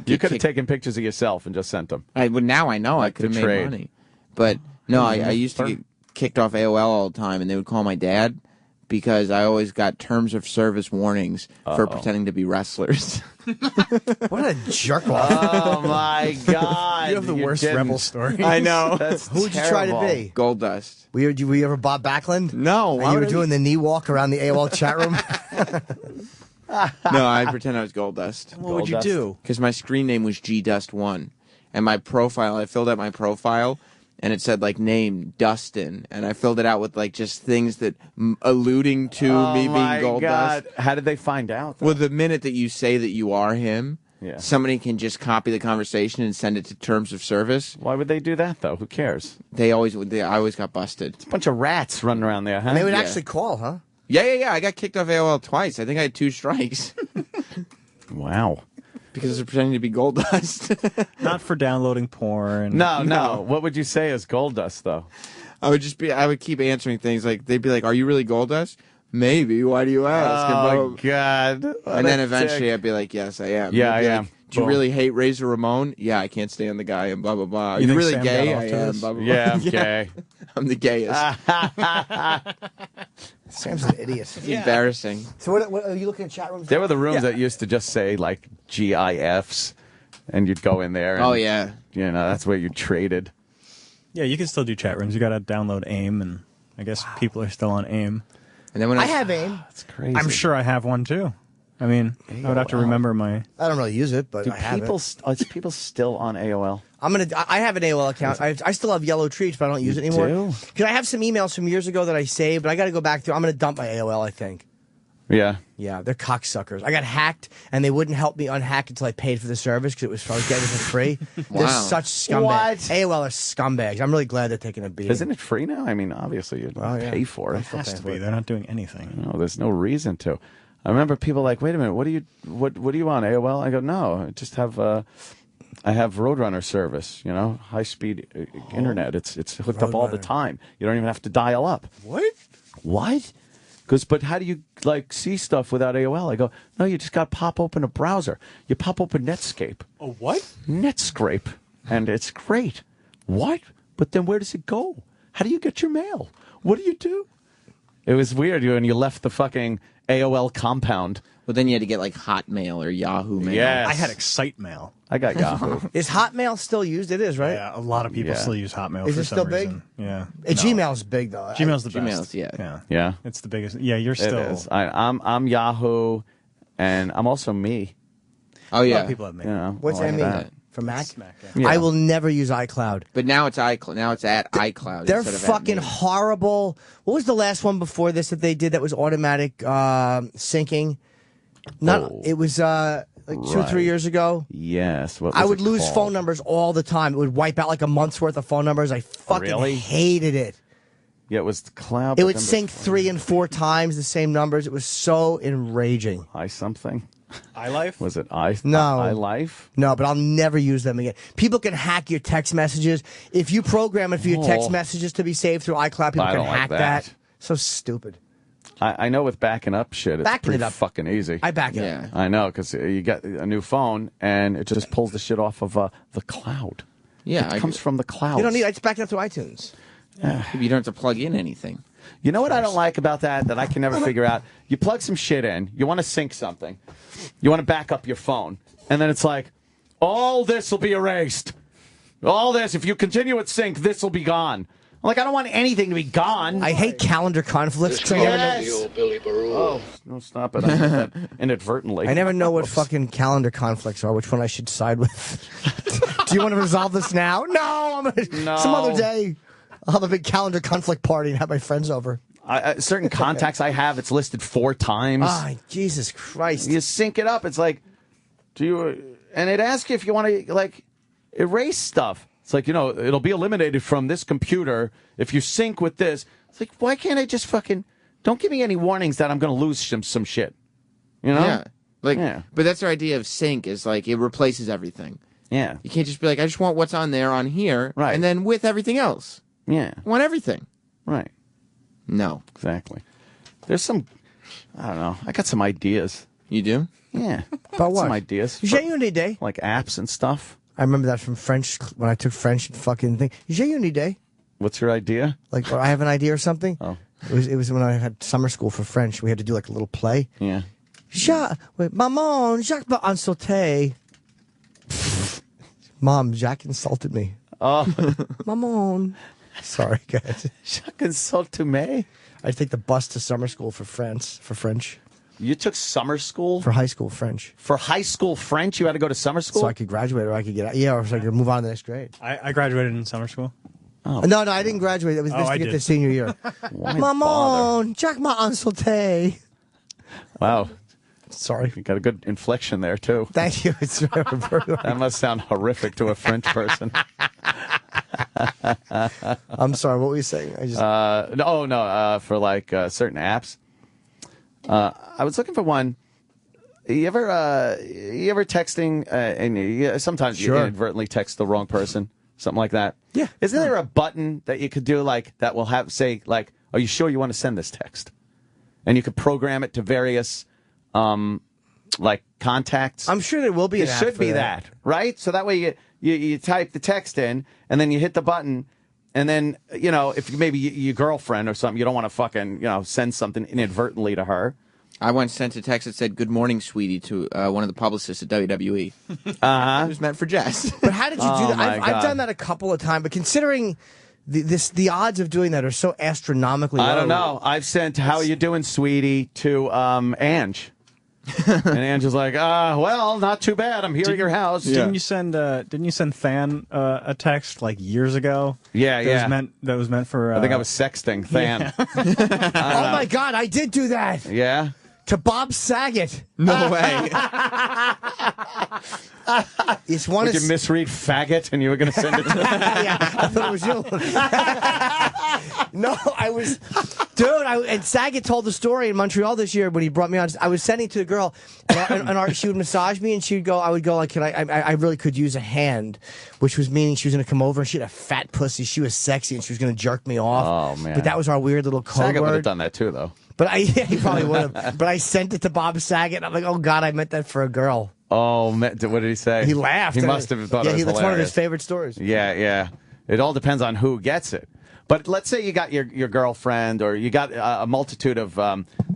You could have taken pictures of yourself and just sent them. Now I know I could have made money, but no, I used to get kicked off AOL all the time, and they would call my dad because I always got terms of service warnings for pretending to be wrestlers. What a jerk off! Oh my God! You have the worst rebel story. I know. Who'd you try to be? Goldust. Were you ever Bob Backlund? No. And you were doing the knee walk around the AOL chat room. No, I pretend I was Goldust. What would you do? Because my screen name was GDust1, and my profile, I filled out my profile, and it said like name Dustin, and I filled it out with like just things that alluding to me being Goldust. God. How did they find out? Though? Well, the minute that you say that you are him, somebody can just copy the conversation and send it to terms of service. Why would they do that though? Who cares? I always got busted. It's a bunch of rats running around there, huh? And they would actually call, huh? Yeah. I got kicked off AOL twice. I think I had 2 strikes. Wow. Because they're pretending to be Goldust. Not for downloading porn. No. What would you say is Goldust, though? I would keep answering things like, they'd be like, are you really Goldust? Maybe. Why do you ask? Oh, God. And then eventually I'd be like, yes, I am. Yeah, I am. Do you really hate Razor Ramon? Yeah, I can't stand the guy and blah, blah, blah. Are you really Sam gay? got off I to am. this? Blah, blah, blah. Yeah, I'm gay. I'm the gayest. Sam's an idiot. It's embarrassing. So what are you looking at chat rooms? There were the rooms that used to just say, like, GIFs, and you'd go in there. And, Oh, yeah. You know, that's where you traded. Yeah, you can still do chat rooms. You got to download AIM, and I guess people are still on AIM. And then when I have AIM. That's crazy. I'm sure I have one too. I mean, I would have to remember my. I don't really use it, but I have it. Are people still on AOL? I have an AOL account. I still have Yellow Treats, but I don't use it anymore. Because I have some emails from years ago that I saved, but I got to go back to. I'm going to dump my AOL, I think. Yeah. Yeah, they're cocksuckers. I got hacked, and they wouldn't help me unhack until I paid for the service because I was getting it for free. They're such scumbags. What? AOL are scumbags. I'm really glad they're taking a beating. Isn't it free now? I mean, obviously you'd pay for it. It has to be. They're not doing anything. No, there's no reason to. I remember people like, wait a minute, what do you want, AOL? I go, no, I just have I have Roadrunner service, you know, high speed internet. It's hooked up all the time. You don't even have to dial up. What? But how do you like see stuff without AOL? I go, no, you just got to pop open a browser. You pop open Netscape. Oh, what? Netscape, and it's great. What? But then where does it go? How do you get your mail? What do you do? It was weird when you left the fucking AOL compound. Well, then you had to get like Hotmail or Yahoo Mail. Yes. I had Excite Mail. I got Yahoo. Is Hotmail still used? It is, right? Yeah, a lot of people still use Hotmail. Is for it some still reason. big? Yeah. Gmail's big though. Gmail's the best. Gmail's, yeah. It's the biggest. Yeah, you're still. It is. I'm Yahoo, and I'm also me. Oh yeah. A lot of people have me. You know, What's like that mean? For Mac? Mac, yeah. I will never use iCloud. But now it's iCloud. Now it's at iCloud. They're instead of fucking at me. horrible. What was the last one before this that they did that was automatic syncing? It was like 2 or 3 years ago. Yes. What was I would it lose called? phone numbers all the time. It would wipe out like a month's worth of phone numbers. I fucking hated it. Yeah, it was the cloud. It would sync 3 and 4 times the same numbers. It was so enraging. Hi something. iLife? Was it No. iLife? No, but I'll never use them again. People can hack your text messages. If you program it for your text messages to be saved through iCloud, people can hack that. So stupid. I know with backing up shit, it's pretty fucking easy. I back it up. I know, because you got a new phone, and it just pulls the shit off of the cloud. Yeah. It comes from the cloud. You don't need it. I just back it up through iTunes. You don't have to plug in anything. You know what I don't like about that I can never figure out? You plug some shit in, you want to sync something, you want to back up your phone, and then it's like, all this will be erased. All this, if you continue at sync, this will be gone. I'm like, I don't want anything to be gone. I hate calendar conflicts. Yes. Oh, no, stop it. I did that inadvertently. I never know what fucking calendar conflicts are, which one I should side with. Do you want to resolve this now? No, some other day. I'll have a big calendar conflict party and have my friends over. Certain contacts I have, it's listed 4 times. Ah, Jesus Christ. You sync it up. It's like, and it asks you if you want to, like, erase stuff. It's like, it'll be eliminated from this computer if you sync with this. It's like, why can't I just don't give me any warnings that I'm going to lose some shit. Yeah. But that's their idea of sync is like it replaces everything. Yeah. You can't just be like, I just want what's on there on here. Right. And then with everything else. Yeah. I want everything. Right. No. Exactly. There's some, I don't know. I got some ideas. You do? Yeah. About what? Some ideas. J'ai une idée. Like apps and stuff. I remember that from French when I took French and fucking thing. J'ai une idée. What's your idea? Like, or I have an idea or something. Oh. It was when I had summer school for French. We had to do like a little play. Yeah. Maman, Jacques va insulter. Mom, Jacques insulted me. Oh. Maman. Sorry, guys. Jacques insulted me? I take the bus to summer school for French. You took summer school? For high school French. For high school French, you had to go to summer school? So I could graduate or I could get out. Yeah, or so I could move on to the next grade. I graduated in summer school. Oh. No, I didn't graduate. It was just to get the senior year. Maman, Jacques m'a insulté. Wow. Sorry. You got a good inflection there, too. Thank you. It's that must sound horrific to a French person. I'm sorry. What were you saying? I just for like certain apps. I was looking for one. You ever texting and sometimes you inadvertently text the wrong person, something like that? Yeah. Isn't there a button that you could do like that will have say like, are you sure you want to send this text? And you could program it to various like contacts. I'm sure there will be. It should be that, right? So that way you type the text in and then you hit the button. And then, if maybe your girlfriend or something, you don't want to fucking, send something inadvertently to her. I once sent a text that said, "Good morning, sweetie," to one of the publicists at WWE. Uh-huh. It was meant for Jess. But how did you do that? I've done that a couple of times, but considering the odds of doing that are so astronomically low. I don't know. I've sent, "How are you doing, sweetie?" to Ange. And Ange is like, well, not too bad. I'm here at your house. Didn't you send Than a text like years ago? Yeah, That was meant for. I think I was sexting Than. Yeah. Oh my God, I did do that. Yeah. To Bob Saget. No way. It's one. Did you misread faggot and you were going to send it to me? Yeah, I thought it was you. No, I was. Dude, and Saget told the story in Montreal this year when he brought me on. I was sending to the girl, and she would massage me, and I would go like, I really could use a hand, which was meaning she was going to come over, and she had a fat pussy. She was sexy, and she was going to jerk me off. Oh, man. But that was our weird little code Saget word. would have done that too, though. But he probably would have. But I sent it to Bob Saget, and I'm like, oh, God, I meant that for a girl. Oh, what did he say? He laughed. He must have thought it was hilarious. That's one of his favorite stories. Yeah. It all depends on who gets it. But let's say you got your girlfriend or you got a multitude of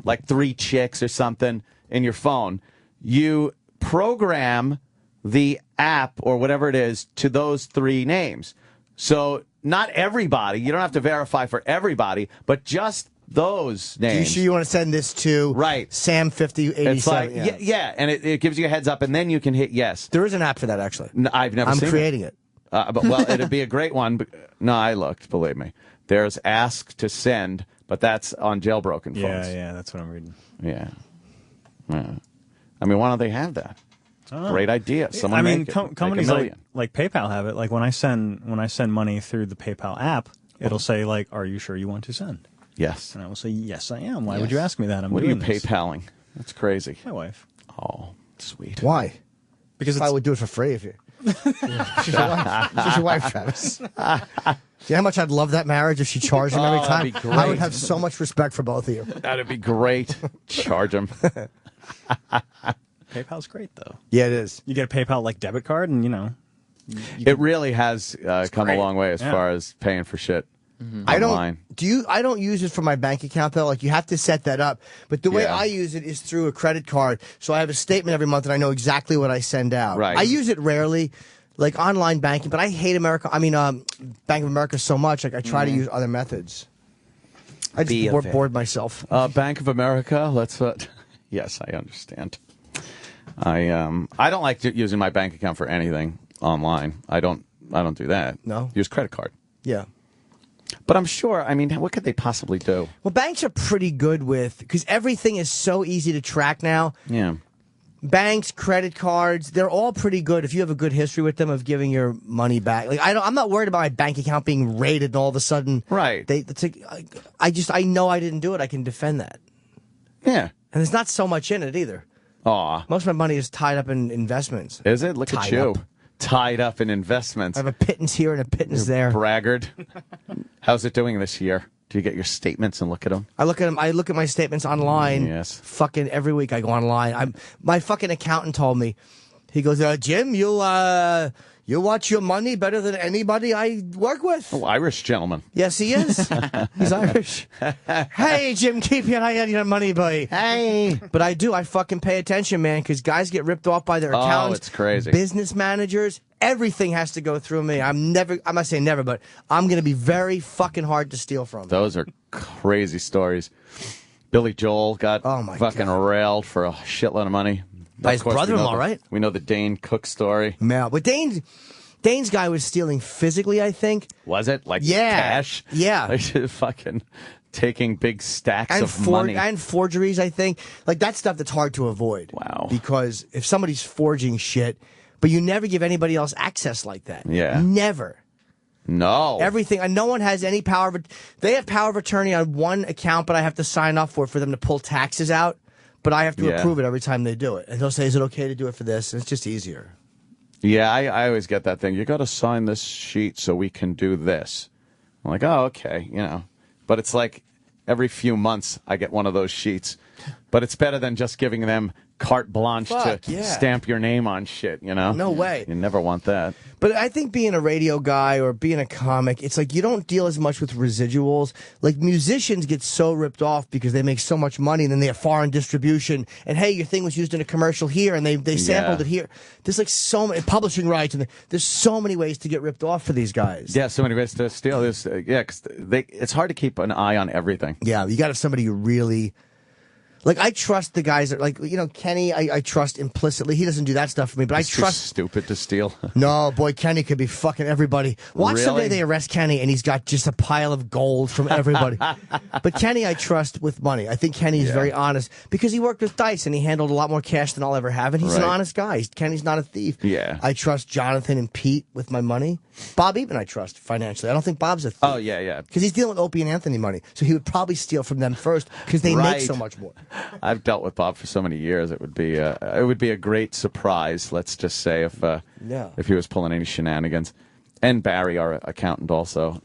like 3 chicks or something in your phone. You program the app or whatever it is to those 3 names. So not everybody, you don't have to verify for everybody, but just those names. Are you sure you want to send this to Sam 5087? It's like, yeah, and it gives you a heads up, and then you can hit yes. There is an app for that, actually. I've never seen it. I'm creating it. Well, it'd be a great one. But, no, I looked, believe me. There's Ask to Send, but that's on jailbroken phones. Yeah, that's what I'm reading. Yeah. I mean, why don't they have that? Great idea. Someone companies like PayPal have it. Like when I send money through the PayPal app, it'll say like, "Are you sure you want to send?" Yes. And I will say, "Yes, I am." Why would you ask me that? What are you PayPaling? That's crazy. My wife. Oh, Sweet. Why? Because I would do it for free if you. She's your wife, Travis. Do you know how much I'd love that marriage if she charged him every time? That'd be great. I would have so much respect for both of you. That'd be great. Charge him. PayPal's great, though. Yeah, it is. You get a PayPal like debit card, and it really has come a long way as far as paying for shit. I don't use it for my bank account though. Like you have to set that up. But the way I use it is through a credit card. So I have a statement every month and I know exactly what I send out. Right. I use it rarely, like online banking, but I hate Bank of America so much. Like I try to use other methods. I just bored myself. Bank of America. Yes, I understand. I don't like using my bank account for anything online. I don't do that. No. Use credit card. Yeah. But I'm sure, what could they possibly do? Well, banks are pretty good because everything is so easy to track now. Yeah. Banks, credit cards, they're all pretty good if you have a good history with them of giving your money back. Like I'm not worried about my bank account being raided and all of a sudden. Right. I know I didn't do it. I can defend that. Yeah. And there's not so much in it either. Aw. Most of my money is tied up in investments. Is it? Look at you. Tied up in investments. I have a pittance here and a pittance there. Braggart. How's it doing this year? Do you get your statements and look at them? I look at them. I look at my statements online. Yes. Fucking every week I go online. My fucking accountant told me. He goes, Jim, you watch your money better than anybody I work with. Oh, Irish gentleman. Yes, he is. He's Irish. Hey, Jim, keep your eye on your money, boy. Hey. But I do. I fucking pay attention, man, because guys get ripped off by their accountants. Oh, it's crazy. Business managers. Everything has to go through me. I'm not saying never, but I'm going to be very fucking hard to steal from. Those are crazy stories. Billy Joel got fucking railed for a shitload of money. By his brother-in-law, right? We know the Dane Cook story. Yeah, but Dane's guy was stealing physically, I think. Was it? Like cash? Yeah. Like fucking taking big stacks of money. And forgeries, I think. Like, that's stuff that's hard to avoid. Wow. Because if somebody's forging shit, but you never give anybody else access like that. Yeah. Never. No. Everything. And no one has any power of... They have power of attorney on one account, but I have to sign up for them to pull taxes out. But I have to approve it every time they do it. And they'll say, is it okay to do it for this? And it's just easier. Yeah, I always get that thing. You got to sign this sheet so we can do this. I'm like, oh, okay, But it's like every few months I get one of those sheets. But it's better than just giving them carte blanche to stamp your name on shit, No way. You never want that. But I think being a radio guy or being a comic, it's like you don't deal as much with residuals. Like musicians get so ripped off because they make so much money and then they have foreign distribution. And hey, your thing was used in a commercial here and they sampled it here. There's like so many publishing rights and there's so many ways to get ripped off for these guys. Yeah, so many ways to steal this. Because it's hard to keep an eye on everything. Yeah, you got to have somebody you really... Like, I trust the guys that, like, Kenny, I trust implicitly. He doesn't do that stuff for me, but I trust... Too stupid to steal. No, boy, Kenny could be fucking everybody. Watch someday they arrest Kenny and he's got just a pile of gold from everybody. But Kenny, I trust with money. I think Kenny is very honest because he worked with Dice and he handled a lot more cash than I'll ever have, and he's an honest guy. Kenny's not a thief. Yeah. I trust Jonathan and Pete with my money. Bob even I trust financially. I don't think Bob's a thief. Oh, yeah. Because he's dealing with Opie and Anthony money, so he would probably steal from them first because they make so much more. I've dealt with Bob for so many years. It would be a great surprise. Let's just say if he was pulling any shenanigans, and Barry, our accountant, also.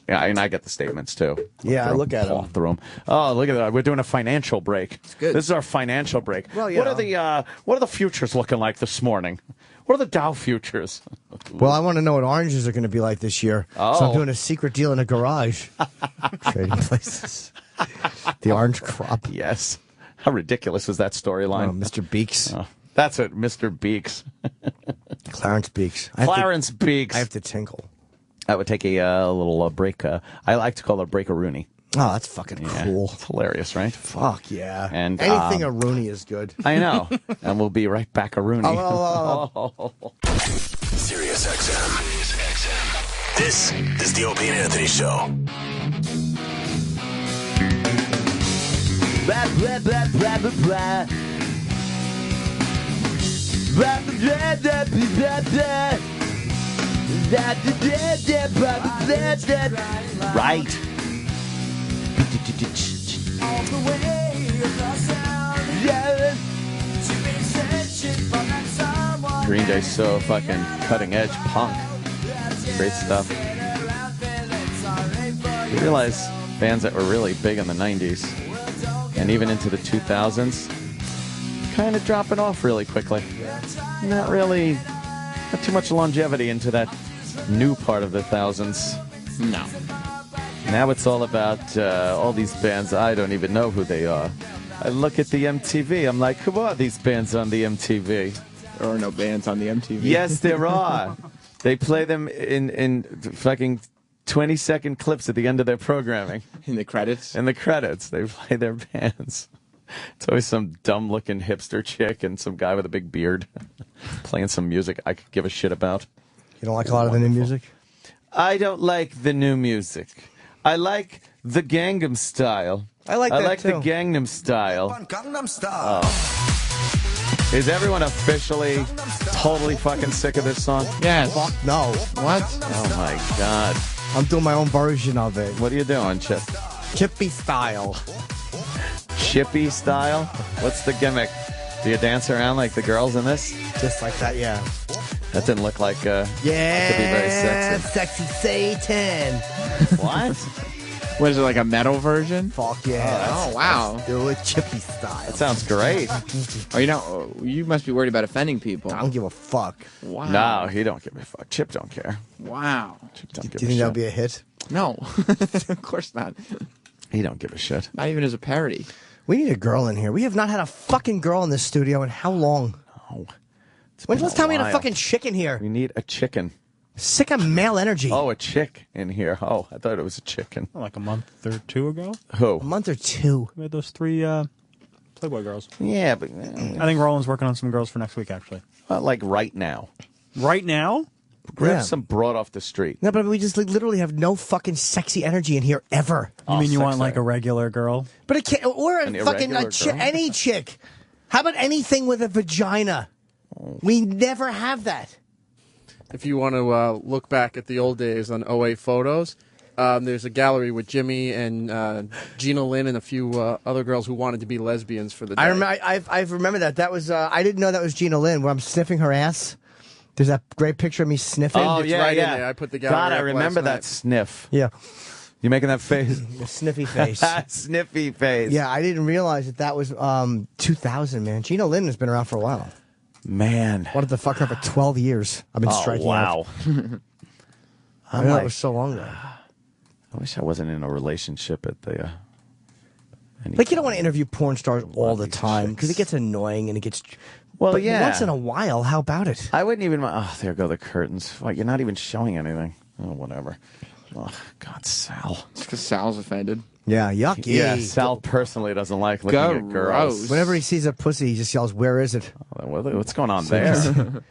And I get the statements too. Yeah, I look at them. Through them. Oh, look at that! We're doing a financial break. It's good. This is our financial break. Well, what are the futures looking like this morning? What are the Dow futures? Well, I want to know what oranges are going to be like this year. Oh. So I'm doing a secret deal in a garage. Trading places. The orange crop. Yes. How ridiculous is that storyline? Oh, Mr. Beeks. Oh, that's it, Mr. Beeks. Clarence Beeks. Clarence Beeks. I have to tinkle. I would take a little break. I like to call it a break-a-rooney. Oh, that's fucking cool. It's hilarious, right? Fuck yeah. And anything a Rooney is good. I know. And we'll be right back a Rooney. Sirius XM. This is the Opie and Anthony Show. Blah, blah, blah, blah, blah, blah. Blah, blah, blah, blah, blah. Right. All the way across town. Yeah. Green Day's so fucking cutting edge punk. Great stuff. You realize bands that were really big in the 90s and even into the 2000s kind of dropping off really quickly. Not too much longevity into that new part of the thousands. No. Now it's all about all these bands. I don't even know who they are. I look at the MTV. I'm like, who are these bands on the MTV? There are no bands on the MTV. Yes, there are. They play them in fucking 20-second clips at the end of their programming. In the credits? In the credits. They play their bands. It's always some dumb-looking hipster chick and some guy with a big beard playing some music I could give a shit about. You don't like a lot of the new music? I don't like the new music. I like the Gangnam Style. I like that too. The Gangnam Style. Gangnam Style. Oh. Is everyone officially totally fucking sick of this song? Yes. Fuck no. What? Oh my God. I'm doing my own version of it. What are you doing, Chip? Chippy style. Chippy style? What's the gimmick? Do you dance around like the girls in this? Just like that, yeah. That didn't look like yeah, could be very sexy. Sexy Satan. What? What is it, like a metal version? Fuck yeah. Oh, wow. Do it chippy style. That sounds great. Oh, you must be worried about offending people. I don't give a fuck. Wow. No, he don't give a fuck. Chip don't care. Wow. Chip don't give Do you think that'll be a hit? No. Of course not. He don't give a shit. Not even as a parody. We need a girl in here. We have not had a fucking girl in this studio in how long? Oh. When's the last time we had a fucking chick in here? We need a chicken. Sick of male energy. Oh, a chick in here. Oh, I thought it was a chicken. Like a month or two ago? Who? A month or two. We had those 3 Playboy girls. Yeah, but... I think Roland's working on some girls for next week, actually. Like right now. Right now? Grab some broad off the street. No, but we just literally have no fucking sexy energy in here ever. You mean you want like a regular girl? But it can't, or An fucking irregular girl? any chick. How about anything with a vagina? We never have that. If you want to look back at the old days on 08 photos, there's a gallery with Jimmy and Gina Lynn and a few other girls who wanted to be lesbians for the day. I remember that. That was I didn't know that was Gina Lynn. Where I'm sniffing her ass. There's that great picture of me sniffing. Oh, It's yeah, right yeah. in there. I put the gallery God, I up remember last that night. sniff. Yeah. You making that face? The sniffy face. Sniffy face. Yeah, I didn't realize that was 2000, man. Gina Lynn has been around for a while. Man. Wanted to fuck her for 12 years. I've been striking out. Wow. I know, it was so long ago. I wish I wasn't in a relationship at the... Like, you don't want to interview porn stars all the time because it gets annoying and it gets... Well, but yeah. once in a while, how about it? I wouldn't even... Oh, there go the curtains. Like, you're not even showing anything. Oh, whatever. Oh, God, Sal. It's because Sal's offended. Yeah, yucky. Yeah, Sal personally doesn't like looking at girls. Whenever he sees a pussy, he just yells, "Where is it?" What's going on there?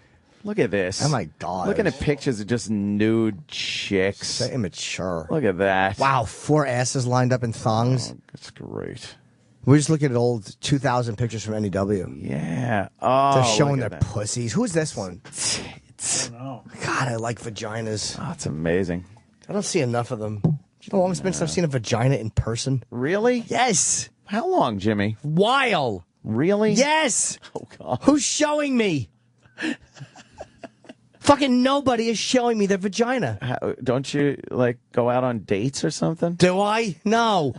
Look at this. Oh, my God. Looking at pictures of just nude chicks. So immature. Look at that. Wow, 4 asses lined up in thongs. Oh, that's great. We're just looking at old 2000 pictures from NEW. Yeah. Oh, they're showing look their at that. pussies. Who's this one? Tits. God, I like vaginas. Oh, it's amazing. I don't see enough of them. You know the longest since I've seen a vagina in person? Really? Yes. How long, Jimmy? While. Really? Yes. Oh, God. Who's showing me? Fucking nobody is showing me their vagina. Don't you, like, go out on dates or something? Do I? No.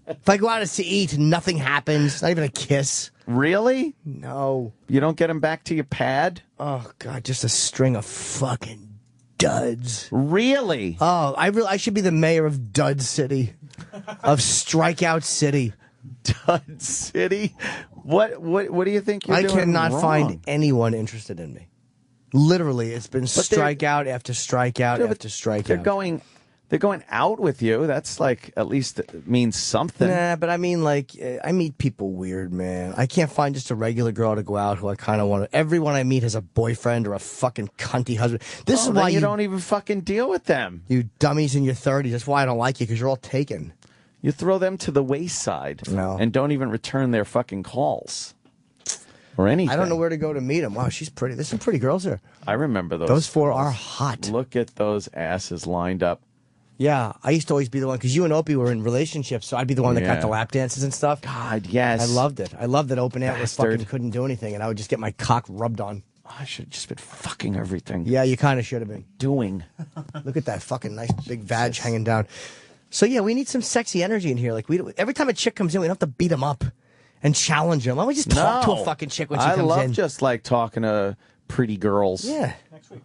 If I go out to eat, nothing happens. Not even a kiss. Really? No. You don't get them back to your pad? Oh, God, just a string of fucking duds. Really? Oh, I should be the mayor of Dud City. Of Strikeout City. Dud City? What do you think you're doing cannot wrong? find anyone interested in me. Literally, it's been strikeout after strikeout after strikeout. They're going out with you. That's like, at least means something. Nah, but I mean, like, I meet people weird, man. I can't find just a regular girl to go out who I kind of want to. Everyone I meet has a boyfriend or a fucking cunty husband. This is why you don't even fucking deal with them. You dummies in your 30s. That's why I don't like you, because you're all taken. You throw them to the wayside and don't even return their fucking calls. Or anything. I don't know where to go to meet him. Wow, she's pretty. There's some pretty girls there. I remember those. Those 4 are hot. Look at those asses lined up. Yeah, I used to always be the one, because you and Opie were in relationships, so I'd be the one that got the lap dances and stuff. God, yes. I loved it. I loved that Open Atlas fucking couldn't do anything, and I would just get my cock rubbed on. I should have just been fucking everything. Yeah, you kind of should have been. Doing. Look at that fucking nice big vag hanging down. So, yeah, we need some sexy energy in here. Like every time a chick comes in, we don't have to beat them up and challenge them. Why don't we just talk to a fucking chick when she comes in? I love just like talking to pretty girls. Yeah. Next week.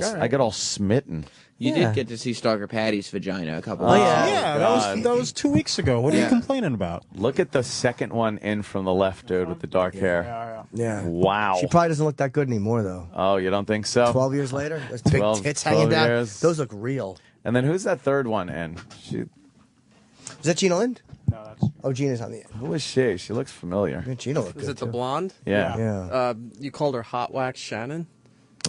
I get all smitten. You did get to see Stalker Patty's vagina a couple Oh, of yeah. That was 2 weeks ago. What are you complaining about? Look at the second one in from the left, dude, with the dark hair. Yeah. Wow. She probably doesn't look that good anymore, though. Oh, you don't think so? 12 years later? Those big tits hanging down. Years. Those look real. And then who's that third one in? Is that Gina Lind? No, that's... Oh, Gina's on the end. Who is she? She looks familiar. Yeah, Gina looked good, Is it the too. blonde? Yeah. You called her Hot Wax Shannon?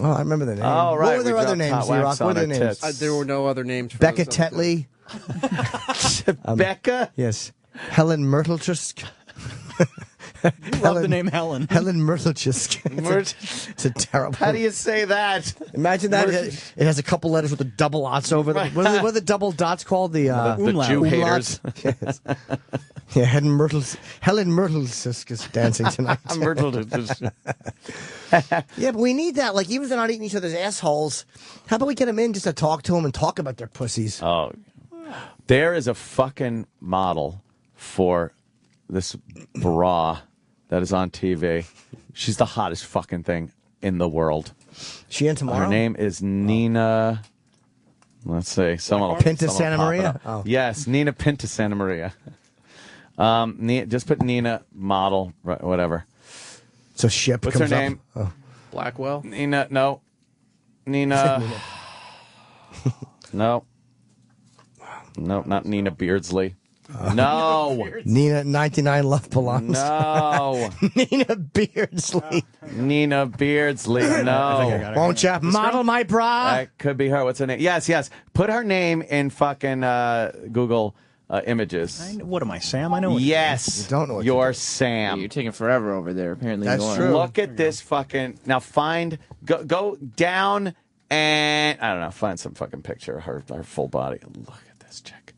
Oh, I remember the name. Oh, right. What were their other names, Z-Rock? What were their names? There were no other names. For Becca those Tetley. Becca? Yes. Helen Myrtlechusk. You love the name Helen. Helen Myrtlechusk. It's a terrible. How do you say that? Imagine that. It has a couple letters with the double dots over them. What are the double dots called? The Jew haters. Yes. Yeah, Helen Myrtlechusk is dancing tonight. Yeah, but we need that. Like, even if they're not eating each other's assholes, how about we get them in just to talk to them and talk about their pussies? Oh, there is a fucking model for this bra that is on TV. She's the hottest fucking thing in the world. She in tomorrow? Her name is Nina. Let's see. Pinta Santa Maria? Oh. Yes, Nina Pinta Santa Maria. Just put Nina model, whatever. So ship. What's her name? Oh. Blackwell? Nina. No. Nina. No. No, not Nina Beardsley. No. Nina 99 Love Belongs. No. Nina Beardsley. Nina Beardsley. No. Won't you model my bra? That could be her. What's her name? Yes. Put her name in fucking Google images. What am I, Sam? I know what Yes. You don't know what you're Sam. You're taking forever over there. Apparently, That's you are. true. Look at this fucking. Now go down and I don't know. Find some fucking picture of her full body. Look at this chick,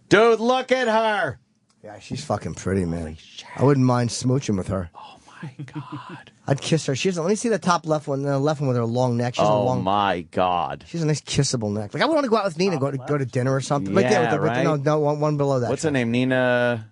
dude. Look at her. Yeah, she's fucking pretty, man. I wouldn't mind smooching with her. Oh my god. I'd kiss her. Let me see the top left one. The left one with her long neck. She's a long. My god. She's a nice kissable neck. Like I would want to go out with Nina, go to dinner or something. Yeah, right there. right? No, one below that. What's her name? Nina.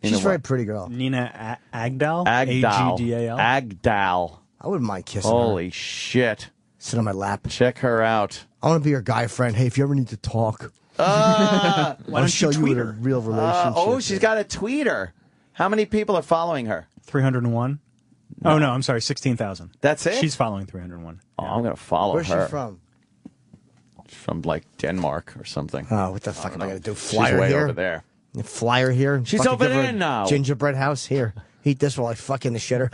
She's a very pretty girl. Nina Agdal? Agdal. Agdal. Agdal. I wouldn't mind kissing Holy her. shit. Sit on my lap. Check her out. I want to be your guy friend. Hey, if you ever need to talk, Why I'll don't show you tweet a her? real relationship. She's got a tweeter. How many people are following her? 301? No. Oh, no, I'm sorry, 16,000. That's it? She's following 301. Oh, I'm going to follow Where's her. she from? She's from, like, Denmark or something. Oh, what the fuck am I going to do? She's Fly her way here? over there. Fly her here? She's Fucking over give her there a now. Gingerbread house here. Eat this while I fuck in the shitter.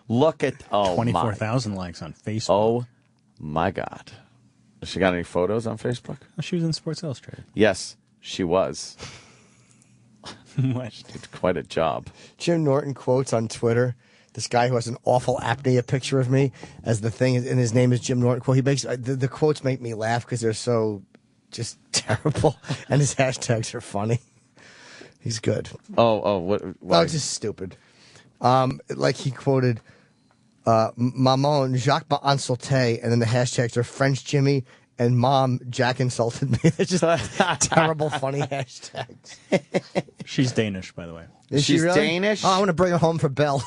Look at 24,000 likes on Facebook. Oh my god. Has she got any photos on Facebook? Oh, she was in Sports Illustrated. Yes, she was. What? She did quite a job. Jim Norton quotes on Twitter this guy who has an awful apnea picture of me as the thing, and his name is Jim Norton. Quote. He makes the quotes make me laugh because they're so just terrible, and his hashtags are funny. He's good. What? Oh, it's just stupid. Like he quoted Maman Jacques en sauté, and then the hashtags are French Jimmy and Mom Jack insulted me. They're just terrible, funny hashtags. She's Danish, by the way. Is She's she really? Danish? Oh, I want to bring her home for Belle.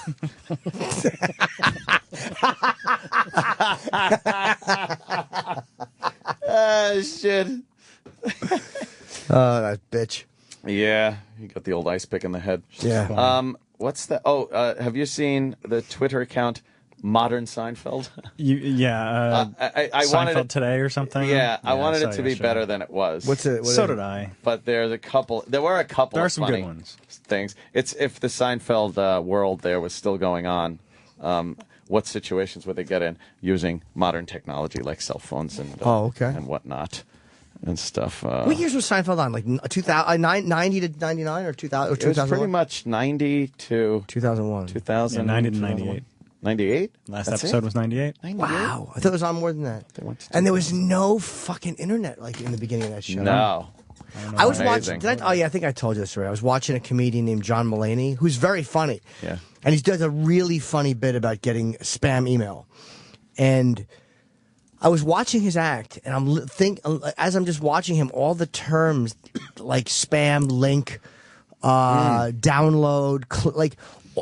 Shit. Oh, that bitch. Yeah, you got the old ice pick in the head. Yeah. What's that? Have you seen the Twitter account Modern Seinfeld? I I Seinfeld wanted it today or something. Yeah, I wanted it to be better than it was. So did I. But there's a couple. There were a couple. There are of some funny good ones. Things. It's if the Seinfeld world there was still going on. What situations would they get in using modern technology like cell phones and and whatnot and stuff? What years was Seinfeld on? Like 90 to 99 or 2000 or It was 2001? pretty much 90 to 2001. 2000. 90 to 98. 98? Last episode was 98. Wow. I thought it was on more than that. And there was no fucking internet like in the beginning of that show. No. I was watching. Oh yeah, I think I told you this story. I was watching a comedian named John Mulaney, who's very funny. Yeah. And he does a really funny bit about getting spam email. And I was watching his act, and as I'm just watching him, all the terms like spam, link, download,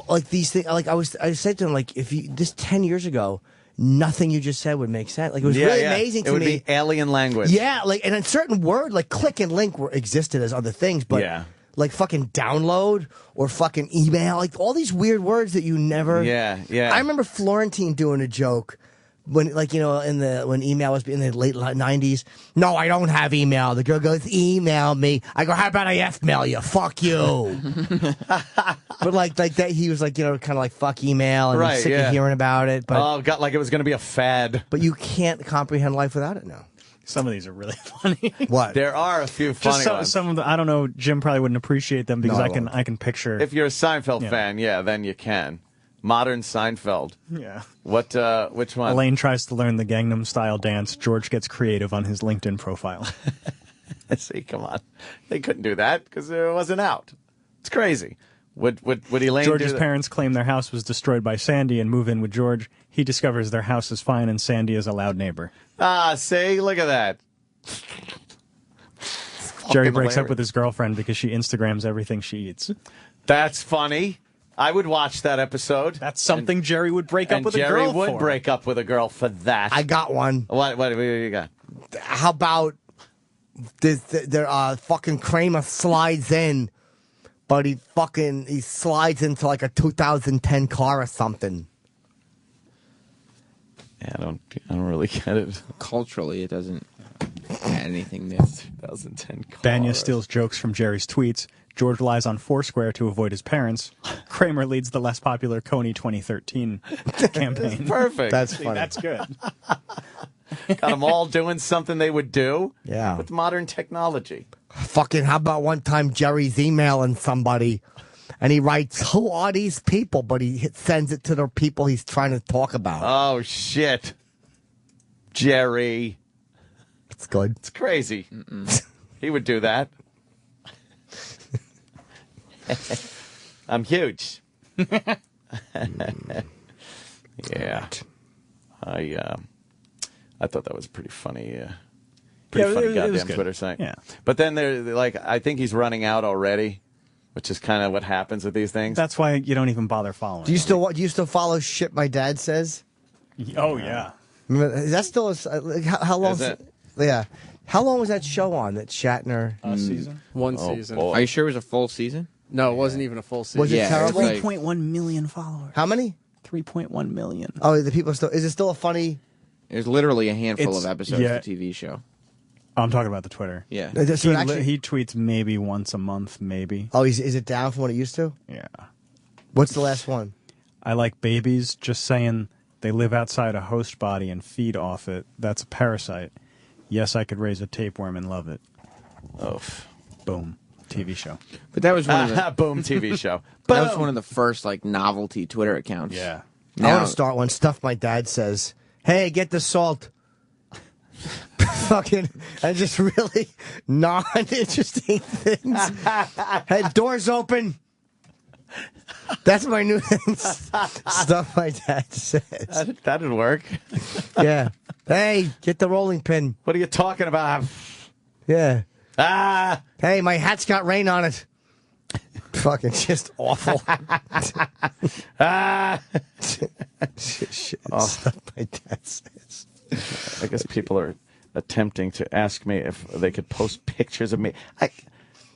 like these things. Like I said to him, like if you this 10 years ago, nothing you just said would make sense. Like it was really amazing to me. It would be alien language. Yeah, like and a certain word like click and link existed as other things, but like fucking download or fucking email, like all these weird words that you never. Yeah. I remember Florentine doing a joke. When, like, you know, when email was in the late 90s, no, I don't have email. The girl goes, email me. I go, how about I F-mail you? Fuck you. But like that, he was like, you know, kind of like fuck email and right, sick of hearing about it. But God, like it was going to be a fad. But you can't comprehend life without it now. Some of these are really funny. What? There are a few funny ones. Some of the, I don't know, Jim probably wouldn't appreciate them because I can picture. If you're a Seinfeld fan, then you can. Modern Seinfeld. Yeah. Which one? Elaine tries to learn the Gangnam Style dance. George gets creative on his LinkedIn profile. See, come on. They couldn't do that because it wasn't out. It's crazy. Would Elaine George's do that? parents claim their house was destroyed by Sandy and move in with George. He discovers their house is fine and Sandy is a loud neighbor. See? Look at that. Jerry breaks up with his girlfriend because she Instagrams everything she eats. That's funny. I would watch that episode. That's something Jerry would break up with a girl for. Jerry would break up with a girl for that. I got one. What do you got? How about their fucking Kramer slides in, but he slides into like a 2010 car or something. Yeah, I don't really get it. Culturally, it doesn't add anything new. 2010 car. Banya steals jokes from Jerry's tweets. George lies on Foursquare to avoid his parents. Kramer leads the less popular Coney 2013 campaign. That's perfect. That's funny. That's good. Got them all doing something they would do with modern technology. Fucking, how about one time Jerry's emailing somebody and he writes, who are these people? But he sends it to the people he's trying to talk about. Oh, shit. Jerry. It's good. It's crazy. He would do that. I'm huge. Yeah. I thought that was pretty funny. Pretty funny goddamn Twitter site. Yeah. But then I think he's running out already, which is kind of what happens with these things. That's why you don't even bother following. Do you still follow shit my dad says? Oh yeah. Is that still how long? Is it? Yeah. How long was that show on? That Shatner season? One season. Are you sure it was a full season? No, it wasn't even a full season. Was it terrible? 3.1 million followers. How many? 3.1 million. Oh, the people still. Is it still a funny? There's literally a handful of episodes of the TV show. I'm talking about the Twitter. Yeah. So He tweets maybe once a month, maybe. Oh, is it down from what it used to? Yeah. What's the last one? I like babies. Just saying they live outside a host body and feed off it. That's a parasite. Yes, I could raise a tapeworm and love it. Oh. Boom. TV show. But that was one of the boom TV show. That was one of the first novelty Twitter accounts. Yeah. I want to start one. Stuff my dad says. Hey, get the salt. Fucking, and just really non-interesting things. Hey, doors open. That's my new thing. Stuff my dad says. That'd work. Yeah. Hey, get the rolling pin. What are you talking about? Yeah. Hey, my hat's got rain on it. Fucking just awful. Shit. Stuff my dad says. I guess people are attempting to ask me if they could post pictures of me.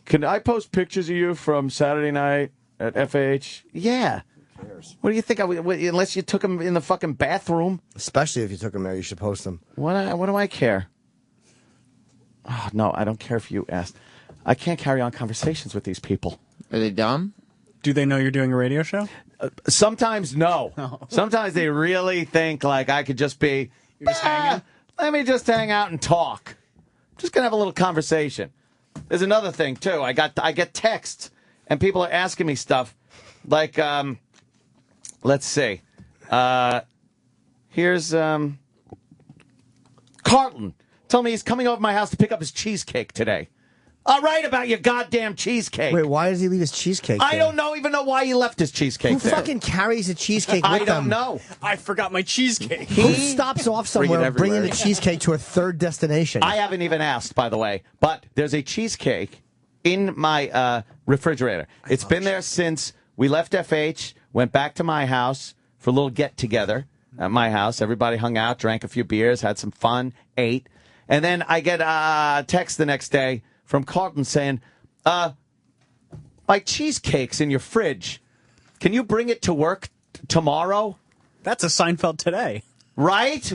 Can I post pictures of you from Saturday night at FH? Yeah. Who cares? What do you think? Unless you took them in the fucking bathroom. Especially if you took them there, you should post them. What do I care? Oh, no, I don't care if you asked. I can't carry on conversations with these people. Are they dumb? Do they know you're doing a radio show? Sometimes no. Sometimes they really think like I could just be... You're just hanging? Let me just hang out and talk. Just gonna have a little conversation. There's another thing too. I get texts and people are asking me stuff like let's see. Here's Carlton. Told me he's coming over to my house to pick up his cheesecake today. I'll write about your goddamn cheesecake. Wait, why does he leave his cheesecake I there? don't even know why he left his cheesecake Who there. fucking carries a cheesecake with I them? don't know. I forgot my cheesecake. Who stops off somewhere bringing the cheesecake to a third destination? I haven't even asked, by the way, but there's a cheesecake in my refrigerator. It's been there since we left FH, went back to my house for a little get-together at my house. Everybody hung out, drank a few beers, had some fun, ate. And then I get a text the next day from Carlton saying, my cheesecake's in your fridge. Can you bring it to work tomorrow? That's a Seinfeld today. Right?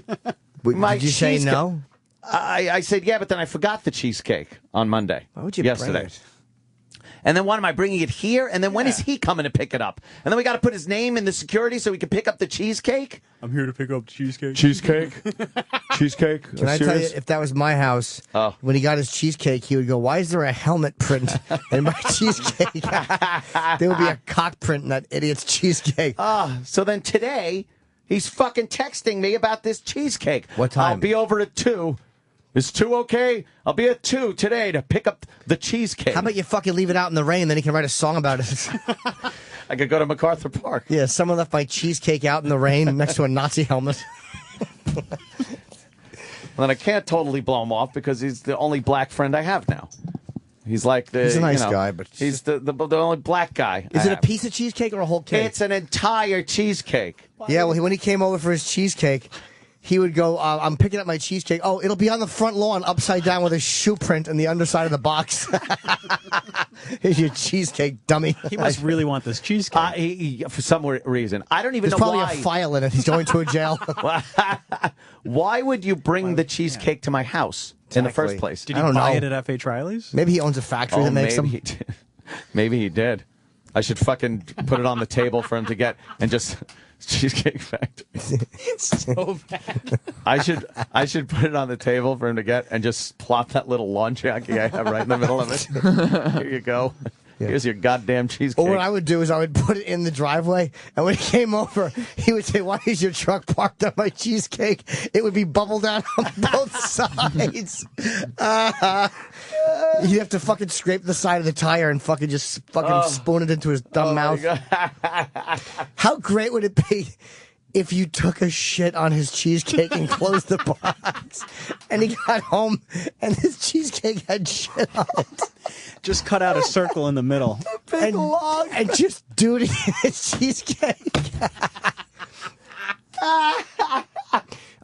Did you say no? I said, yeah, but then I forgot the cheesecake on Monday. Why would you yesterday. bring it? And then what, am I bringing it here? And then when is he coming to pick it up? And then we got to put his name in the security so he can pick up the cheesecake? I'm here to pick up cheesecake. Cheesecake? Cheesecake? Can I tell you, if that was my house, when he got his cheesecake, he would go, why is there a helmet print in my cheesecake? There would be a cock print in that idiot's cheesecake. So then today, he's fucking texting me about this cheesecake. What time? I'll be over at 2. Is 2 okay? I'll be at 2 today to pick up the cheesecake. How about you fucking leave it out in the rain, then he can write a song about it. I could go to MacArthur Park. Yeah, someone left my cheesecake out in the rain next to a Nazi helmet. Then I can't totally blow him off because he's the only black friend I have now. He's like the. He's a nice guy, but he's the only black guy. Is it a piece of cheesecake or a whole cake? It's an entire cheesecake. Yeah, well, when he came over for his cheesecake, he would go, I'm picking up my cheesecake. Oh, it'll be on the front lawn upside down with a shoe print in the underside of the box. Here's your cheesecake, dummy. He must really want this cheesecake. For some reason. I don't even There's know probably why. a file in it. He's going to a jail. Why would you bring the cheesecake to my house in the first place? Did you buy it at F.H. Riley's? Maybe he owns a factory that makes them. Maybe he did. I should fucking put it on the table for him to get and just Cheesecake Factory. It's so bad. I should put it on the table for him to get and just plop that little lawn jockey I have right in the middle of it. Here you go. Yeah. Here's your goddamn cheesecake. Or what I would do is I would put it in the driveway, and when he came over, he would say, "Why is your truck parked on my cheesecake?" It would be bubble down on both sides. You'd have to fucking scrape the side of the tire and fucking just fucking spoon it into his dumb mouth. How great would it be if you took a shit on his cheesecake and closed the box, and he got home and his cheesecake had shit on it? Just cut out a circle in the middle. And just duty in his cheesecake.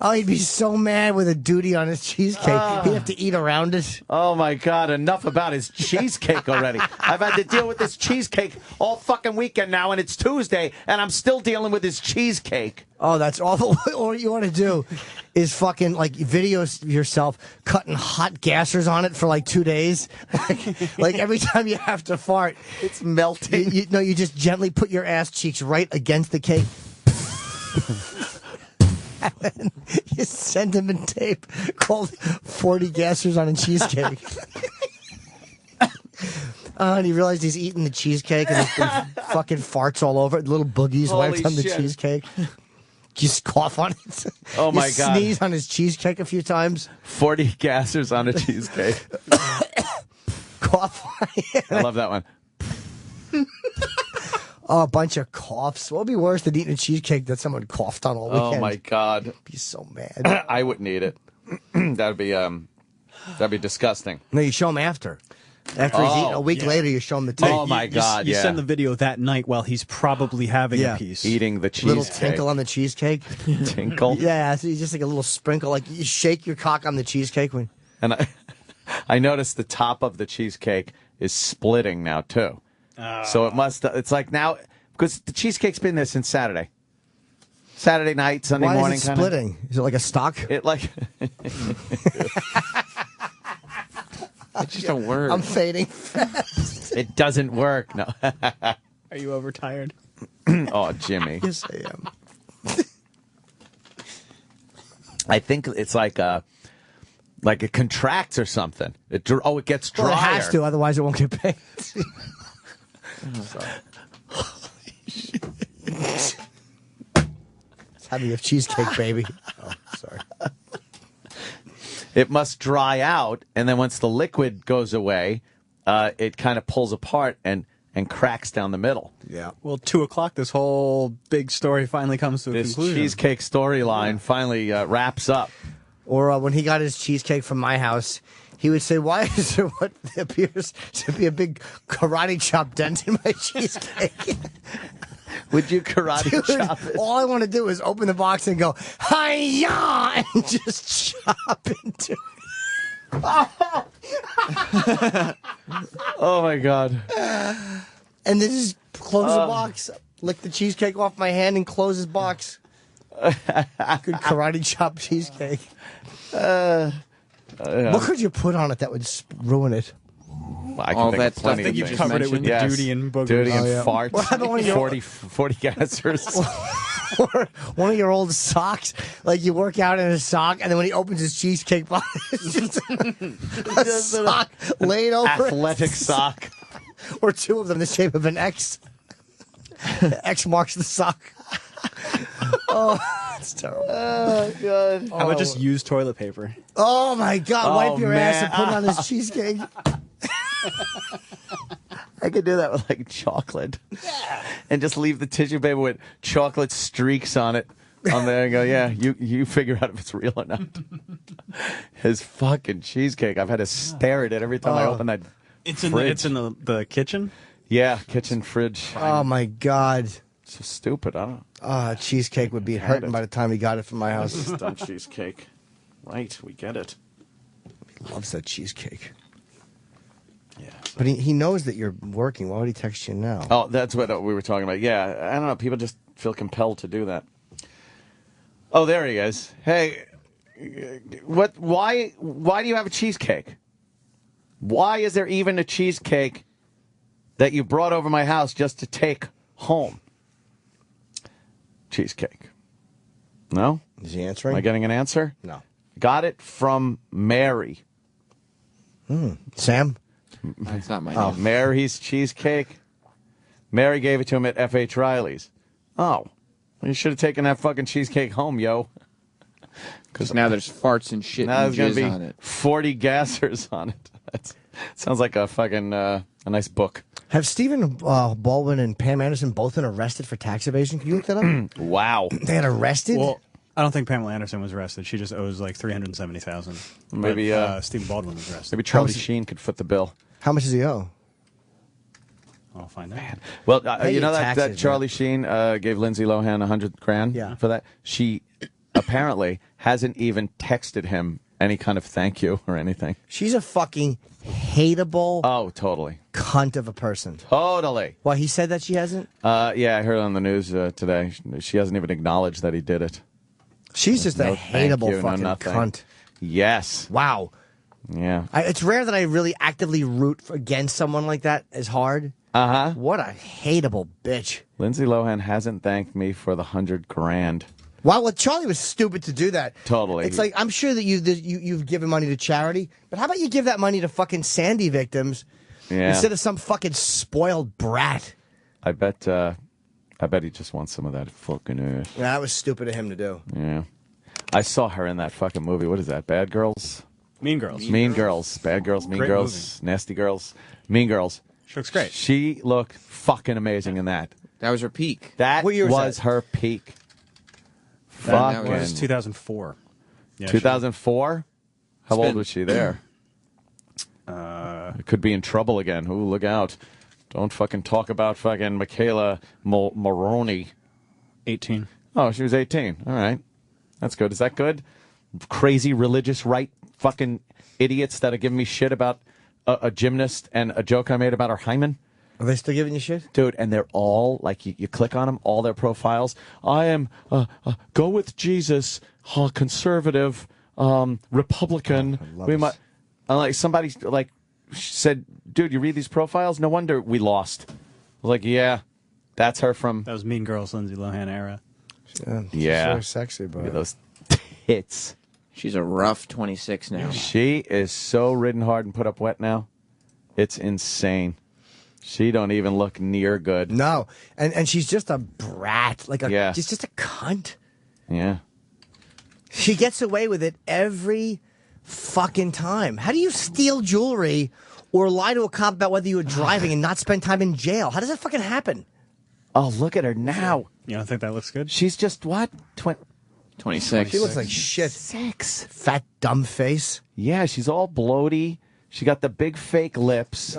Oh, he'd be so mad with a duty on his cheesecake. He'd have to eat around it. Oh, my God. Enough about his cheesecake already. I've had to deal with this cheesecake all fucking weekend now, and it's Tuesday, and I'm still dealing with his cheesecake. Oh, that's awful. All you want to do is fucking, like, video yourself cutting hot gassers on it for, like, 2 days. Like every time you have to fart. It's melting. You just gently put your ass cheeks right against the cake. And then you send him in tape called 40 gassers on a cheesecake. And he realized he's eating the cheesecake and there's been fucking farts all over it, little boogies wiped on the cheesecake. Just cough on it. Oh, my God. Sneeze on his cheesecake a few times. 40 gassers on a cheesecake. Cough on it. I love that one. Oh, a bunch of coughs. What would be worse than eating a cheesecake that someone coughed on all weekend? Oh, my God. I'd be so mad. I wouldn't eat it. That'd be disgusting. No, you show him after. After he's eaten, a week later, you show him the tape. Oh, my God, You send the video that night while he's probably having a piece. Eating the cheesecake. Little tinkle on the cheesecake. Tinkle? Yeah, so just like a little sprinkle. Like you shake your cock on the cheesecake. And I noticed the top of the cheesecake is splitting now, too. So it's like now, because the cheesecake's been there since Saturday. Saturday night, Sunday morning. Why is it splitting? Is it like a stock? It like... It just don't work. I'm fading fast. It doesn't work. No. Are you overtired? Oh, Jimmy. Yes, I am. I think it's like it contracts or something. It gets drier. Well, it has to, otherwise it won't get paid. Sorry. It's having a cheesecake, baby. Oh, sorry. It must dry out, and then once the liquid goes away, it kind of pulls apart and cracks down the middle. Yeah. Well, 2 o'clock, this whole big story finally comes to a This conclusion. cheesecake storyline finally wraps up. Or when he got his cheesecake from my house, he would say, "Why is there what appears to be a big karate chop dent in my cheesecake?" Would you karate chop it? All I want to do is open the box and go, "Hi-ya!" and just chop into it. Oh my God. And then just close the box, lick the cheesecake off my hand and close his box. Good karate chop cheesecake. What could you put on it that would ruin it? I can think of plenty of you things. covered it with duty and boogers. Duty and farts. What happened when you- 40 gassers. Or one of your old socks, like you work out in a sock, and then when he opens his cheesecake box, it's just a sock laid over Athletic sock. or 2 of them in the shape of an X. X marks the sock. Oh, it's terrible. Oh, God. How about just use toilet paper? Oh, my God. Wipe your ass man. and put it on this cheesecake. I could do that with like chocolate. Yeah. And just leave the tissue paper with chocolate streaks on it on there and go, yeah, you figure out if it's real or not. His fucking cheesecake. I've had to stare at it every time I open that It's fridge. in the kitchen? Yeah, kitchen fridge. Oh, my God. It's so stupid. I don't Cheesecake would be hurting by the time he got it from my house. It's done cheesecake. Right, we get it. He loves that cheesecake. Yeah. But he knows that you're working. Why would he text you now? Oh, that's what we were talking about. Yeah, I don't know. People just feel compelled to do that. Oh, there he is. Hey, what? Why do you have a cheesecake? Why is there even a cheesecake that you brought over my house just to take home? Cheesecake. No? Is he answering? Am I getting an answer? No. Got it from Mary. Sam? That's not my Oh, name. Mary's cheesecake. Mary gave it to him at F.H. Riley's. Oh, well, you should have taken that fucking cheesecake home, yo. Because now there's farts and shit Now and there's jizz gonna on be it. 40 gassers on it. Sounds like a fucking a nice book. Have Stephen Baldwin and Pam Anderson both been arrested for tax evasion? Can you look that up? Wow. They got arrested? Well, I don't think Pamela Anderson was arrested. She just owes like $370,000. Maybe Stephen Baldwin was arrested. Maybe Charlie Sheen could foot the bill. How much does he owe? I'll find out. Well, Pay you know your that taxes, Charlie Sheen gave Lindsay Lohan $100,000 for that? She apparently hasn't even texted him any kind of thank you or anything. She's a fucking hateable totally cunt of a person. Totally. Why, he said that she hasn't? Yeah, I heard on the news today. She hasn't even acknowledged that he did it. She's just No a thank hateable you, no fucking nothing. cunt. Yes. Wow. Yeah. It's rare that I really actively root against someone like that as hard. Uh-huh. What a hateable bitch. Lindsay Lohan hasn't thanked me for the $100,000. Wow, well, Charlie was stupid to do that. Totally. It's like, I'm sure that you've given money to charity, but how about you give that money to fucking Sandy victims instead of some fucking spoiled brat? I bet he just wants some of that fucking earth. Yeah, that was stupid of him to do. Yeah. I saw her in that fucking movie. What is that? Bad Girls? Mean Girls. Mean Girls. Bad Girls, Mean Great Girls, Nasty Girls, Mean Girls. She looks great. She looked fucking amazing in that. That was her peak. That What year was was that? her peak. That Fucking was 2004. Yeah, 2004? How old was she there? Uh, Could be in trouble again. Ooh, look out. Don't fucking talk about fucking Michaela Maroney. 18. Oh, she was 18. All right. That's good. Is that good? Crazy religious right fucking idiots that are giving me shit about a gymnast and a joke I made about her hymen. Are they still giving you shit? Dude, and they're all, like, you click on them, all their profiles. I am, go with Jesus, conservative, Republican. Like, somebody, like, said, dude, you read these profiles? No wonder we lost. I was like, yeah, that's her from... That was Mean Girls, Lindsay Lohan era. Yeah. She's so sexy, but Look at those tits. She's a rough 26 now. She is so ridden hard and put up wet now. It's insane. She don't even look near good. No, and she's just a brat, like she's just a cunt. Yeah. She gets away with it every fucking time. How do you steal jewelry Or lie to a cop about whether you were driving and not spend time in jail. How does that fucking happen? Oh, look at her now. You don't think that looks good? She's just what? 26. She looks like shit. 6. Fat, dumb face. Yeah, she's all bloaty. She got the big fake lips.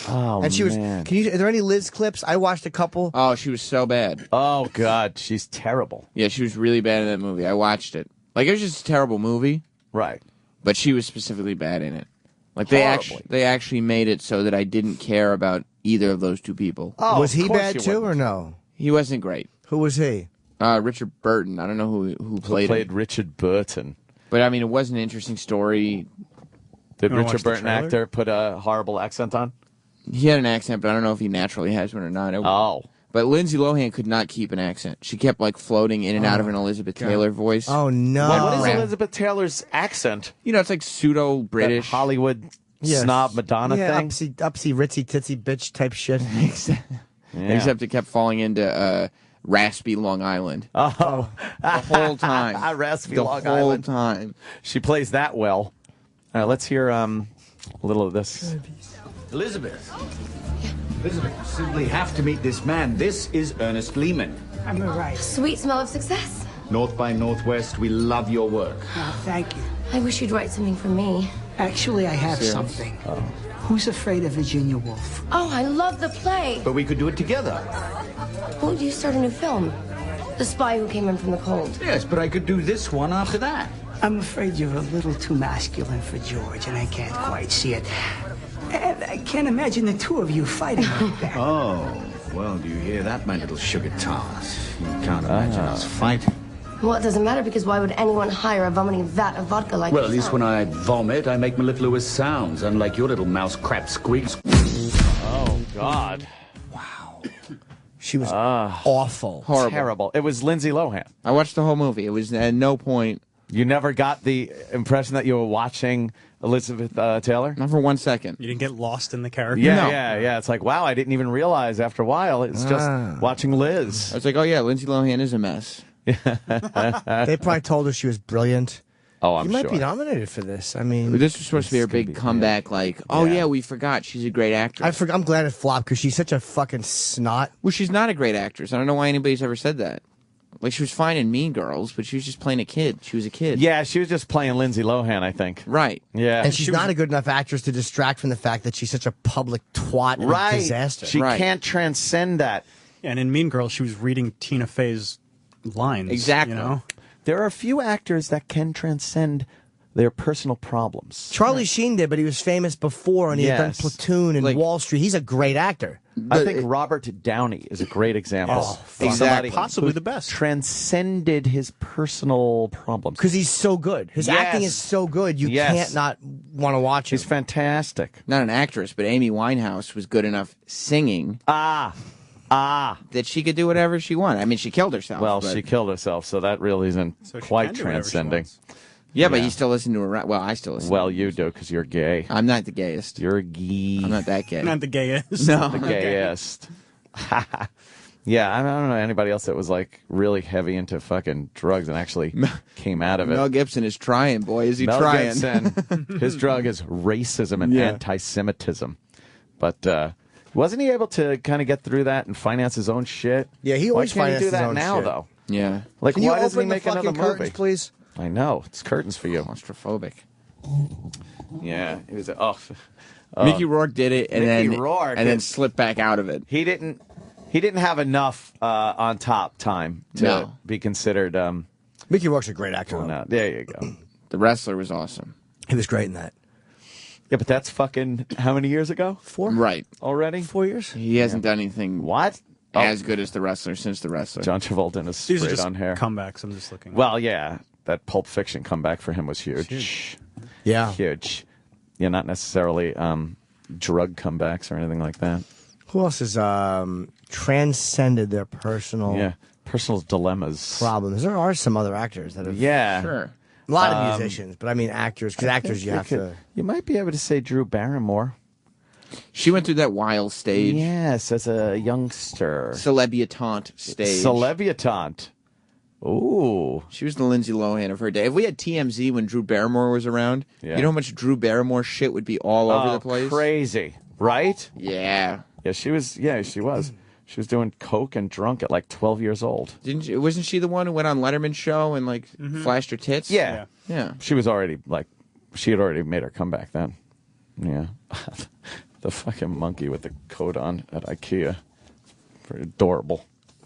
Oh, and she was. man. Are there any Liz clips? I watched a couple. Oh, she was so bad. Oh, God. She's terrible. Yeah, she was really bad in that movie. I watched it. Like, it was just a terrible movie. Right. But she was specifically bad in it. Like, they actually made it so that I didn't care about either of those two people. Oh, was he bad too, or no? He wasn't great. Who was he? Richard Burton. I don't know who played him. Richard Burton. But, I mean, it was an interesting story. Did Richard Burton actor put a horrible accent on? He had an accent, but I don't know if he naturally has one or not. But Lindsay Lohan could not keep an accent. She kept, like, floating in and out of an Elizabeth Taylor voice. Oh, no. What is Elizabeth Taylor's accent? You know, it's like pseudo-British. That Hollywood snob Madonna thing? Upsy, ritzy, titsy, bitch type shit. Except it kept falling into raspy Long Island. Oh. The whole time. Raspy Long Island. The whole time. She plays that well. All right, let's hear a little of this. Elizabeth, you simply have to meet this man. This is Ernest Lehman. I'm right. Sweet smell of success. North by Northwest, we love your work. Oh, thank you. I wish you'd write something for me. Actually, I have something. Who's Afraid of Virginia Woolf? Oh, I love the play. But we could do it together. Won't you start a new film? The Spy Who Came In From the Cold. Yes, but I could do this one after that. I'm afraid you're a little too masculine for George, and I can't quite see it. And I can't imagine the two of you fighting like that. Oh, well, do you hear that, my little sugar tart? You can't imagine us fighting. Well, it doesn't matter, because why would anyone hire a vomiting vat of vodka like Well, at least when I vomit, I make mellifluous sounds, unlike your little mouse crap squeaks. Oh, God. She was awful. Horrible. Terrible. It was Lindsay Lohan. I watched the whole movie. It was at no point. You never got the impression that you were watching Elizabeth Taylor? Not for 1 second. You didn't get lost in the character? Yeah. It's like, wow, I didn't even realize after a while. It's just watching Liz. I was like, oh, yeah, Lindsay Lohan is a mess. They probably told her she was brilliant. Oh, I'm sure. You might be nominated for this. I mean, this was supposed to be her big comeback. Like, we forgot she's a great actress. I'm glad it flopped because she's such a fucking snot. Well, she's not a great actress. I don't know why anybody's ever said that. Like, she was fine in Mean Girls, but she was just playing a kid. She was a kid. Yeah, she was just playing Lindsay Lohan, I think. Right. Yeah. And she's not a good enough actress to distract from the fact that she's such a public twat and a disaster. She can't transcend that. And in Mean Girls, she was reading Tina Fey's lines. Exactly. You know? There are a few actors that can transcend their personal problems. Charlie Sheen did, but he was famous before, and he had done Platoon and Wall Street. He's a great actor. I think Robert Downey is a great example. Exactly. Possibly the best. Transcended his personal problems. Because he's so good. His acting is so good, you can't not want to watch him. He's fantastic. Not an actress, but Amy Winehouse was good enough singing. That she could do whatever she wanted. I mean, she killed herself. Well, she killed herself, so that really isn't quite transcending. Yeah, but you still listen to her. Well, I still listen. Well, you do, because you're gay. I'm not the gayest. You're a gay. I'm not that gay. Not the gayest. No. The gayest. Yeah, I don't know anybody else that was like really heavy into fucking drugs and actually came out of it. Mel Gibson is trying, boy. Is he Mel trying? Gibson, his drug is racism and anti-Semitism. But wasn't he able to kind of get through that and finance his own shit? Yeah, he always Why can't he do finances his that own now, shit. though? Yeah. Like, Can you why doesn't he open the make another fucking curtains, movie? please? I know. It's curtains for you. Claustrophobic. Yeah. It was Mickey Rourke did it and Rourke then slipped back out of it. He didn't have enough on top time to be considered. Mickey Rourke's a great actor. No, there you go. The Wrestler was awesome. He was great in that. Yeah, but that's fucking how many years ago? 4? Right. Already? 4 years? He hasn't done anything as good as The Wrestler since The Wrestler. John Travolta and his These are sprayed just on hair. comebacks. I'm just looking. Well, yeah. That Pulp Fiction comeback for him was huge. Yeah. Huge. Yeah, not necessarily drug comebacks or anything like that. Who else has transcended their personal dilemmas, problems? There are some other actors that have. Yeah. Sure. A lot of musicians, but I mean actors, because actors you have to. You might be able to say Drew Barrymore. She went through that wild stage. Yes, as a youngster. Celebutante stage. Celebutante. Ooh. She was the Lindsay Lohan of her day. If we had TMZ when Drew Barrymore was around, you know how much Drew Barrymore shit would be all over the place? Crazy. Right? Yeah. Yeah, she was. Yeah, she was. She was doing coke and drunk at like 12 years old. Wasn't she the one who went on Letterman's show and like flashed her tits? Yeah. Yeah. She was already like, she had already made her comeback then. Yeah. The fucking monkey with the coat on at IKEA. Very adorable.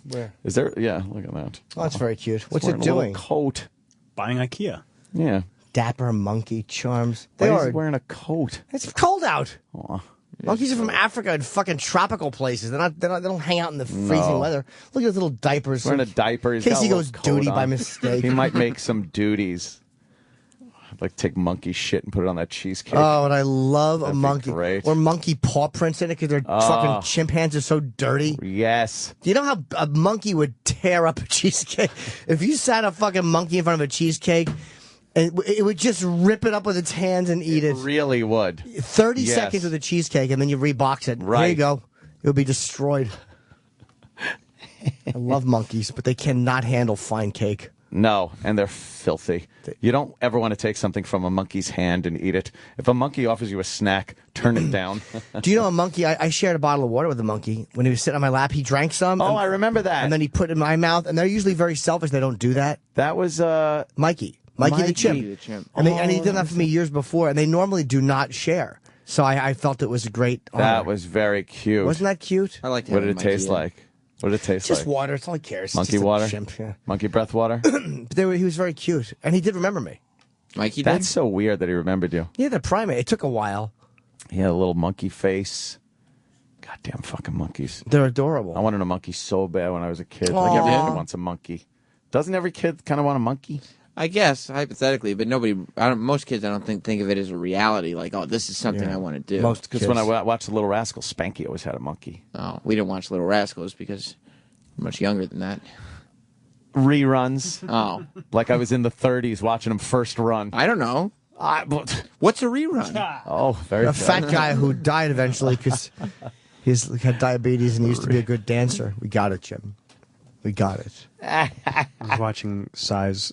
Where? Is there? Yeah, look at that. Oh, that's very cute. It's What's it wearing a little doing? coat. Buying IKEA. Yeah. Dapper monkey charms. Why They is are. he wearing a coat? It's cold out. Aw. Monkeys are from Africa and fucking tropical places. They don't hang out in the freezing No. weather. Look at his little diapers. Wearing a diaper. In He's case got he a goes little coat duty by on. mistake. He might make some duties. I'd like take monkey shit and put it on that cheesecake. Oh, and I love That'd a be monkey. great. Or monkey paw prints in it because their fucking chimpanzees are so dirty. Yes. Do you know how a monkey would tear up a cheesecake? If you sat a fucking monkey in front of a cheesecake, and it would just rip it up with its hands and eat it. Really would. 30 Yes. seconds with a cheesecake, and then you rebox it. Right. Here you go. It'll be destroyed. I love monkeys, but they cannot handle fine cake. No, and they're filthy. You don't ever want to take something from a monkey's hand and eat it. If a monkey offers you a snack, turn it down. Do you know a monkey? I shared a bottle of water with a monkey. When he was sitting on my lap, he drank some. Oh, I remember that. And then he put it in my mouth, and they're usually very selfish. They don't do that. That was Mikey the chimp. And he did that for me years before, and they normally do not share. So I felt it was a great honor. That was very cute. Wasn't that cute? I liked What did it taste like? What did it taste Just like? water. It's all he cares. It's Monkey just a water? chimp, yeah. Monkey breath water? But he was very cute, and he did remember me. Mikey did? That's so weird that he remembered you. Yeah, the primate. It took a while. He had a little monkey face. Goddamn fucking monkeys. They're adorable. I wanted a monkey so bad when I was a kid. Aw. Like every kid wants a monkey. Doesn't every kid kind of want a monkey? I guess, hypothetically, but most kids I don't think of it as a reality, like, oh, this is something I want to do. Most because when I watched The Little Rascals, Spanky always had a monkey. Oh, we didn't watch Little Rascals because we're much younger than that. Reruns. Oh. Like I was in the 30s watching them first run. I don't know. What's a rerun? Oh, very A good. fat guy who died eventually because he had diabetes and he used to be a good dancer. We got it, Jim. We got it. I was watching Psy's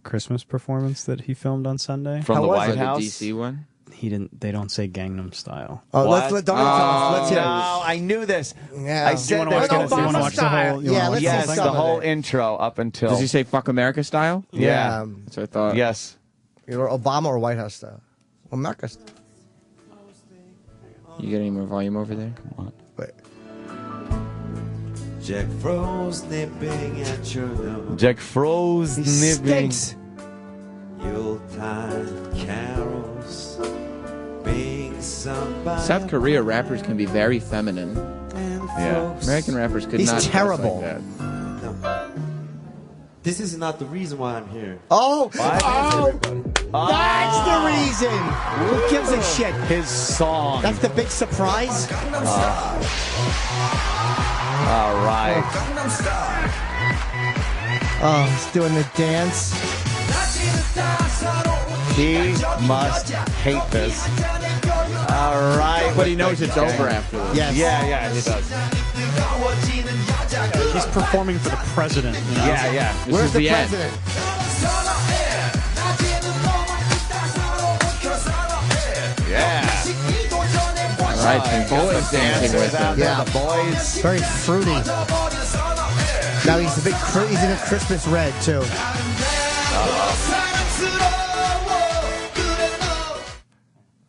Christmas performance that he filmed on Sunday. From the White The House? DC one? They don't say Gangnam Style. Oh, What? don't tell us. Let's hear No, I knew this. Yeah. I said wanna watch that. the- you wanna watch the whole- you wanna Yeah, watch let's the whole Yes, thing? the whole intro up until. Does he say fuck America style? Yeah. That's what I thought. Yes. Either Obama or White House style. America style. You got any more volume over there? Wait. Jack Froze nipping at your nose. Jack Froze He nipping. stinks. Yuletide carols. Being somebody. South Korea rappers can be very feminine. Yeah. American rappers could He's not dress terrible. like that. No. This is not the reason why I'm here. Oh, What? that's the reason. Who gives a shit? His song. That's the big surprise. All right. Oh, he's doing the dance. He must hate this. All right. But he knows it's over after this. Yes. Yeah, he does. He's performing for the president. You know? Yeah. Where's is the the end. president? Yeah. All right, some boys dancing with him. Yeah. The boys. Very fruity. Now he's he's in a Christmas red too.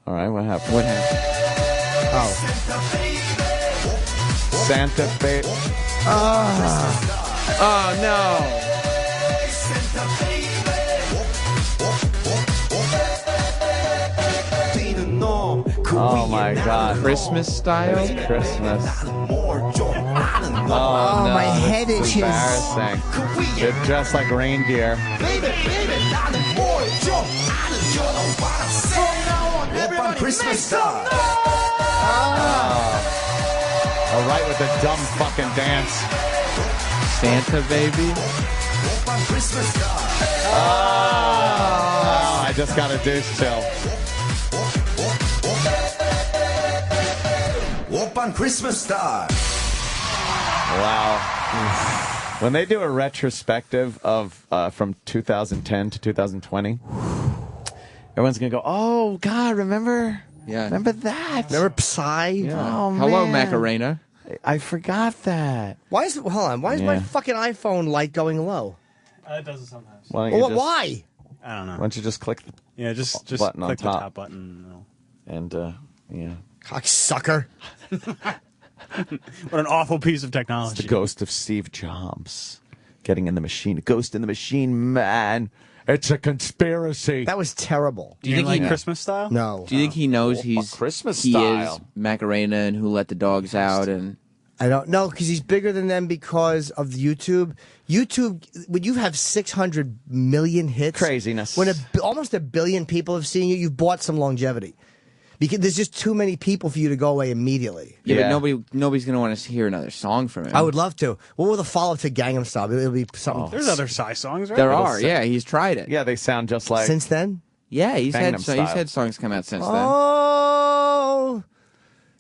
All right, what happened? What happened? Oh. Santa Fe. Oh, no. Oh my God. Christmas style? It's Christmas. Oh, no, my head it's itches. embarrassing. They're dressed like reindeer. Christmas style. All right, with the dumb fucking dance. Santa baby? Oh, I just got a deuce chill. Open Christmas style. Wow. When they do a retrospective of from 2010 to 2020, everyone's gonna go, "Oh God, remember? Yeah, remember that? Remember Psy? Yeah. Oh, Hello, man. Macarena. I forgot that. Why is hold on? Why is my fucking iPhone light going low? It does it sometimes. Why? Don't you just, why? I don't know. Why don't you just click the just button click on top? the top button. And yeah, cocksucker. What an awful piece of technology. It's the ghost of Steve Jobs getting in the machine. Ghost in the machine, man. It's a conspiracy. That was terrible. Do you think like Christmas Style? No. Do you think he knows he's Christmas he Style? is Macarena and Who Let the Dogs Out and I don't know because he's bigger than them because of YouTube. YouTube, when you have 600 million hits, craziness. When almost a billion people have seen you, you've bought some longevity. Because there's just too many people for you to go away immediately. Yeah, but nobody's going to want to hear another song from him. I would love to. What will the follow-up to Gangnam Style? It'll be something. There's other Psy songs, right? There are, yeah. He's tried it. Yeah, they sound just like. Since then? Yeah, he's Gangnam had songs come out since then. Oh,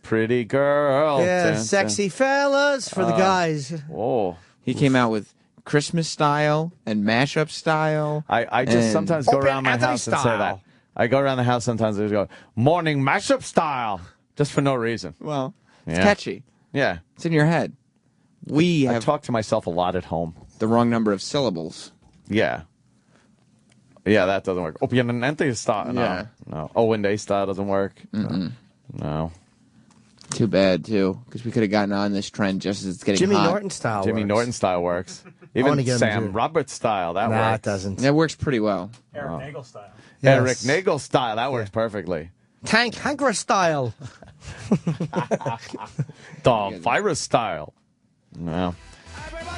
pretty girl. yeah, sexy fellas for the guys. Oh, he came out with Christmas Style and Mashup Style. I just sometimes go around my house and say that. I go around the house sometimes and go, morning mashup style, just for no reason. Well, it's catchy. Yeah. It's in your head. I talk to myself a lot at home. The wrong number of syllables. Yeah. Yeah, that doesn't work. Opie style. No. Yeah. No. Owende style doesn't work. No. Too bad, too, because we could have gotten on this trend just as it's getting Jimmy hot. Norton style Jimmy works. Norton style works. I wanna Even get him Sam to- Roberts style, that Nah, works. it doesn't. That works pretty well. Eric Nagel Style. Yes. Eric Nagel style, that works perfectly. Tank Hankra style. The virus style. No.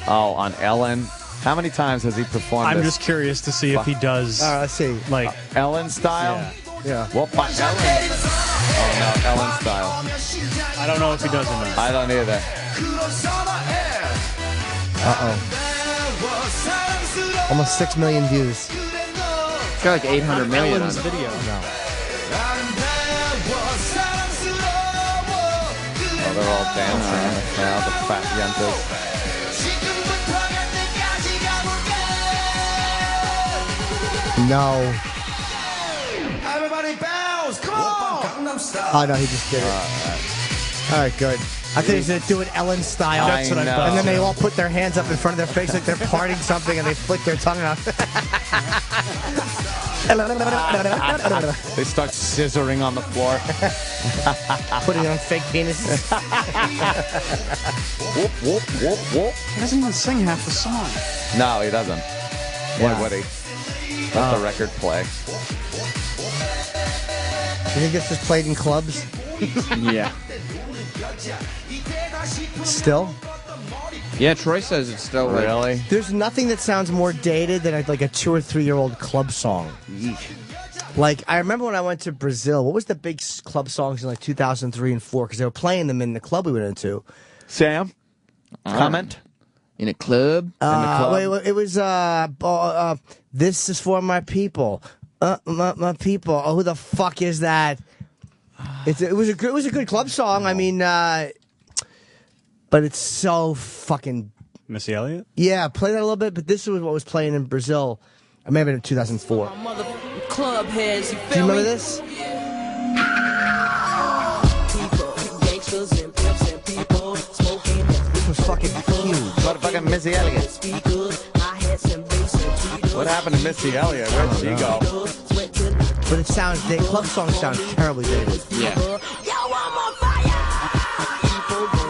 Oh, on Ellen. How many times has he performed I'm this? just curious to see if he does. Let's see. Like Ellen style? Yeah. What by Ellen? Oh, no, Ellen style. I don't know if he does or not. I don't either. Uh-oh. Almost 6 million views. It's got like 800 million on Ellen's it. video. Oh, they're all dancing in the crowd, the fat yentas. No. Everybody bounce! Come on! Gangnam Style. Oh, no, he just did it. All right, good. I thought he was going to do it Ellen style. That's what I thought. And then they all put their hands up in front of their face like they're parting something and they flick their tongue out. They start scissoring on the floor. Putting on fake penises. Whoop, whoop, whoop, whoop. He doesn't even sing half the song. No, he doesn't. Why would he? Let the record play. You think this is played in clubs? Yeah. Still? Yeah, Troy says it's still like, Really? There's nothing that sounds more dated than like a 2 or 3 year old club song. Like, I remember when I went to Brazil, what was the big club songs in like 2003 and 4? Because they were playing them in the club we went into. Sam? Comment? in a club. Wait, it was this is for my people. My people. Oh, who the fuck is that? It was a good club song. I mean, but it's so fucking. Missy Elliott? Yeah, play that a little bit. But this was what was playing in Brazil. I may have been in 2004. Club heads, Do you remember this? This was fucking huge. Motherfucking Missy Elliott. What happened to Missy Elliott? Where'd she go? But it sounds, the club song sounds terribly dated. Yeah.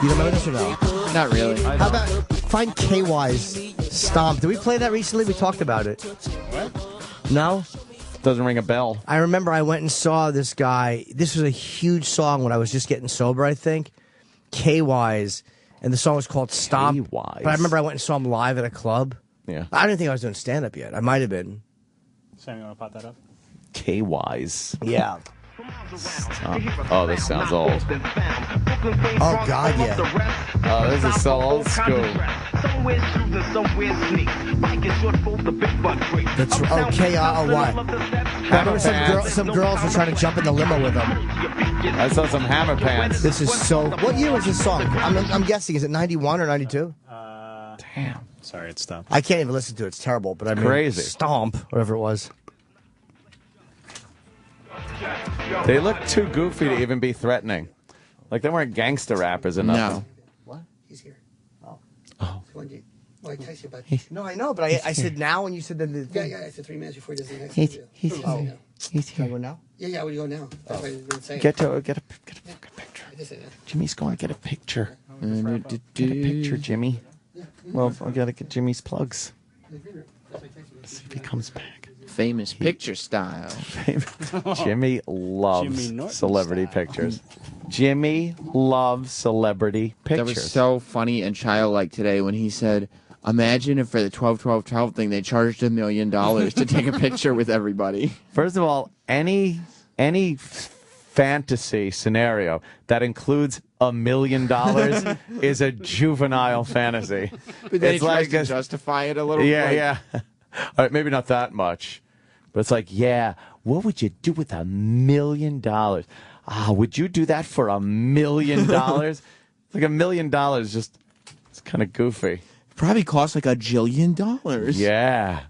You don't remember this or no? Not really. How about find KY's Stomp? Did we play that recently? We talked about it. What? No? Doesn't ring a bell. I remember I went and saw this guy. This was a huge song when I was just getting sober, I think. KY's. And the song was called Stomp. KY's. But I remember I went and saw him live at a club. Yeah. I didn't think I was doing stand-up yet. I might have been. Sam, you want to pop that up? KY's. Yeah. Oh, this sounds old. Oh, God, yeah. Oh, this is so old school. That's okay. What? I remember some girls were trying to jump in the limo with him. I saw some hammer pants. This is so. What year was this song? I'm guessing. Is it 91 or 92? Damn. Sorry, it stopped. I can't even listen to it. It's terrible. But I mean, crazy. Stomp, whatever it was. They look too goofy to even be threatening. Like they weren't gangster rappers or nothing. What? He's here. Oh. Oh. Well, I text you about No, I know, but I said now, and you said then. Yeah, I said 3 minutes before he does the next He's interview. he's Oh. here. He's here. Can I go now? Yeah, we go now. That's why I didn't say Get it. a picture. I just said that. Jimmy's going to get a picture. Get a picture, Jimmy. Well, I got to get Jimmy's plugs. See if he comes back. Famous picture style. Jimmy loves Jimmy Norton celebrity pictures. Jimmy loves celebrity pictures. That was so funny and childlike today when he said, imagine if for the 12-12-12 thing they charged $1 million to take a picture with everybody. First of all, any fantasy scenario that includes $1 million is a juvenile fantasy. But then he tries to justify it a little. Yeah. All right, maybe not that much, but it's like, yeah, what would you do with $1 million? Would you do that for $1 million? Like $1 million, just it's kind of goofy. Probably costs like $1 jillion. Yeah.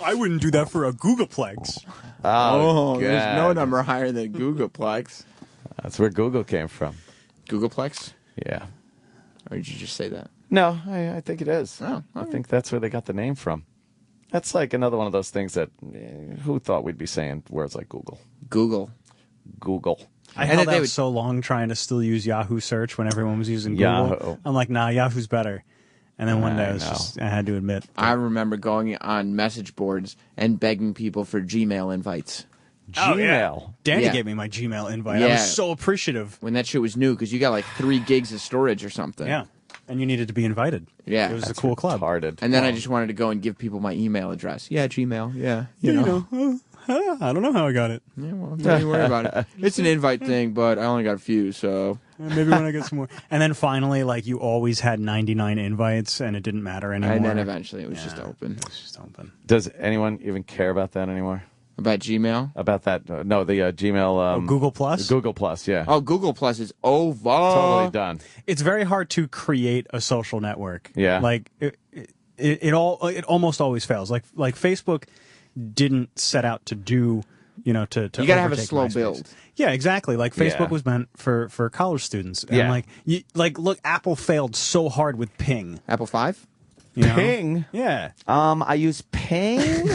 I wouldn't do that for a Googleplex. Oh, there's no number higher than Googleplex. That's where Google came from. Googleplex? Yeah. Or did you just say that? No, I think it is. Oh, I think that's where they got the name from. That's like another one of those things that who thought we'd be saying words like Google. Google. I held out so long trying to still use Yahoo search when everyone was using Google. Yahoo. I'm like, nah, Yahoo's better. And then one day I had to admit. I remember going on message boards and begging people for Gmail invites. Oh, yeah. Danny gave me my Gmail invite. I was so appreciative. When that shit was new, because you got like 3 gigs of storage or something. Yeah. And you needed to be invited. Yeah. It was a cool club. And then I just wanted to go and give people my email address. Yeah, Gmail. Yeah. You know. I don't know how I got it. Yeah, well, don't you worry about it. It's an invite thing, but I only got a few, so. Maybe when I get some more. And then finally, like, you always had 99 invites, and it didn't matter anymore. And then eventually it was just open. It was just open. Does anyone even care about that anymore? About Gmail? About that? No, the Gmail. Google Plus? Google Plus, yeah. Oh, Google Plus is over. Totally done. It's very hard to create a social network. Yeah. Like, it almost always fails. Like Facebook didn't set out to do, to you gotta have a overtake slow MySpace. build. Yeah, exactly. Like Facebook was meant for college students. And look, Apple failed so hard with Ping. Apple 5? Ping? Yeah. I use Ping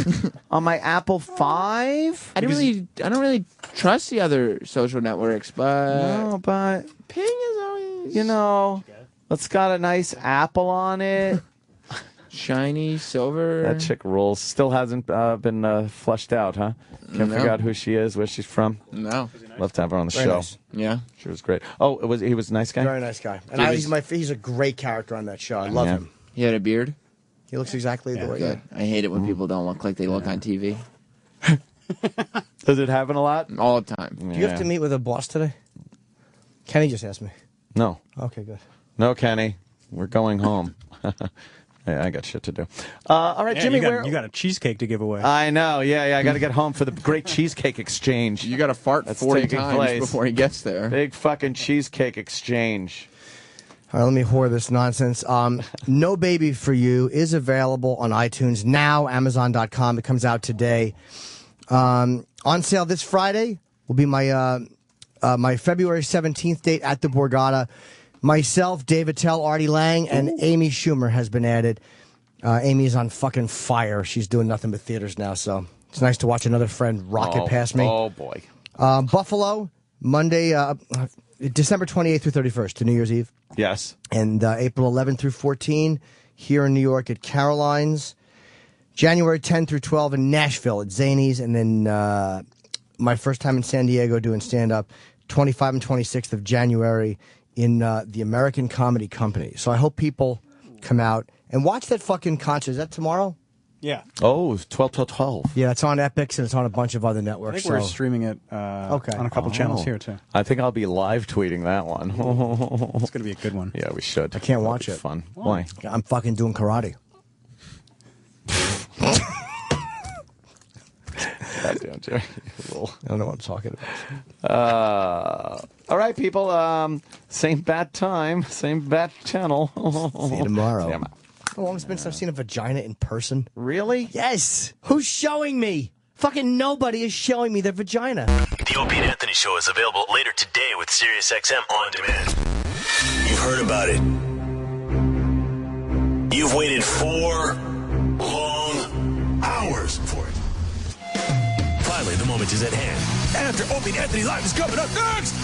on my Apple 5. I don't really trust the other social networks, but No, but Ping is always it's got a nice apple on it. Shiny, silver. That chick rules. Still hasn't been fleshed out, huh? Can't figure out who she is, where she's from. No. Love to have her on the Very show. nice. Yeah. She was great. Oh, he was a nice guy? Very nice guy. And he's a great character on that show. I love him. He had a beard? He looks exactly the way. Good. I hate it when people don't look like they look on TV. Does it happen a lot? All the time. Do you have to meet with a boss today? Kenny just asked me. No. Okay, good. No, Kenny. We're going home. Yeah, I got shit to do. All right, Jimmy, you got a cheesecake to give away. I know. Yeah. I got to get home for the great cheesecake exchange. You got to fart 40 times before he gets there. Big fucking cheesecake exchange. All right, let me whore this nonsense. No Baby for You is available on iTunes now, Amazon.com. It comes out today. On sale this Friday will be my my February 17th date at the Borgata. Myself, Dave Attell, Artie Lang, and Amy Schumer has been added. Amy's on fucking fire. She's doing nothing but theaters now, so it's nice to watch another friend rocket past me. Oh, boy. Buffalo, Monday, December 28th through 31st to New Year's Eve. Yes. And April 11th through 14 here in New York at Caroline's. January 10 through 12 in Nashville at Zanies. And then my first time in San Diego doing stand-up, 25 and 26th of January in the American Comedy Company. So I hope people come out and watch that fucking concert. Is that tomorrow? Yeah. Oh, 12. Yeah, it's on Epix and it's on a bunch of other I networks. think we're streaming it on a couple channels here, too. I think I'll be live tweeting that one. It's going to be a good one. Yeah, we should. I can't watch it. Fun. Why? I'm fucking doing karate. Goddamn, Jerry. I don't know what I'm talking about. All right, people. Same bat time, same bat channel. See you tomorrow. Damn it. How long has it been since I've seen a vagina in person? Really? Yes. Who's showing me? Fucking nobody is showing me their vagina. The Opie and Anthony Show is available later today with SiriusXM On Demand. You've heard about it. You've waited 4 long hours for it. Finally, the moment is at hand. After Opie and Anthony Live is coming up next.